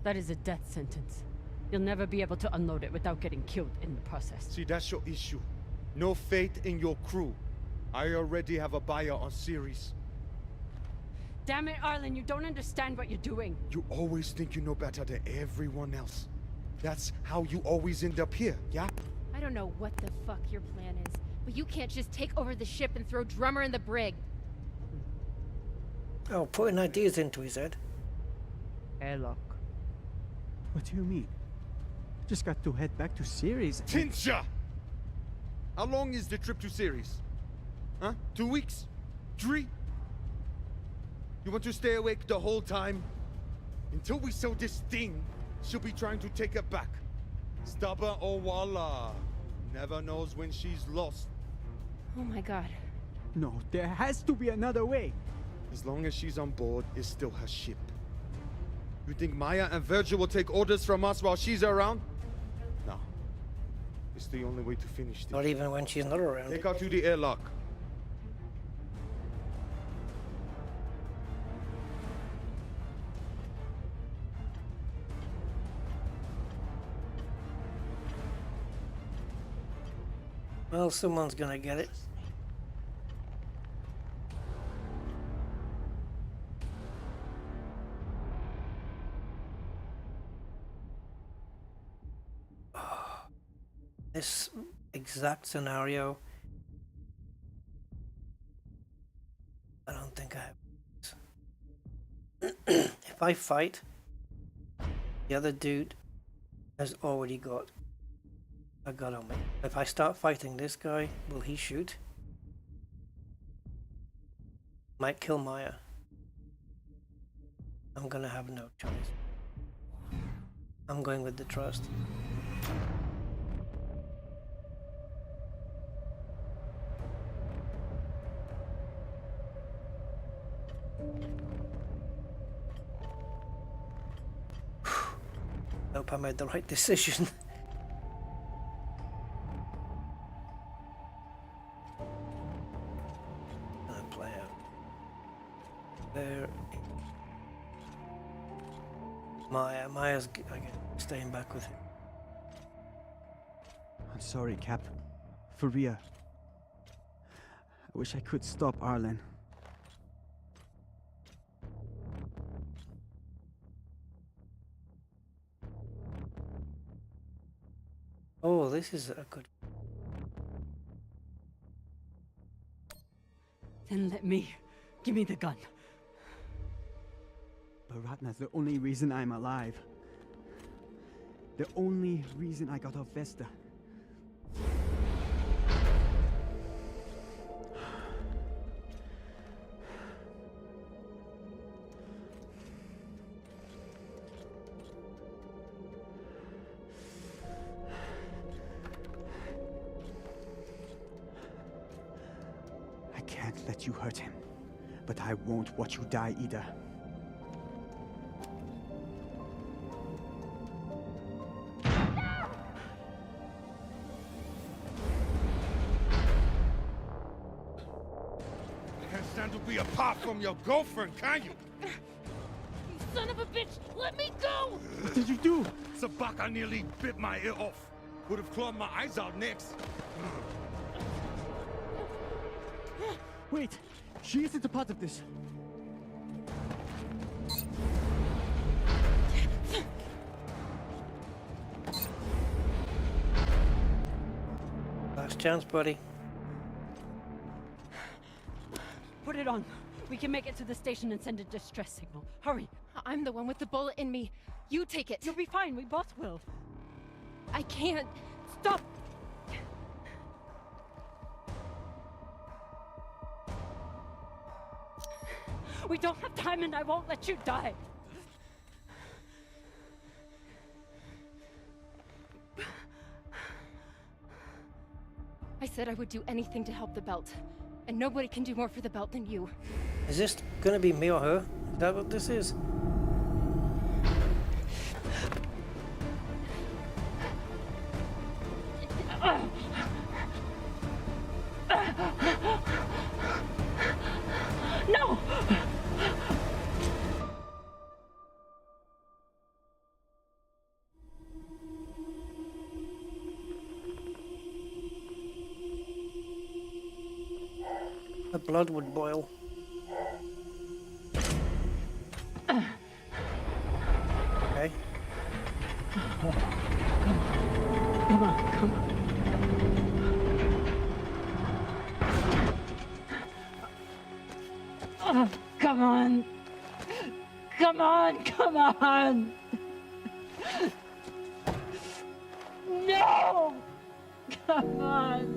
That is a death sentence. You'll never be able to unload it without getting killed in the process. See, that's your issue. No faith in your crew. I already have a buyer on series. Damn it, Arlen, you don't understand what you're doing. You always think you know better than everyone else. That's how you always end up here, yeah? I don't know what the fuck your plan is, but you can't just take over the ship and throw Drummer in the brig. Oh, putting ideas into his head. Airlock. What do you mean? Just got to head back to Ceres. Tinsha! How long is the trip to Ceres? Huh? 2 weeks? 3? You want to stay awake the whole time? Until we sell this thing, she'll be trying to take it back. Stubborn or voila. Never knows when she's lost. Oh my god. No, there has to be another way. As long as she's on board, it's still her ship. You think Maya and Virgil will take orders from us while she's around? No. It's the only way to finish this. Not even when she's not around. Take her to the airlock. Well, someone's gonna get it. This exact scenario, I don't think I have. If I fight, the other dude has already got a gun on me. If I start fighting this guy, will he shoot? Might kill Maya. I'm gonna have no choice. I'm going with the trust. hope I made the right decision. Gonna play out. There. Maya's again staying back with him. I'm sorry, Cap. For Rhea. I wish I could stop Arlen. Oh, this is a good. Then let me. Give me the gun. But Ratna's the only reason I'm alive. The only reason I got off Vesta. I can't let you hurt him, but I won't watch you die either. Stand to be apart from your girlfriend, can you? You son of a bitch! Let me go! What did you do? Sabaka nearly bit my ear off. Would have clawed my eyes out next. Wait! She isn't a part of this. Last chance, buddy. Put it on. We can make it to the station and send a distress signal. Hurry. I'm the one with the bullet in me. You take it. You'll be fine. We both will. I can't. Stop! We don't have time and I won't let you die. I said I would do anything to help the belt. And nobody can do more for the belt than you. Is this gonna be me or her? Is that what this is? No! The blood would boil. Okay. Come on, come on. Oh, come on. Come on, come on. No! Come on.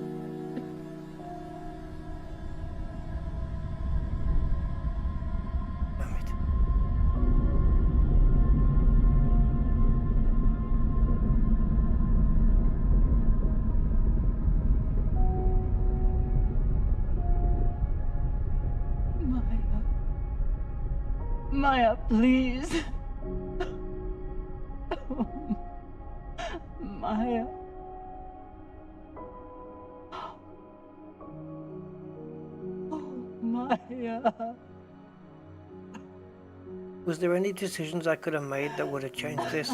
Maya, please. Oh, Maya. Oh, Maya. Was there any decisions I could have made that would have changed this?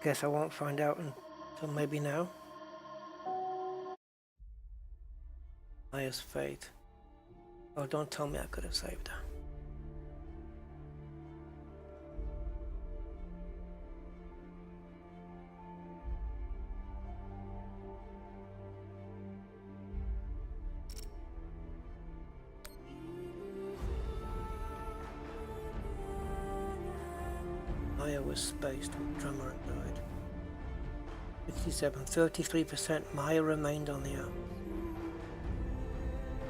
Guess I won't find out until maybe now. Maya's fate. Oh, don't tell me I could have saved her. was spaced with Drummer and died. 67, 33%. Maya remained on the arm.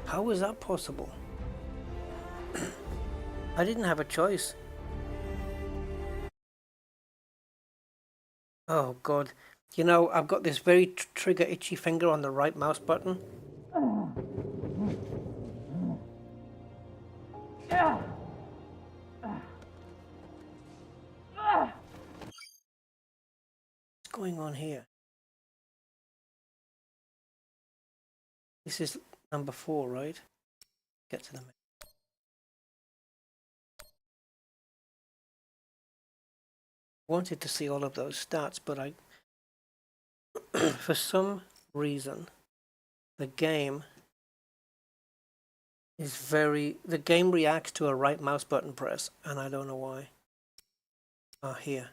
How was that possible? I didn't have a choice. Oh god. You know, I've got this very trigger itchy finger on the right mouse button. What's going on here? This is number 4, right? Get to the menu. Wanted to see all of those stats, but I for some reason the game reacts to a right mouse button press, and I don't know why. Ah, here.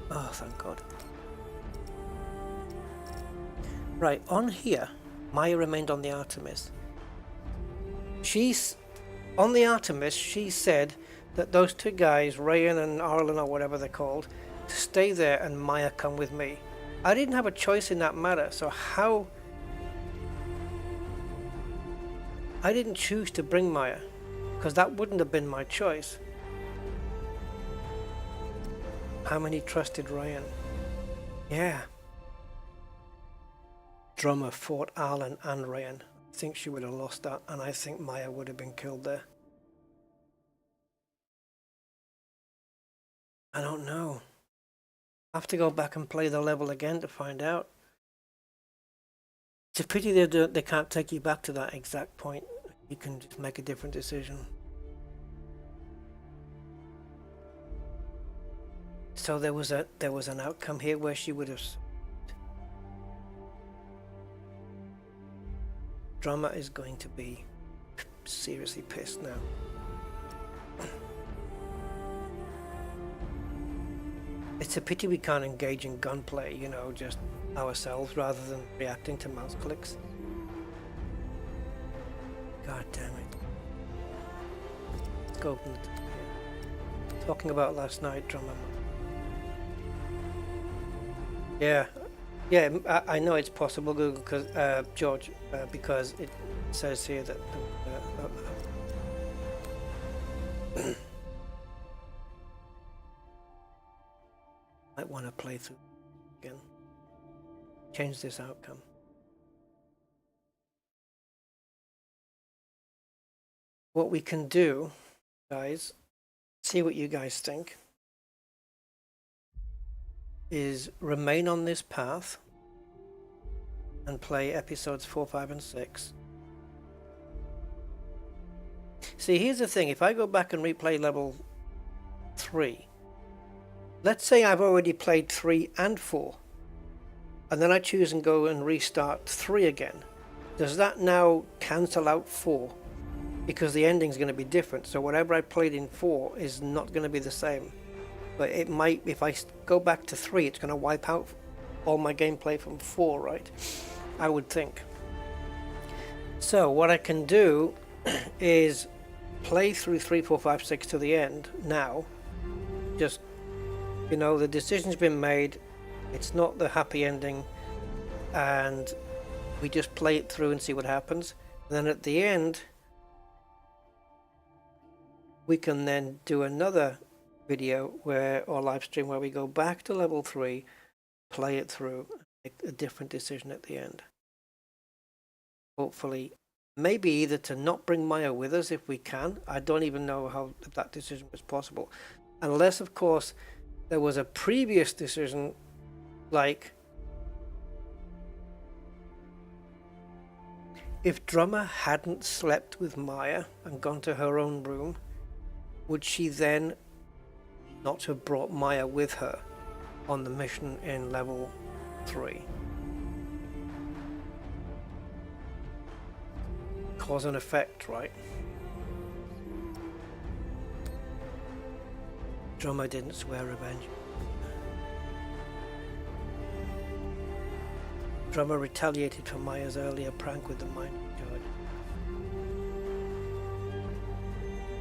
Oh, thank God. Right, on here, Maya remained on the Artemis. On the Artemis, she said that those two guys, Ryan and Arlen or whatever they're called, to stay there and Maya come with me. I didn't have a choice in that matter, so how... I didn't choose to bring Maya, because that wouldn't have been my choice. How many trusted Ryan? Yeah. Drummer fought Arlen and Ryan. I think she would have lost that, and I think Maya would have been killed there. I don't know. I have to go back and play the level again to find out. It's a pity they can't take you back to that exact point. You can just make a different decision. So there was an outcome here where she would have. Drummer is going to be seriously pissed now. It's a pity we can't engage in gunplay, you know, just ourselves rather than reacting to mouse clicks. God damn it. Let's go open the top here. Talking about last night, Drummer. Yeah, I know it's possible, Google, because George, because it says here that might want to play through again. Change this outcome. What we can do, guys, see what you guys think, is remain on this path and play episodes 4, 5, and 6. See, here's the thing. If I go back and replay level 3, let's say I've already played 3 and 4, and then I choose and go and restart 3 again. Does that now cancel out 4? Because the ending's going to be different. So whatever I played in 4 is not going to be the same. But it might, if I go back to 3, it's going to wipe out all my gameplay from 4, right? I would think. So what I can do is play through 3, 4, 5, 6 to the end now. Just, you know, the decision's been made. It's not the happy ending. And we just play it through and see what happens. And then at the end, we can then do another video or live stream where we go back to level 3, play it through, make a different decision at the end. Hopefully, maybe either to not bring Maya with us if we can. I don't even know if that decision was possible, unless of course there was a previous decision, like if Drummer hadn't slept with Maya and gone to her own room, would she then not have brought Maya with her on the mission in level 3? Cause and effect, right? Drummer didn't swear revenge. Drummer retaliated for Maya's earlier prank with the mining charge.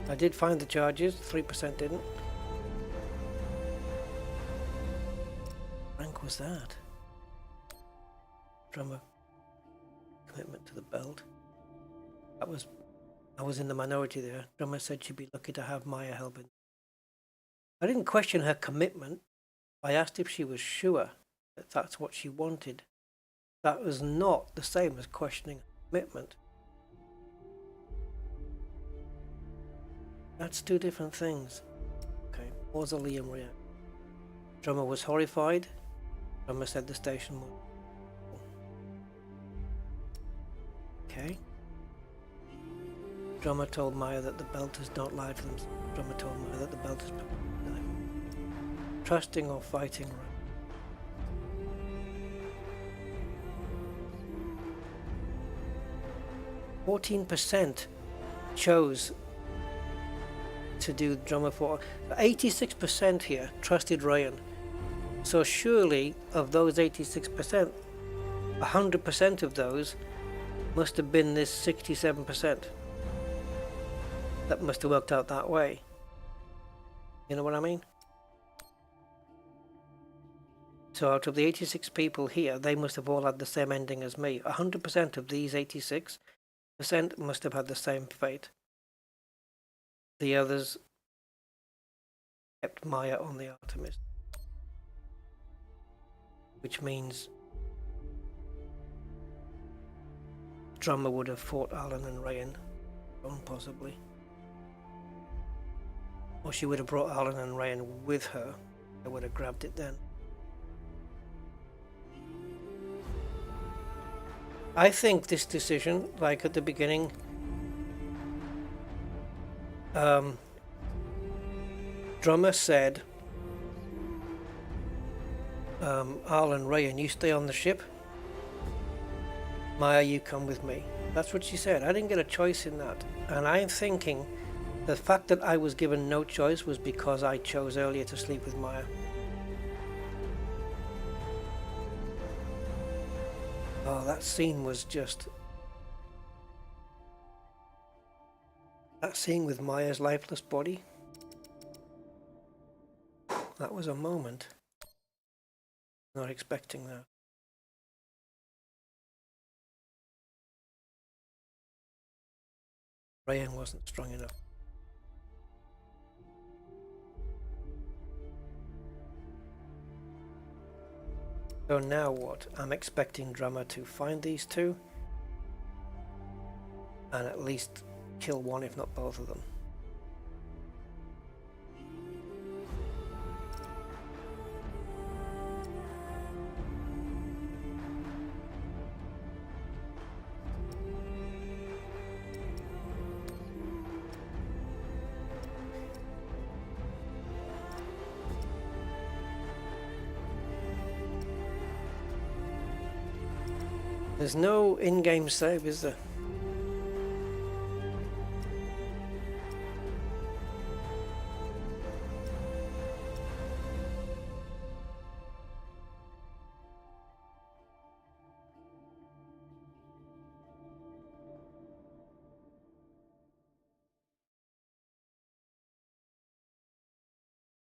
I did find the charges, 3% didn't. was that? Drummer commitment to the belt. I was in the minority there. Drummer said she'd be lucky to have Maya helping. I didn't question her commitment. I asked if she was sure that that's what she wanted. That was not the same as questioning her commitment. That's two different things. Okay, mausoleum react. Drummer was horrified. Drummer said the station was. Okay. Drummer told Maya that the belters don't lie for themselves. Drummer told Maya that the belters lie. Trusting or fighting. 14% chose to do drummer for. 86% here trusted Ryan. So surely of those 86%, 100% of those must have been this 67%. That must have worked out that way. You know what I mean? So out of the 86 people here, they must have all had the same ending as me. 100% of these 86% must have had the same fate. The others kept Maya on the Artemis. Which means Drummer would have fought Alan and Ryan, possibly. Or she would have brought Alan and Ryan with her. They would have grabbed it then. I think this decision, like at the beginning, Drummer said, Alan, Ryan, you stay on the ship. Maya, you come with me. That's what she said. I didn't get a choice in that. And I'm thinking the fact that I was given no choice was because I chose earlier to sleep with Maya. Oh, that scene was just... That scene with Maya's lifeless body. That was a moment. Not expecting that. Ryan wasn't strong enough. So now what? I'm expecting Drummer to find these two and at least kill one, if not both of them. There's no in-game save, is there?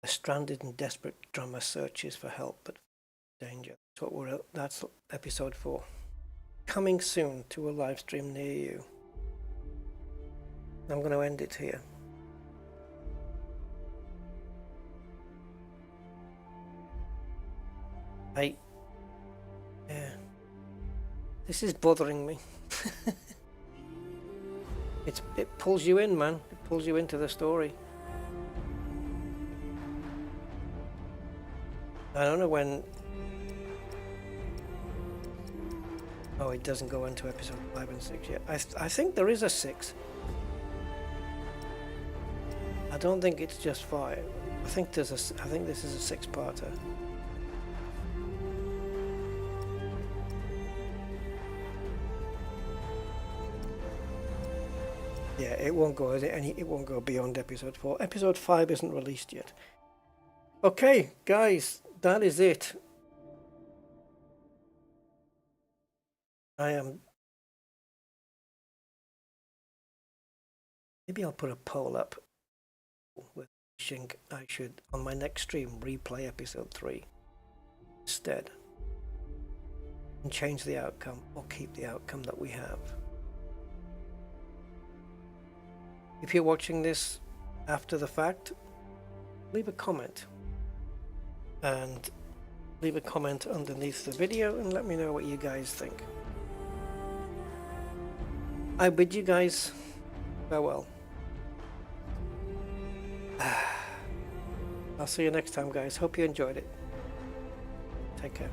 A stranded and desperate Drummer searches for help but danger. That's episode 4. Coming soon to a live stream near you. I'm going to end it here. Yeah. This is bothering me. It pulls you in, man. It pulls you into the story. I don't know when... Oh, it doesn't go into episode 5 and 6 yet. I think there is a 6. I don't think it's just 5. I think this is a 6-parter. Yeah, it won't go beyond episode 4. Episode 5 isn't released yet. Okay, guys, that is it. Maybe I'll put a poll up with wishing I should, on my next stream, replay episode 3. instead and change the outcome or keep the outcome that we have. If you're watching this after the fact, leave a comment and leave a comment underneath the video and let me know what you guys think. I bid you guys farewell. I'll see you next time, guys. Hope you enjoyed it. Take care.